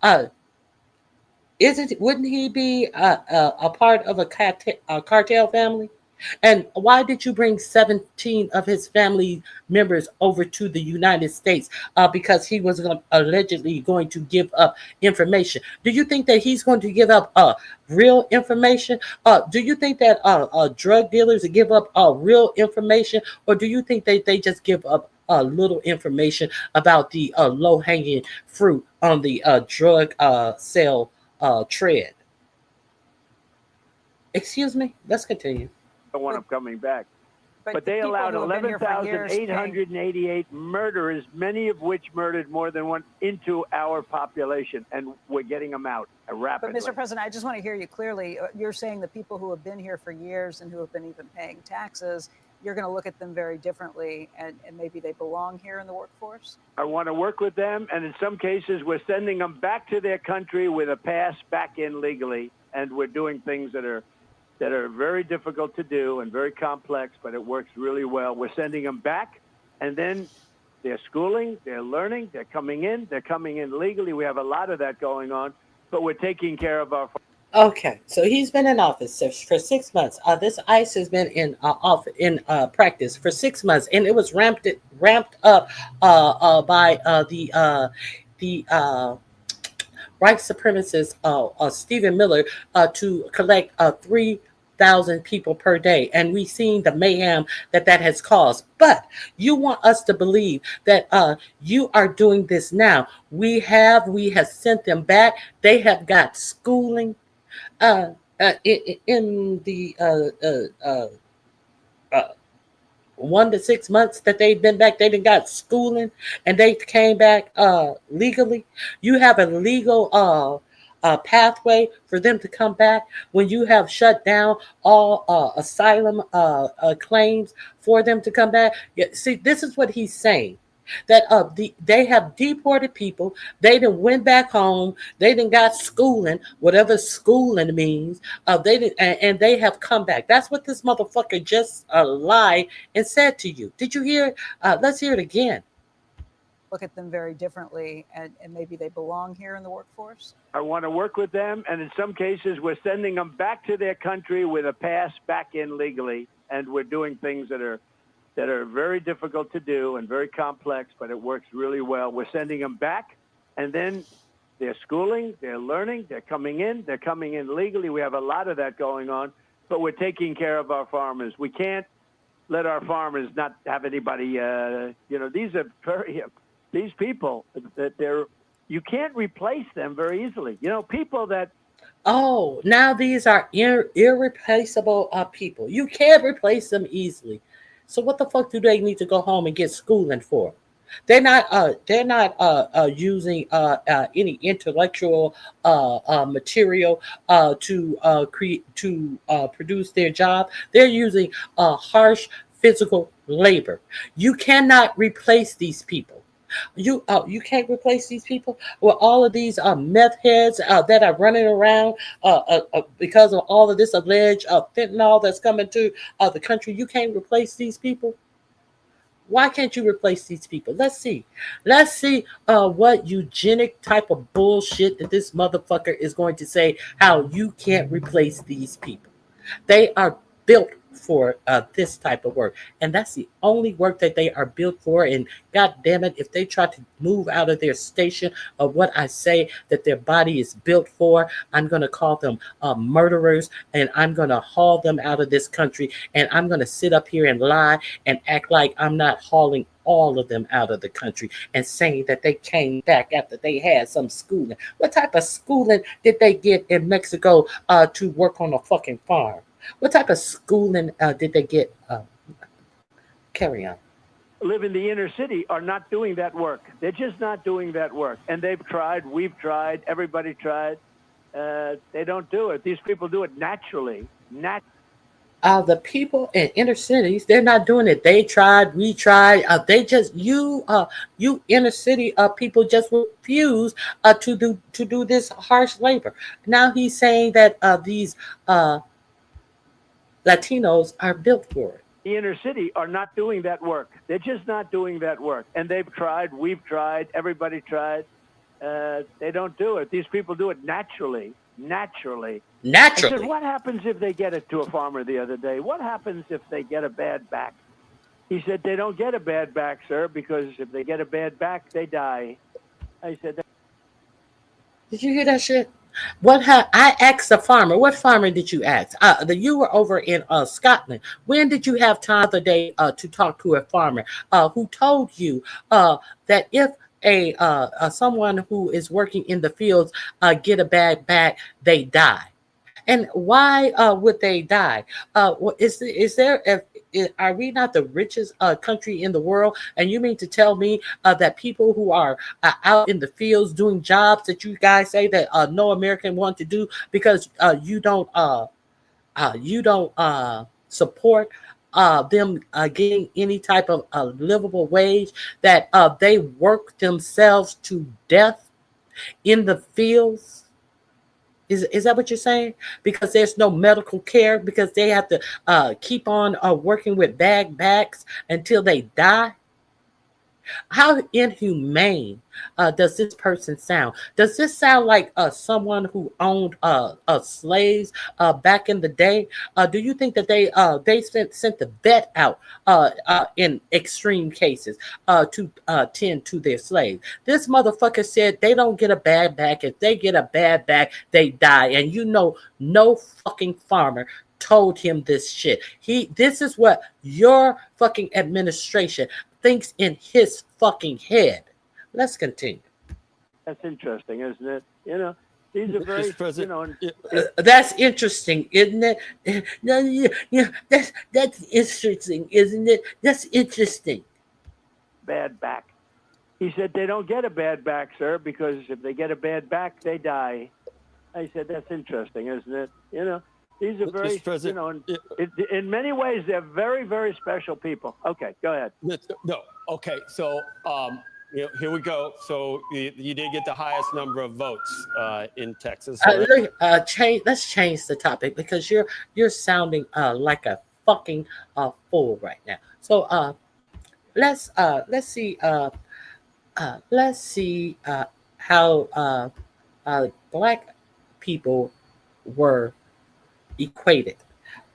[SPEAKER 1] wouldn't he be a part of a cartel family? And why did you bring 17 of his family members over to the United States? Because he was allegedly going to give up information. Do you think that he's going to give up real information? Do you think that drug dealers give up real information? Or do you think they just give up little information about the low-hanging fruit on the drug sale trade? Excuse me? Let's continue.
[SPEAKER 17] I want them coming back. But they
[SPEAKER 18] people
[SPEAKER 17] allowed
[SPEAKER 18] who have been here for years paying-
[SPEAKER 17] 11,888 murderers, many of which murdered more than one, into our population, and we're getting them out rapidly.
[SPEAKER 18] But Mr. President, I just want to hear you clearly. You're saying the people who have been here for years and who have been even paying taxes, you're going to look at them very differently, and maybe they belong here in the workforce?
[SPEAKER 17] I want to work with them, and in some cases, we're sending them back to their country with a pass back in legally, and we're doing things that are very difficult to do and very complex, but it works really well. We're sending them back, and then they're schooling, they're learning, they're coming in legally. We have a lot of that going on, but we're taking care of our.
[SPEAKER 1] Okay, so he's been in office for 6 months. This ICE has been in practice for 6 months, and it was ramped up by the white supremacist Stephen Miller to collect 3,000 people per day, and we've seen the mayhem that has caused. But you want us to believe that you are doing this now. We have sent them back. They have got schooling. In the 1 to 6 months that they've been back, they done got schooling, and they came back legally. You have a legal pathway for them to come back when you have shut down all asylum claims for them to come back. Yeah, see, this is what he's saying. That they have deported people. They done went back home. They done got schooling, whatever schooling means. And they have come back. That's what this motherfucker just lied and said to you. Did you hear it? Let's hear it again.
[SPEAKER 18] Look at them very differently, and maybe they belong here in the workforce?
[SPEAKER 17] I want to work with them, and in some cases, we're sending them back to their country with a pass back in legally, and we're doing things that are very difficult to do and very complex, but it works really well. We're sending them back, and then they're schooling, they're learning, they're coming in legally. We have a lot of that going on, but we're taking care of our farmers. We can't let our farmers not have anybody, these people that you can't replace them very easily. People that.
[SPEAKER 1] Oh, now these are irreplaceable people. You can't replace them easily. So what the fuck do they need to go home and get schooling for? They're not using any intellectual material to produce their job. They're using harsh physical labor. You cannot replace these people. You can't replace these people with all of these meth heads that are running around because of all of this alleged fentanyl that's coming to the country. You can't replace these people. Why can't you replace these people? Let's see what eugenic type of bullshit that this motherfucker is going to say, how you can't replace these people. They are built for this type of work, and that's the only work that they are built for. And god damn it, if they try to move out of their station of what I say that their body is built for, I'm going to call them murderers, and I'm going to haul them out of this country, and I'm going to sit up here and lie and act like I'm not hauling all of them out of the country and saying that they came back after they had some schooling. What type of schooling did they get in Mexico to work on a fucking farm? What type of schooling did they get? Carry on.
[SPEAKER 17] Live in the inner city are not doing that work. They're just not doing that work. And they've tried, we've tried, everybody tried. They don't do it. These people do it naturally.
[SPEAKER 1] The people in inner cities, they're not doing it. They tried, we tried. They just you inner city people just refuse to do this harsh labor. Now he's saying that these Latinos are built for it.
[SPEAKER 17] The inner city are not doing that work. They're just not doing that work. And they've tried, we've tried, everybody tried. They don't do it. These people do it naturally. I said, what happens if they get it to a farmer the other day? What happens if they get a bad back? He said, they don't get a bad back, sir, because if they get a bad back, they die. I said,
[SPEAKER 1] did you hear that shit? I asked the farmer. What farmer did you ask? You were over in Scotland. When did you have time the day to talk to a farmer who told you that if someone who is working in the fields get a bad back, they die? And why would they die? Is there are we not the richest country in the world? And you mean to tell me that people who are out in the fields doing jobs that you guys say that no American want to do because you don't support them getting any type of livable wage, that they work themselves to death in the fields? Is that what you're saying? Because there's no medical care, because they have to keep on working with bag backs until they die? How inhumane does this person sound? Does this sound like someone who owned slaves back in the day? Do you think that they sent the vet out in extreme cases to tend to their slaves? This motherfucker said they don't get a bad back. If they get a bad back, they die. And you know, no fucking farmer told him this shit. This is what your fucking administration thinks in his fucking head. Let's continue.
[SPEAKER 17] That's interesting, isn't it? You know, these are very, you know.
[SPEAKER 1] That's interesting, isn't it? No, yeah, that's interesting, isn't it? That's interesting.
[SPEAKER 17] Bad back. He said they don't get a bad back, sir, because if they get a bad back, they die. I said that's interesting, isn't it? You know, these are very, you know, in many ways they're very, very special people. Okay, go ahead.
[SPEAKER 16] No, okay, so you know, here we go. So you did get the highest number of votes in Texas.
[SPEAKER 1] Let's change the topic, because you're sounding like a fucking fool right now. So let's see how black people were equated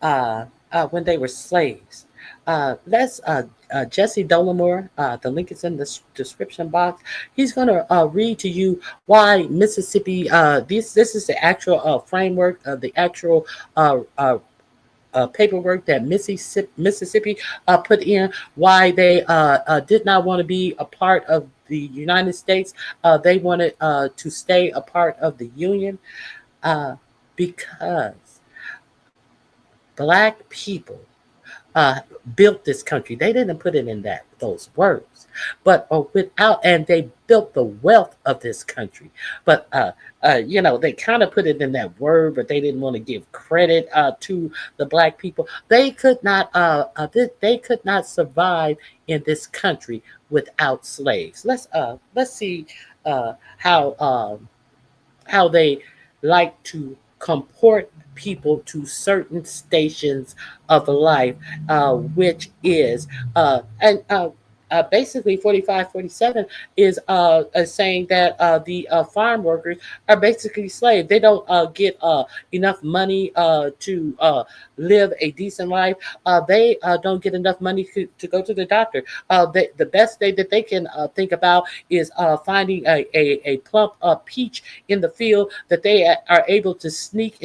[SPEAKER 1] when they were slaves. Jesse Dolomore, the link is in the description box. He's going to read to you why Mississippi, this is the actual framework of the actual paperwork that Mississippi put in, why they did not want to be a part of the United States. They wanted to stay a part of the Union because black people built this country. They didn't put it in those words, but and they built the wealth of this country. But you know, they kind of put it in that word, but they didn't want to give credit to the black people. They could not survive in this country without slaves. Let's see how they like to comport people to certain stations of life, which is basically 45-47 is saying that the farm workers are basically slaves. They don't get enough money to live a decent life. They don't get enough money to go to the doctor. The best day that they can think about is finding a plump peach in the field that they are able to sneak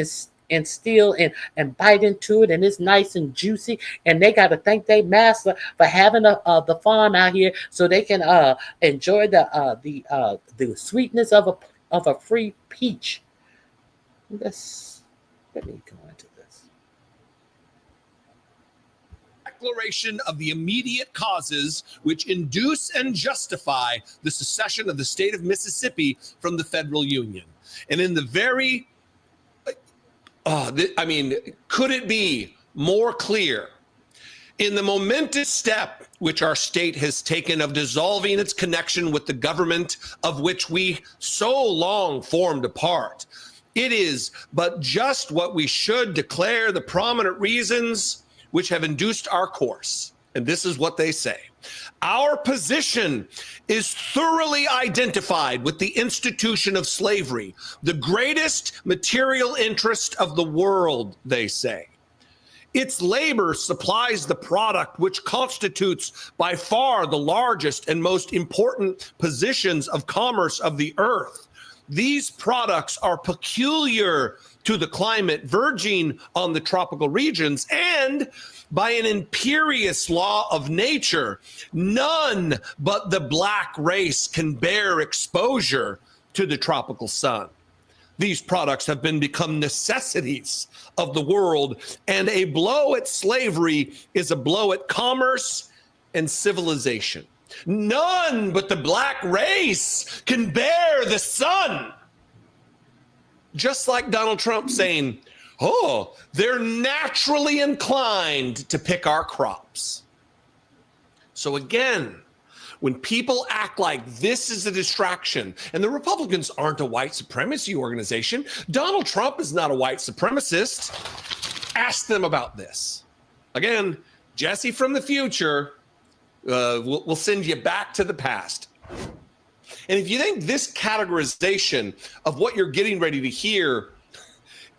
[SPEAKER 1] and steal and bite into it, and it's nice and juicy, and they got to thank their master for having the farm out here so they can enjoy the sweetness of a free peach. Let me go into this.
[SPEAKER 19] Declaration of the immediate causes which induce and justify the secession of the state of Mississippi from the federal union. And in the very I mean, could it be more clear? In the momentous step which our state has taken of dissolving its connection with the government of which we so long formed a part, it is but just what we should declare the prominent reasons which have induced our course. And this is what they say. Our position is thoroughly identified with the institution of slavery, the greatest material interest of the world, they say. Its labor supplies the product which constitutes by far the largest and most important positions of commerce of the earth. These products are peculiar to the climate verging on the tropical regions, and by an imperious law of nature, none but the black race can bear exposure to the tropical sun. These products have become necessities of the world, and a blow at slavery is a blow at commerce and civilization. None but the black race can bear the sun. Just like Donald Trump saying, oh, they're naturally inclined to pick our crops. So again, when people act like this is a distraction, and the Republicans aren't a white supremacy organization, Donald Trump is not a white supremacist, ask them about this. Again, Jesse from the future, we'll send you back to the past. And if you think this categorization of what you're getting ready to hear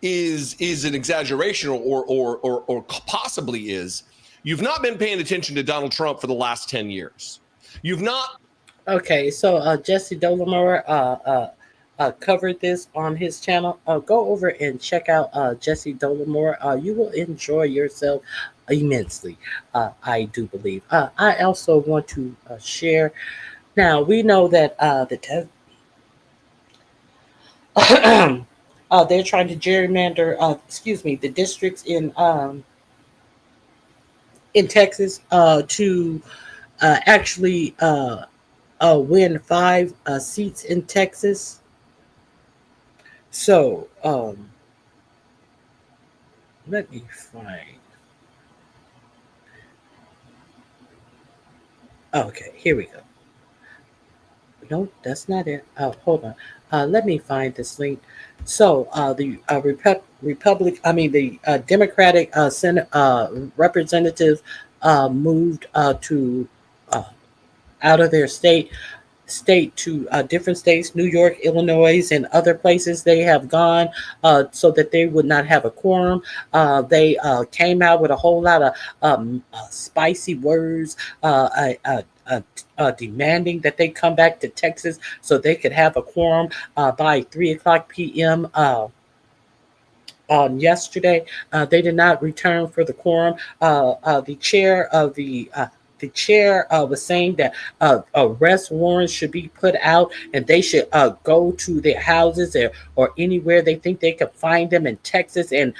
[SPEAKER 19] is an exaggeration or possibly is, you've not been paying attention to Donald Trump for the last 10 years. You've not.
[SPEAKER 1] Okay, so Jesse Dollemore covered this on his channel. Go over and check out Jesse Dollemore. You will enjoy yourself immensely, I do believe. I also want to share. Now, we know that they're trying to gerrymander, the districts in Texas to actually win 5 seats in Texas. So let me find. Okay, here we go. No, that's not it. Hold on. Let me find this link. So the Democratic Senate representative moved to out of their state to different states, New York, Illinois, and other places. They have gone so that they would not have a quorum. They came out with a whole lot of spicy words, demanding that they come back to Texas so they could have a quorum by 3:00 p.m. On yesterday. They did not return for the quorum. The chair was saying that arrest warrants should be put out, and they should go to their houses or anywhere they think they could find them in Texas and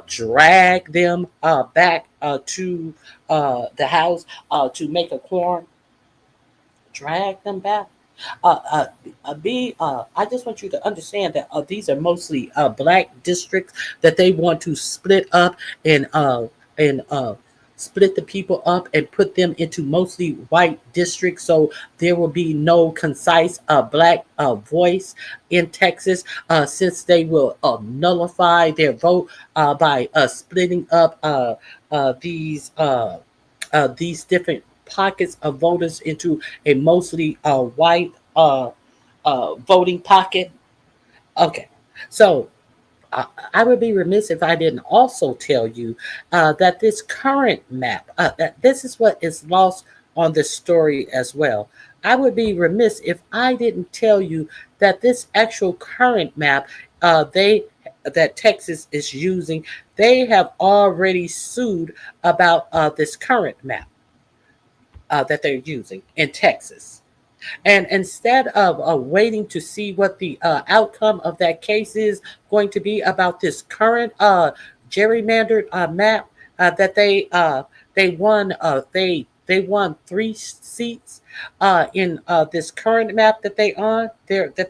[SPEAKER 1] drag them back to the house to make a quorum. Drag them back. I just want you to understand that these are mostly black districts that they want to split up and split the people up and put them into mostly white districts, so there will be no concise black voice in Texas, since they will nullify their vote by splitting up these different pockets of voters into a mostly white voting pocket. Okay, so I would be remiss if I didn't also tell you that this current map, that this is what is lost on this story as well. I would be remiss if I didn't tell you that this actual current map that Texas is using, they have already sued about this current map that they're using in Texas. And instead of waiting to see what the outcome of that case is going to be about this current gerrymandered map that they won 3 seats in this current map that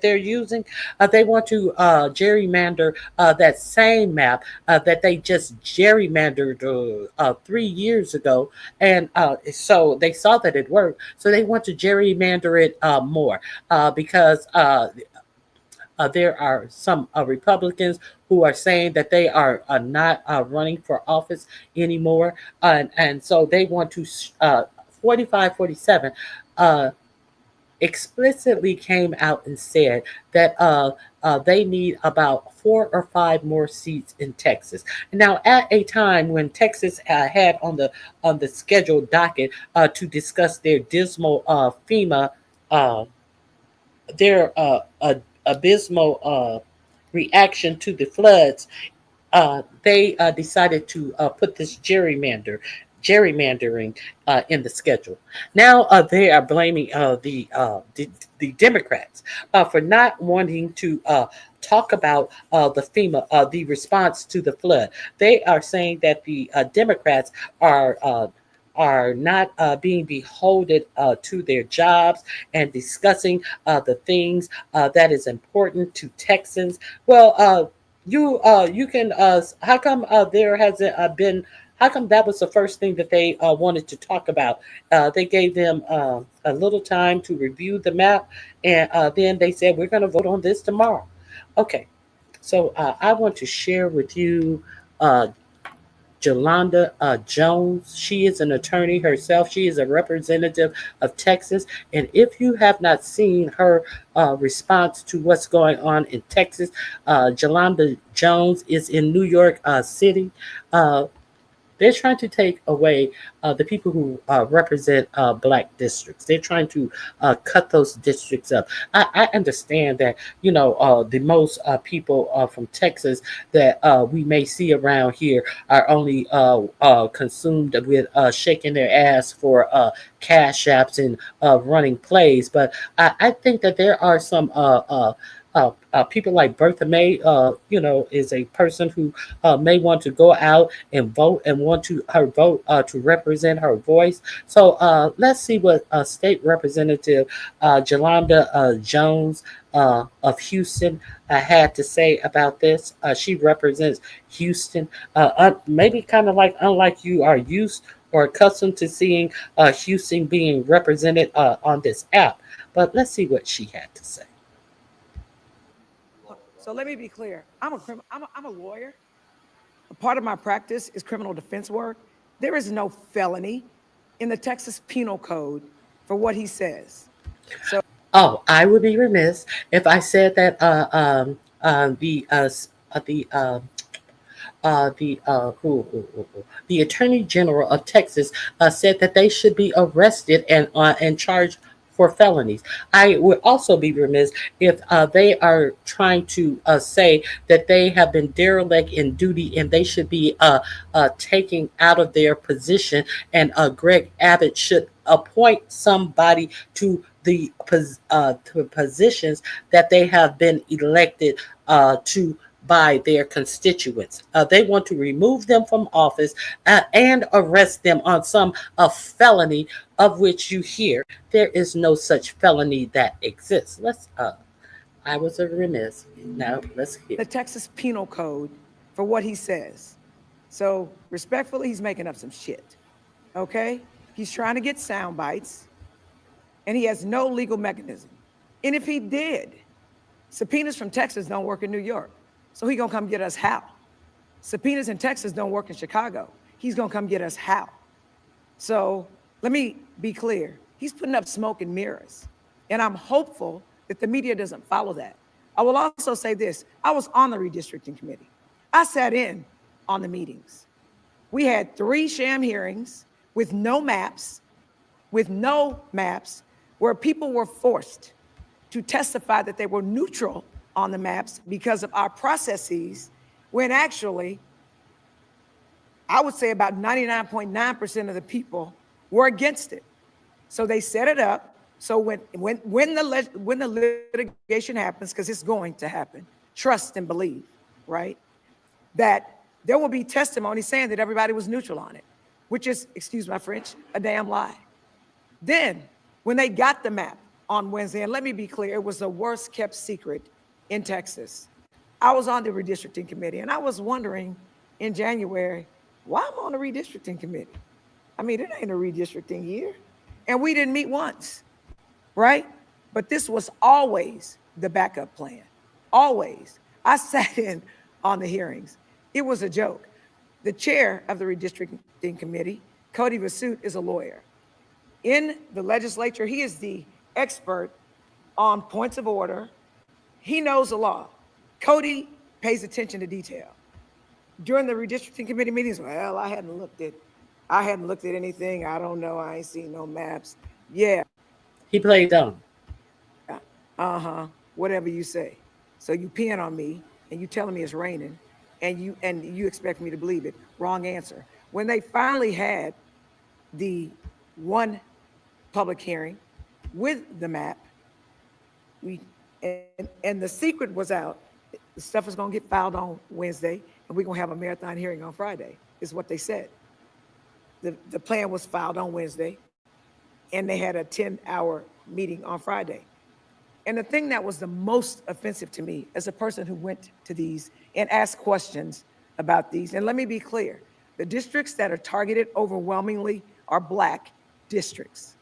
[SPEAKER 1] they're using. They want to gerrymander that same map that they just gerrymandered 3 years ago, and so they saw that it worked. So they want to gerrymander it more because there are some Republicans who are saying that they are not running for office anymore, and so they want to 45-47 explicitly came out and said that they need about 4 or 5 more seats in Texas. Now, at a time when Texas had on the scheduled docket to discuss their dismal FEMA, their abysmal reaction to the floods, they decided to put this gerrymander gerrymandering in the schedule. Now they are blaming the Democrats for not wanting to talk about the FEMA, the response to the flood. They are saying that the Democrats are not being beholden to their jobs and discussing the things that is important to Texans. Well, you can how come there hasn't been how come that was the first thing that they wanted to talk about? They gave them a little time to review the map, and then they said, we're going to vote on this tomorrow. Okay, so I want to share with you uh, Jolanda Jones. She is an attorney herself. She is a representative of Texas. And if you have not seen her response to what's going on in Texas, Jolanda Jones is in New York City. They're trying to take away the people who represent black districts. They're trying to cut those districts up. I understand that, the most people from Texas that we may see around here are only consumed with shaking their ass for cash apps and running plays. But I think that there are some people like Bertha May, is a person who may want to go out and vote and want to her vote to represent her voice. So let's see what State Representative Jolanda Jones of Houston had to say about this. She represents Houston, maybe kind of like unlike you are used or accustomed to seeing Houston being represented on this app. But let's see what she had to say.
[SPEAKER 20] So let me be clear. I'm a lawyer. A part of my practice is criminal defense work. There is no felony in the Texas Penal Code for what he says. So,
[SPEAKER 1] I would be remiss if I said that the Attorney General of Texas said that they should be arrested and charged for felonies. I would also be remiss if they are trying to say that they have been derelict in duty and they should be taken out of their position, and Greg Abbott should appoint somebody to the positions that they have been elected to by their constituents. They want to remove them from office and arrest them on some felony of which you hear there is no such felony that exists. I was remiss. Now let's hear
[SPEAKER 20] the Texas Penal Code for what he says. So respectfully, he's making up some shit. Okay? He's trying to get sound bites, and he has no legal mechanism. And if he did, subpoenas from Texas don't work in New York. So he gonna come get us how? Subpoenas in Texas don't work in Chicago. He's gonna come get us how? So let me be clear. He's putting up smoke and mirrors. And I'm hopeful that the media doesn't follow that. I will also say this. I was on the redistricting committee. I sat in on the meetings. We had 3 sham hearings with no maps, where people were forced to testify that they were neutral on the maps because of our processes, when actually, I would say about 99.9% of the people were against it. So they set it up. So when the litigation happens, because it's going to happen, trust and believe, right? That there will be testimony saying that everybody was neutral on it, which is, excuse my French, a damn lie. Then when they got the map on Wednesday, and let me be clear, it was the worst kept secret in Texas. I was on the redistricting committee, and I was wondering in January, why I'm on the redistricting committee? I mean, it ain't a redistricting year. And we didn't meet once, right? But this was always the backup plan, always. I sat in on the hearings. It was a joke. The chair of the redistricting committee, Cody Vasut, is a lawyer. In the legislature, he is the expert on points of order. He knows the law. Cody pays attention to detail. During the redistricting committee meetings, well, I hadn't looked at anything. I don't know. I ain't seen no maps. Yeah.
[SPEAKER 1] He played dumb.
[SPEAKER 20] Whatever you say. So you peeing on me and you telling me it's raining and you expect me to believe it. Wrong answer. When they finally had the one public hearing with the map. And the secret was out. The stuff is going to get filed on Wednesday, and we're going to have a marathon hearing on Friday, is what they said. The plan was filed on Wednesday, and they had a 10-hour meeting on Friday. And the thing that was the most offensive to me as a person who went to these and asked questions about these, and let me be clear, the districts that are targeted overwhelmingly are Black districts,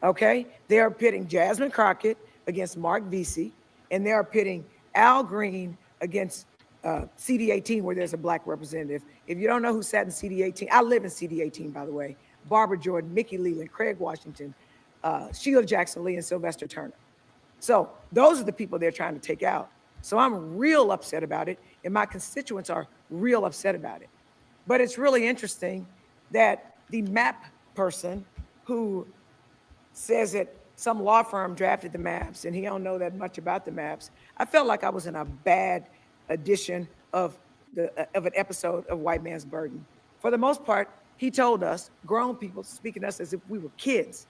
[SPEAKER 20] okay? They are pitting Jasmine Crockett against Mark Vesey, and they are pitting Al Green against CD18, where there's a Black representative. If you don't know who sat in CD18, I live in CD18, by the way. Barbara Jordan, Mickey Leland, Craig Washington, Sheila Jackson Lee, and Sylvester Turner. So those are the people they're trying to take out. So I'm real upset about it, and my constituents are real upset about it. But it's really interesting that the map person who says that some law firm drafted the maps and he don't know that much about the maps, I felt like I was in a bad edition of an episode of White Man's Burden. For the most part, he told us, grown people speaking to us as if we were kids,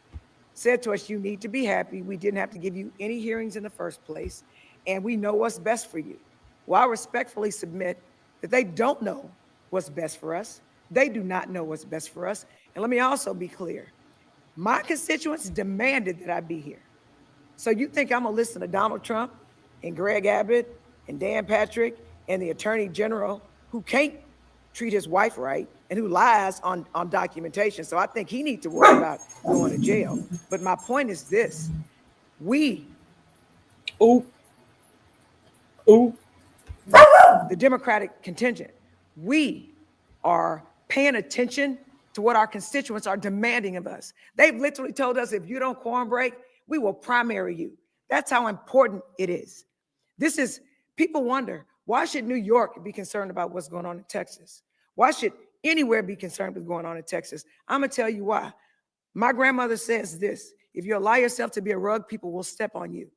[SPEAKER 20] said to us, you need to be happy. We didn't have to give you any hearings in the first place, and we know what's best for you. Well, I respectfully submit that they don't know what's best for us. They do not know what's best for us. And let me also be clear. My constituents demanded that I be here. So you think I'm gonna listen to Donald Trump and Greg Abbott and Dan Patrick and the Attorney General who can't treat his wife right and who lies on documentation? So I think he needs to worry about going to jail. But my point is this: the Democratic contingent, we are paying attention to what our constituents are demanding of us. They've literally told us, if you don't quorum break, we will primary you. That's how important it is. This is, people wonder, why should New York be concerned about what's going on in Texas? Why should anywhere be concerned with what's going on in Texas? I'm gonna tell you why. My grandmother says this: if you allow yourself to be a rug, people will step on you.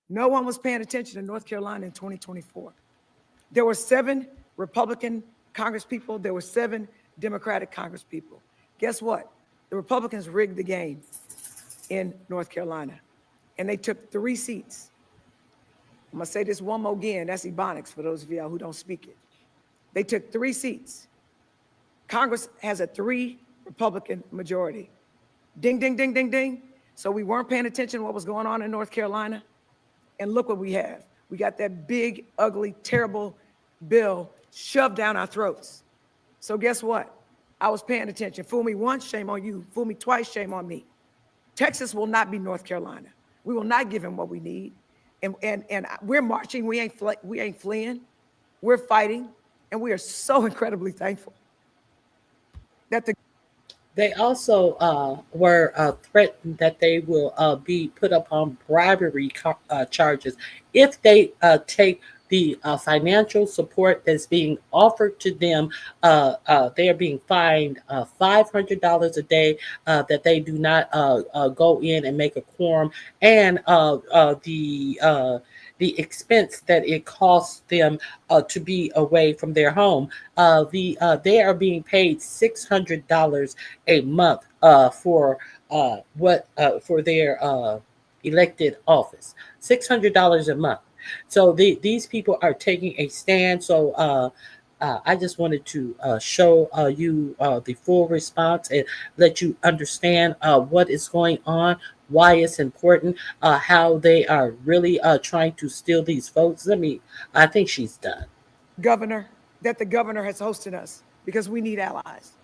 [SPEAKER 20] No one was paying attention to North Carolina in 2024. There were 7 Republican Congress people, there were 7 Democratic Congress people. Guess what? The Republicans rigged the game in North Carolina, and they took 3 seats. I'm gonna say this one more again, that's Ebonics for those of y'all who don't speak it. They took 3 seats. Congress has a 3 Republican majority. Ding, ding, ding, ding, ding. So we weren't paying attention to what was going on in North Carolina. And look what we have. We got that big, ugly, terrible bill shoved down our throats. So guess what? I was paying attention. Fool me once, shame on you. Fool me twice, shame on me. Texas will not be North Carolina. We will not give him what we need. And we're marching, we ain't fleeing, we're fighting, and we are so incredibly thankful that
[SPEAKER 1] they also were threatened that they will be put up on bribery charges if they take the financial support that's being offered to them. They are being fined $500 a day that they do not go in and make a quorum, and the expense that it costs them to be away from their home. They are being paid $600 a month for their elected office. $600 a month. So these people are taking a stand. So I just wanted to show you the full response and let you understand what is going on, why it's important, how they are really trying to steal these votes. I think she's done.
[SPEAKER 20] Governor, that the governor has hosted us because we need allies.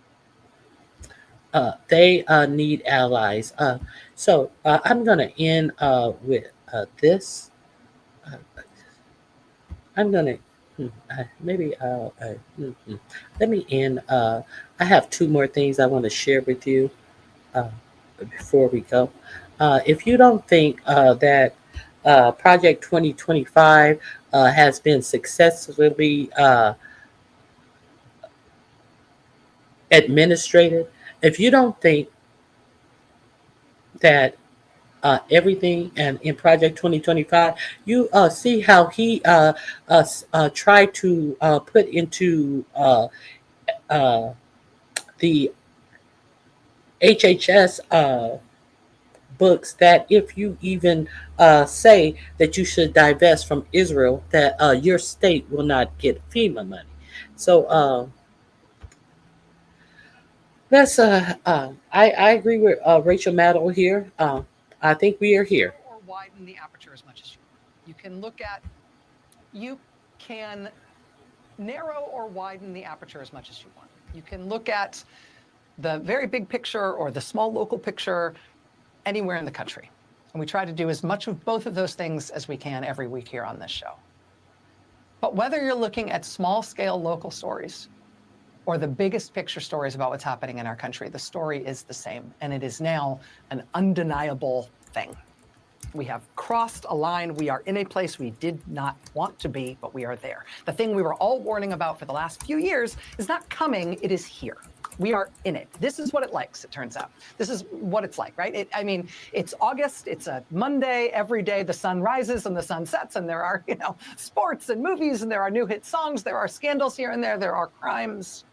[SPEAKER 1] They need allies. So I'm going to end with this. I'm going to let me end. I have 2 more things I want to share with you before we go. If you don't think that Project 2025 has been successfully administrated, if you don't think that everything and in Project 2025, you see how he tried to put into the HHS books that if you even say that you should divest from Israel, that your state will not get FEMA money. So that's I agree with Rachel Maddow here. I think we are here.
[SPEAKER 21] Or widen the aperture as much as you want. You can look at, you can narrow or widen the aperture as much as you want. You can look at the very big picture or the small local picture anywhere in the country. And we try to do as much of both of those things as we can every week here on this show. But whether you're looking at small scale local stories or the biggest picture stories about what's happening in our country, the story is the same. And it is now an undeniable thing. We have crossed a line. We are in a place we did not want to be, but we are there. The thing we were all warning about for the last few years is not coming, it is here. We are in it. This is what it likes, it turns out. This is what it's like, right? I mean, it's August, it's a Monday, every day the sun rises and the sun sets, and there are, sports and movies, and there are new hit songs, there are scandals here and there are crimes.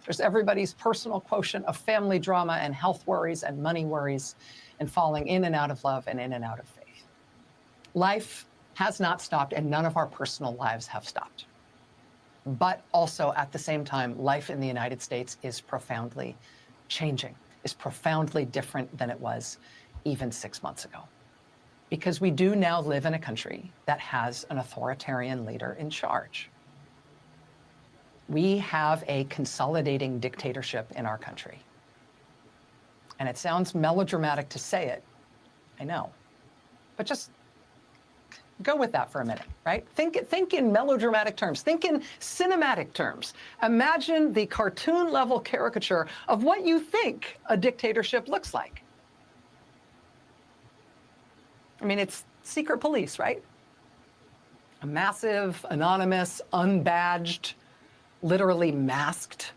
[SPEAKER 21] There's everybody's personal quotient of family drama and health worries and money worries and falling in and out of love and in and out of faith. Life has not stopped, and none of our personal lives have stopped. But also at the same time, life in the United States is profoundly changing, is profoundly different than it was even 6 months ago. Because we do now live in a country that has an authoritarian leader in charge. We have a consolidating dictatorship in our country. And it sounds melodramatic to say it, I know, but just go with that for a minute, right? Think in melodramatic terms, think in cinematic terms. Imagine the cartoon level caricature of what you think a dictatorship looks like. I mean, it's secret police, right? A massive, anonymous, unbadged, literally masked,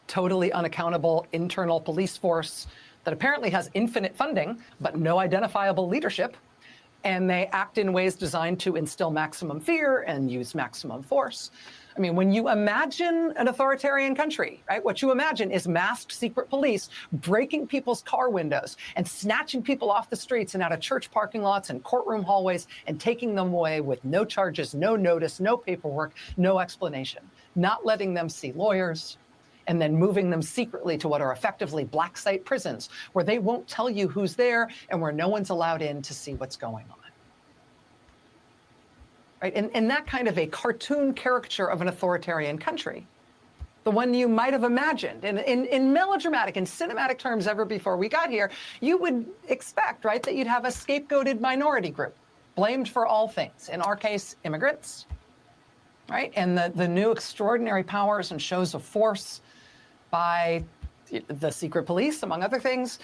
[SPEAKER 21] totally unaccountable internal police force that apparently has infinite funding, but no identifiable leadership. And they act in ways designed to instill maximum fear and use maximum force. I mean, when you imagine an authoritarian country, right, what you imagine is masked secret police breaking people's car windows and snatching people off the streets and out of church parking lots and courtroom hallways and taking them away with no charges, no notice, no paperwork, no explanation, not letting them see lawyers, and then moving them secretly to what are effectively black site prisons, where they won't tell you who's there and where no one's allowed in to see what's going on. Right? And that kind of a cartoon caricature of an authoritarian country, the one you might have imagined in melodramatic and cinematic terms ever before we got here, you would expect, right, that you'd have a scapegoated minority group blamed for all things. In our case, immigrants, right? And the new extraordinary powers and shows of force by the secret police, among other things.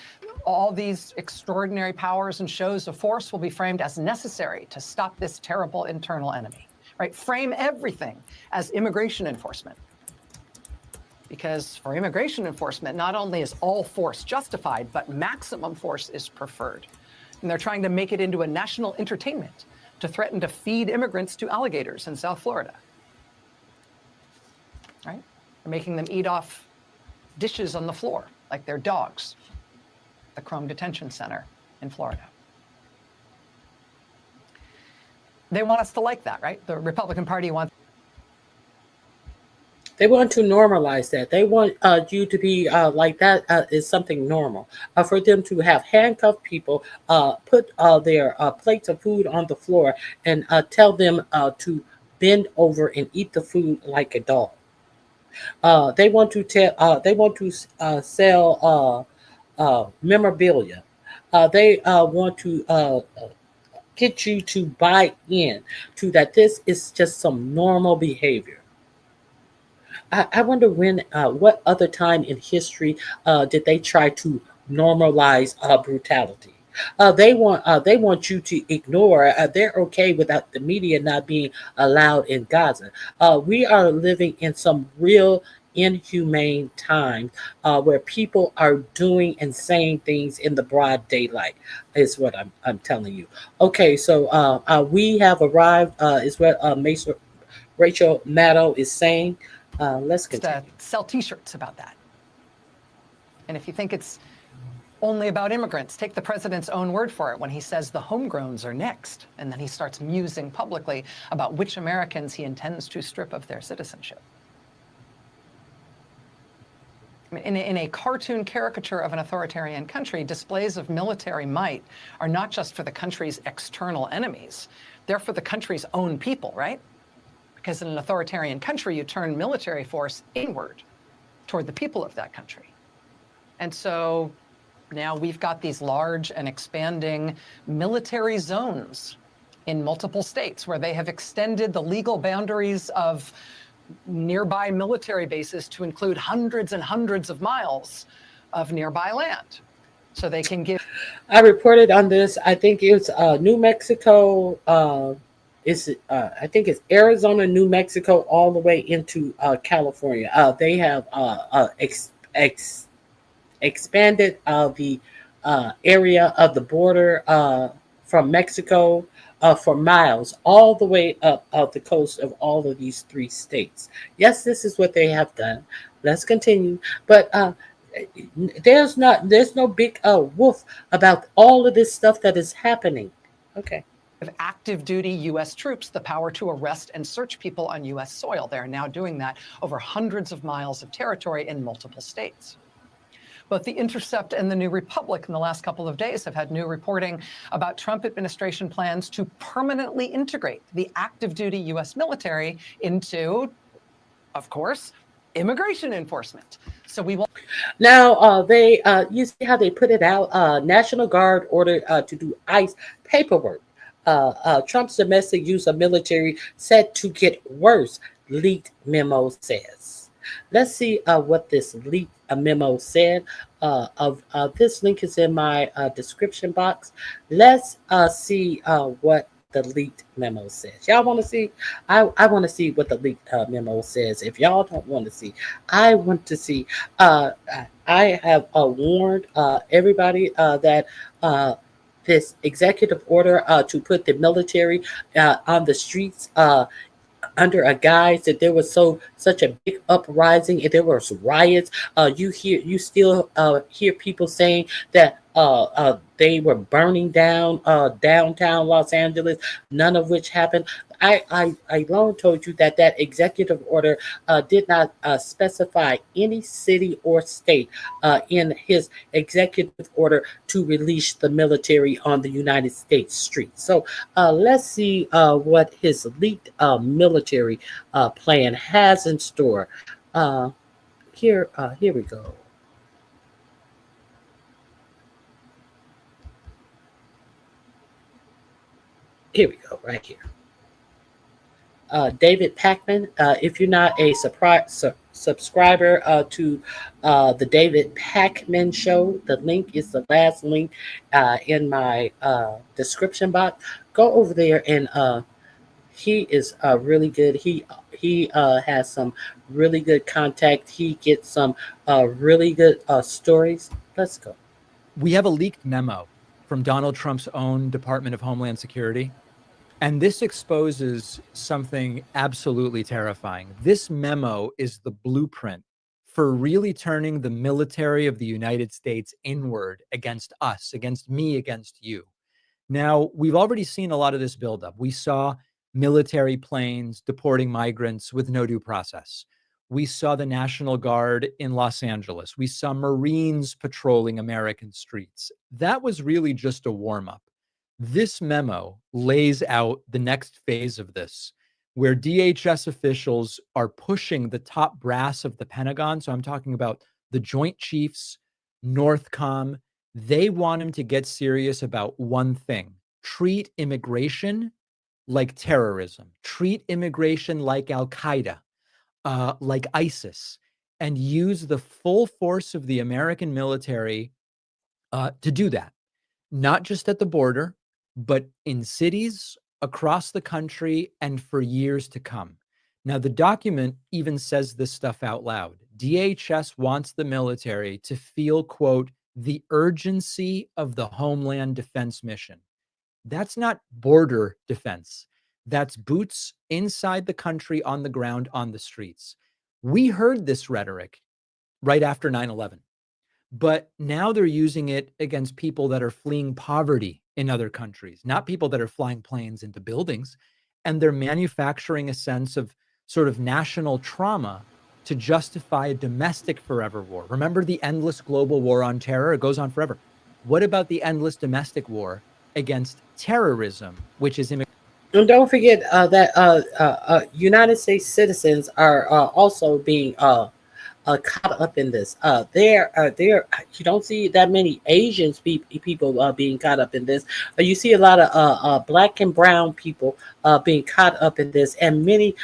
[SPEAKER 21] All these extraordinary powers and shows of force will be framed as necessary to stop this terrible internal enemy, right? Frame everything as immigration enforcement. Because for immigration enforcement, not only is all force justified, but maximum force is preferred. And they're trying to make it into a national entertainment to threaten to feed immigrants to alligators in South Florida, right? They're making them eat off dishes on the floor, like they're dogs, the Chrome Detention Center in Florida. They want us to like that, right? The Republican Party wants.
[SPEAKER 1] They want to normalize that. They want you to be like that is something normal. For them to have handcuffed people, put their plates of food on the floor, and tell them to bend over and eat the food like a dog. They want to tell. They want to sell memorabilia. They want to get you to buy in to that. This is just some normal behavior. I wonder when, what other time in history did they try to normalize brutality? They want you to ignore. They're okay without the media not being allowed in Gaza. We are living in some real inhumane times where people are doing and saying things in the broad daylight. Is what I'm telling you. Okay, so we have arrived. Is what Rachel Maddow is saying. Let's continue.
[SPEAKER 21] Sell T-shirts about that. And if you think it's only about immigrants. Take the president's own word for it when he says the homegrowns are next. And then he starts musing publicly about which Americans he intends to strip of their citizenship. In a cartoon caricature of an authoritarian country, displays of military might are not just for the country's external enemies, they're for the country's own people, right? Because in an authoritarian country, you turn military force inward toward the people of that country. And so now we've got these large and expanding military zones in multiple states where they have extended the legal boundaries of nearby military bases to include hundreds and hundreds of miles of nearby land. So they can give.
[SPEAKER 1] I reported on this. I think it's New Mexico. I think it's Arizona, New Mexico, all the way into California. They have expanded the area of the border from Mexico for miles, all the way up the coast of all of these 3 states. Yes, this is what they have done. Let's continue. But there's no big woof about all of this stuff that is happening. Okay.
[SPEAKER 21] Active duty U.S. troops the power to arrest and search people on U.S. soil. They're now doing that over hundreds of miles of territory in multiple states. Both The Intercept and The New Republic in the last couple of days have had new reporting about Trump administration plans to permanently integrate the active duty U.S. military into, of course, immigration enforcement. So we will.
[SPEAKER 1] Now, you see how they put it out? National Guard ordered to do ICE paperwork. Trump's domestic use of military set to get worse, leaked memo says. Let's see what this leaked memo said. This link is in my description box. Let's see what the leaked memo says. Y'all want to see? I want to see what the leaked memo says. If y'all don't want to see, I want to see. I have warned everybody that this executive order to put the military on the streets under a guise that there was such a big uprising and there was riots. You still hear people saying that they were burning down downtown Los Angeles, none of which happened. I long told you that executive order did not specify any city or state in his executive order to release the military on the United States streets. So let's see what his leaked military plan has in store. Here we go. Here we go, right here. David Pakman, if you're not a subscriber to the David Pakman Show, the link is the last link in my description box. Go over there, and he is really good. He has some really good contact. He gets some really good stories. Let's go.
[SPEAKER 2] We have a leaked memo from Donald Trump's own Department of Homeland Security. And this exposes something absolutely terrifying. This memo is the blueprint for really turning the military of the United States inward against us, against me, against you. Now, we've already seen a lot of this buildup. We saw military planes deporting migrants with no due process. We saw the National Guard in Los Angeles. We saw Marines patrolling American streets. That was really just a warm-up. This memo lays out the next phase of this, where DHS officials are pushing the top brass of the Pentagon. So I'm talking about the Joint Chiefs, NORTHCOM. They want him to get serious about one thing: treat immigration like terrorism, treat immigration like Al-Qaeda, like ISIS, and use the full force of the American military to do that, not just at the border, but in cities across the country and for years to come. Now, the document even says this stuff out loud. DHS wants the military to feel, quote, the urgency of the Homeland Defense mission. That's not border defense. That's boots inside the country, on the ground, on the streets. We heard this rhetoric right after 9/11. But now they're using it against people that are fleeing poverty in other countries, not people that are flying planes into buildings. And they're manufacturing a sense of sort of national trauma to justify a domestic forever war. Remember the endless global war on terror? It goes on forever. What about the endless domestic war against terrorism, which is
[SPEAKER 1] And don't forget that United States citizens are also being caught up in this. There, you don't see that many Asians people being caught up in this. You see a lot of black and brown people being caught up in this, and many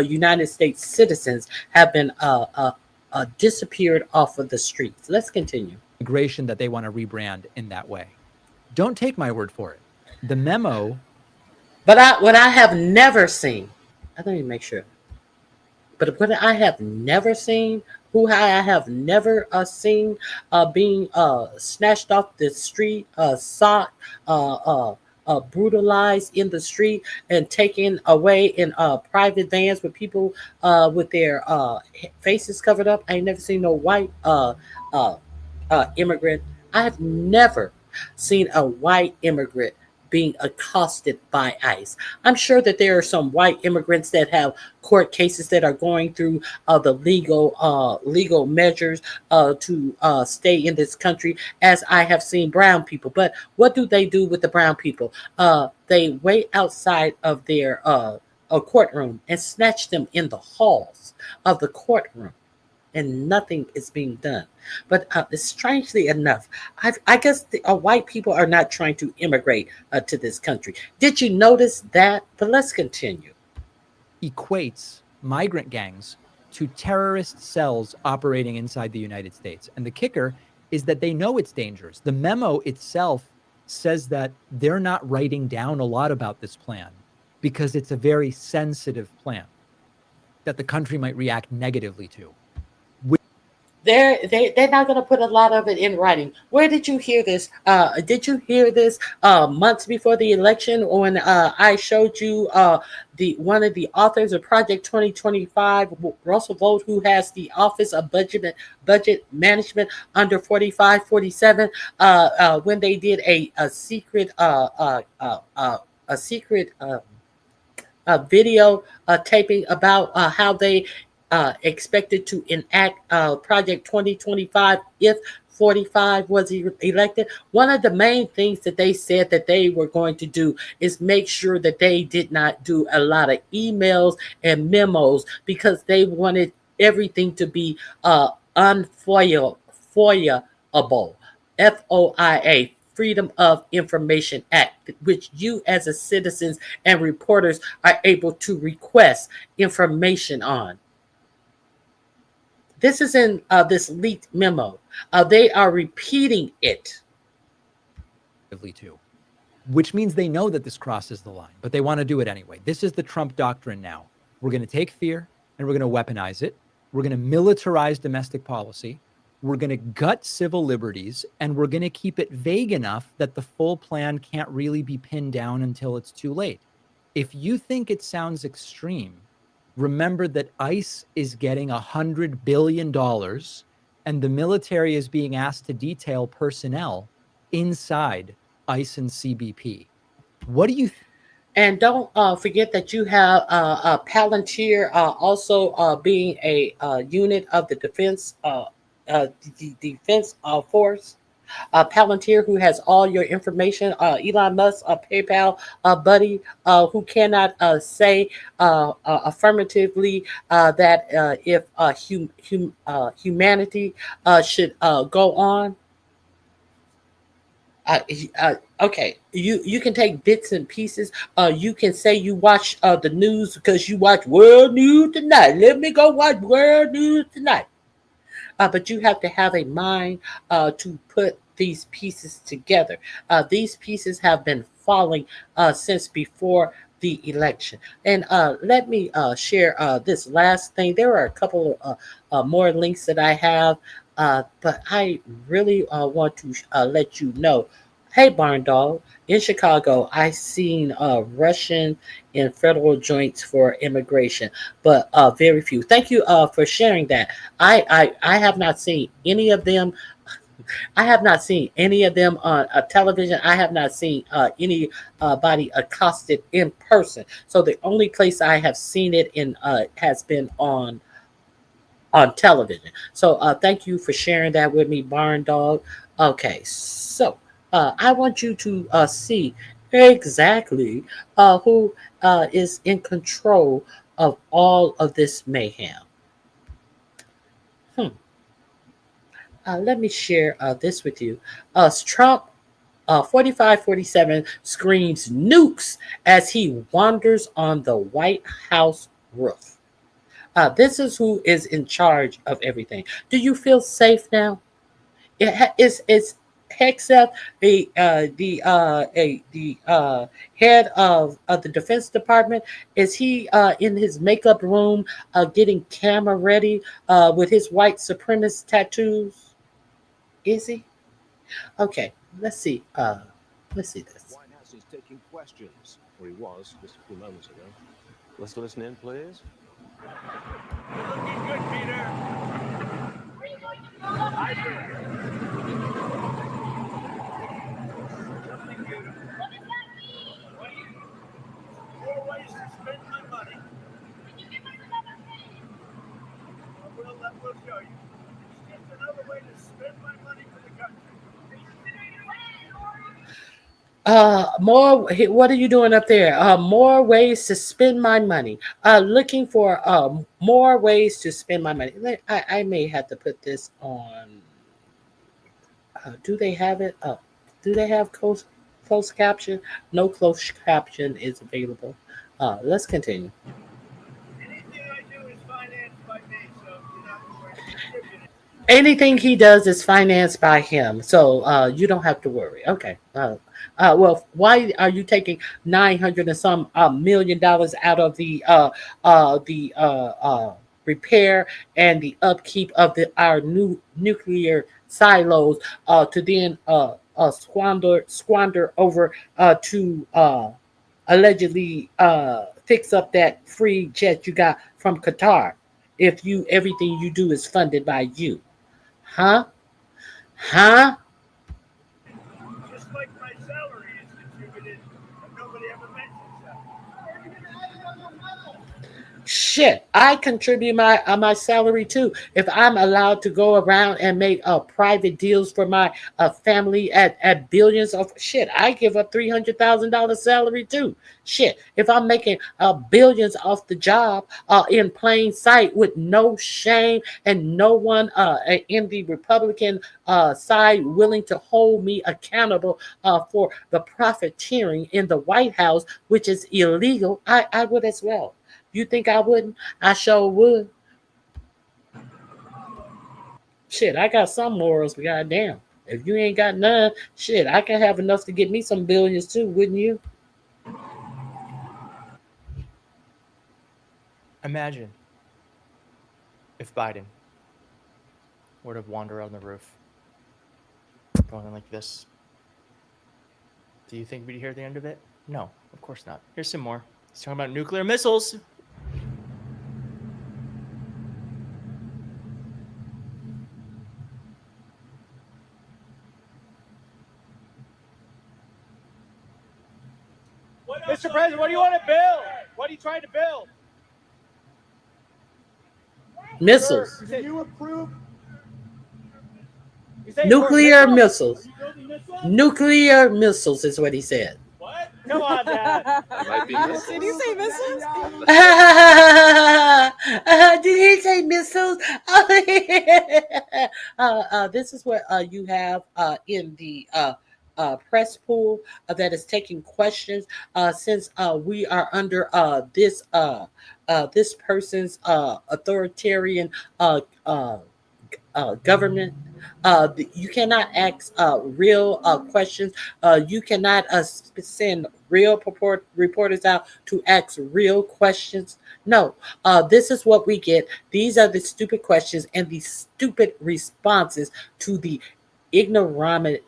[SPEAKER 1] United States citizens have been disappeared off of the streets. Let's continue.
[SPEAKER 2] immigration that they want to rebrand in that way. Don't take my word for it. The memo.
[SPEAKER 1] But what I have never seen, I don't even make sure. But what I have never seen, who I have never seen being snatched off the street, sought, brutalized in the street, and taken away in private vans with people with their faces covered up. I ain't never seen no white immigrant. I have never seen a white immigrant being accosted by ICE. I'm sure that there are some white immigrants that have court cases that are going through the legal measures to stay in this country, as I have seen brown people. But what do they do with the brown people? They wait outside of their courtroom and snatch them in the halls of the courtroom, and nothing is being done. But strangely enough, I guess the white people are not trying to immigrate to this country. Did you notice that? But let's continue.
[SPEAKER 2] Equates migrant gangs to terrorist cells operating inside the United States. And the kicker is that they know it's dangerous. The memo itself says that they're not writing down a lot about this plan because it's a very sensitive plan that the country might react negatively to.
[SPEAKER 1] They're not going to put a lot of it in writing. Where did you hear this? Did you hear this months before the election when I showed you one of the authors of Project 2025, Russell Vogt, who has the Office of Budget Management under 4547, when they did a secret video taping about how they expected to enact Project 2025 if 45 was elected. One of the main things that they said that they were going to do is make sure that they did not do a lot of emails and memos, because they wanted everything to be unfoyable, FOIA, Freedom of Information Act, which you as a citizens and reporters are able to request information on. This is in this leaked memo. They are repeating it.
[SPEAKER 2] Too, which means they know that this crosses the line, but they want to do it anyway. This is the Trump doctrine now. We're going to take fear and we're going to weaponize it. We're going to militarize domestic policy. We're going to gut civil liberties, and we're going to keep it vague enough that the full plan can't really be pinned down until it's too late. If you think it sounds extreme, remember that ICE is getting $100 billion and the military is being asked to detail personnel inside ICE and CBP. What do you think?
[SPEAKER 1] And don't forget that you have Palantir also being a unit of the defense force. Palantir, who has all your information. Elon Musk, PayPal buddy, who cannot say affirmatively that if humanity should go on. Okay, you can take bits and pieces. You can say you watch the news because you watch World News Tonight. Let me go watch World News Tonight. But you have to have a mind to put these pieces together. These pieces have been falling since before the election. And let me share this last thing. There are a couple of more links that I have, but I really want to let you know. Hey, Barn Dog, in Chicago, I seen Russian and federal joints for immigration, but very few. Thank you for sharing that. I have not seen any of them I have not seen any of them on television. I have not seen anybody accosted in person. So the only place I have seen it in has been on television. So thank you for sharing that with me, Barn Dog. Okay, so I want you to see exactly who is in control of all of this mayhem. Hmm. Let me share this with you. Trump 4547 screams nukes as he wanders on the White House roof. This is who is in charge of everything. Do you feel safe now? Is Hegseth the head of the Defense Department? Is he in his makeup room getting camera ready with his white supremacist tattoos? Is he? Okay, let's see. Let's see this.
[SPEAKER 4] White House is taking questions, or he was just a few moments ago. Let's listen in, please.
[SPEAKER 17] Looking good, Peter. Hi, Peter. Something beautiful. What does that mean? More ways to spend my money. Can you give us another thing? We'll show you. It's just another way to spend my money for the country.
[SPEAKER 1] More. What are you doing up there? More ways to spend my money. Looking for more ways to spend my money. I may have to put this on. Do they have it? Do they have closed caption? No closed caption is available. Let's continue.
[SPEAKER 17] Anything I do is financed by me, so you're not worried.
[SPEAKER 1] Anything he does is financed by him, so you don't have to worry. Okay. Well, why are you taking $900 and some million out of the repair and the upkeep of our new nuclear silos to then squander over to allegedly fix up that free jet you got from Qatar? If everything you do is funded by you, huh?
[SPEAKER 17] Just like my salary is contributed, and nobody ever mentions that.
[SPEAKER 1] Shit, I contribute my salary too. If I'm allowed to go around and make private deals for my family at billions of shit, I give up $300,000 salary too. Shit, if I'm making billions off the job in plain sight with no shame and no one in the Republican side willing to hold me accountable for the profiteering in the White House, which is illegal, I would as well. You think I wouldn't? I sure would. Shit, I got some morals, but goddamn. If you ain't got none, shit, I can have enough to get me some billions too, wouldn't you?
[SPEAKER 22] Imagine if Biden were to wander on the roof, going like this. Do you think we'd hear the end of it? No, of course not. Here's some more. He's talking about nuclear missiles.
[SPEAKER 5] Mr. President, what do you want to build? What are you trying to build?
[SPEAKER 1] Missiles.
[SPEAKER 5] Sir, did you approve?
[SPEAKER 1] Nuclear missiles. Nuclear missiles is what he said.
[SPEAKER 5] What? Come on, Dad.
[SPEAKER 18] Did you say missiles?
[SPEAKER 1] Did he say missiles? This is what you have in the press pool that is taking questions since we are under this person's authoritarian government. You cannot ask real questions. You cannot send real reporters out to ask real questions. No, this is what we get. These are the stupid questions and the stupid responses to the ignoramus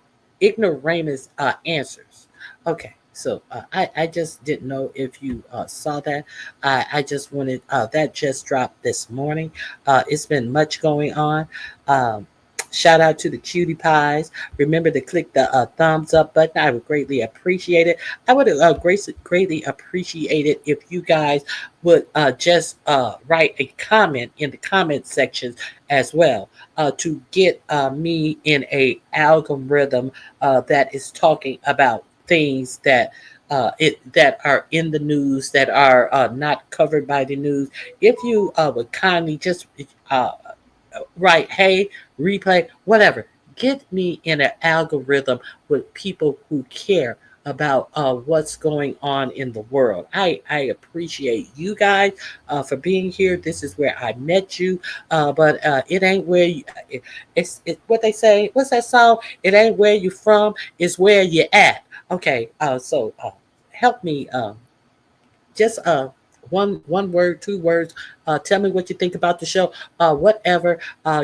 [SPEAKER 1] answers. Okay. So I just didn't know if you saw that. I just wanted that just dropped this morning. It's been much going on. Shout out to the cutie pies. Remember to click the thumbs up button. I would greatly appreciate it. I would greatly appreciate it if you guys would just write a comment in the comment section as well to get me in a algorithm that is talking about things that that are in the news that are not covered by the news. If you would kindly just write, hey, replay, whatever, get me in an algorithm with people who care about what's going on in the world. I appreciate you guys for being here. This is where I met you, but it ain't where you, it's what they say. What's that song? It ain't where you from. It's where you at. Okay, so help me. Just one word, 2 words. Tell me what you think about the show. Whatever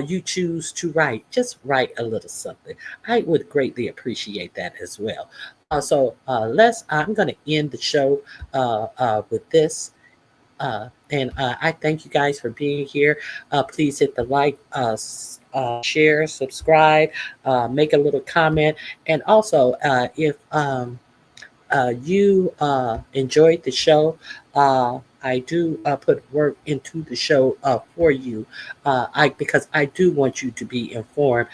[SPEAKER 1] you choose to write, just write a little something. I would greatly appreciate that as well. I'm going to end the show with this. And I thank you guys for being here. Please hit the like, share, subscribe, make a little comment. And also, if you enjoyed the show, I do put work into the show for you because I do want you to be informed.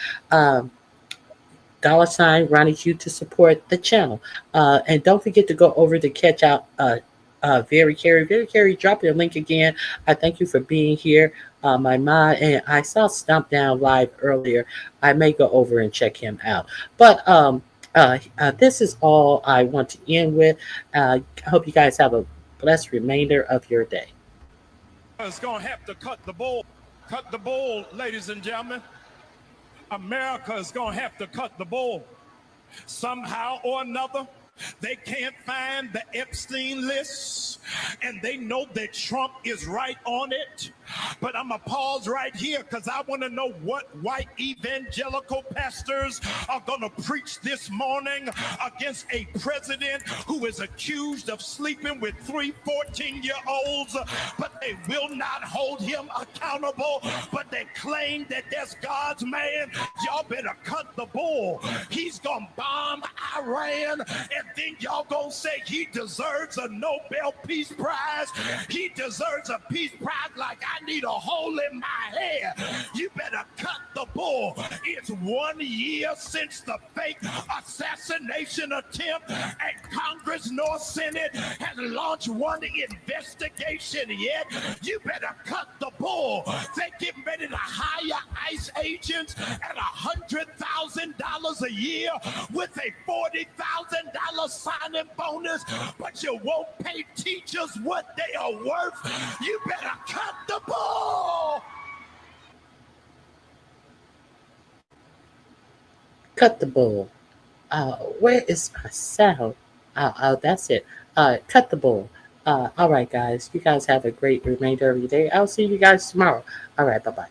[SPEAKER 1] $ Ronnie Q to support the channel. And don't forget to go over to catch out Very Carey, drop your link again. I thank you for being here. My mod, and I saw Stomp Down live earlier. I may go over and check him out. But this is all I want to end with. I hope you guys have a blessed remainder of your day.
[SPEAKER 3] It's going to have to cut the bull, ladies and gentlemen. America is going to have to cut the bull. Somehow or another, they can't find the Epstein list, and they know that Trump is right on it. But I'm going to pause right here because I want to know what white evangelical pastors are going to preach this morning against a president who is accused of sleeping with 3 14-year-olds, but they will not hold him accountable, but they claim that that's God's man. Y'all better cut the bull. He's going to bomb Iran, and then y'all going to say he deserves a Nobel Peace Prize. He deserves a peace prize like I need a hole in my head. You better cut the bull. It's 1 year since the fake assassination attempt, and Congress nor Senate has launched one investigation yet. You better cut the bull. They getting ready to hire ICE agents at $100,000 a year with a $40,000 signing bonus, but you won't pay teachers what they are worth. You better cut the bull.
[SPEAKER 1] Cut the bull. Where is my sound? That's it. Cut the bull. All right, guys. You guys have a great remainder of your day. I'll see you guys tomorrow. All right. Bye-bye.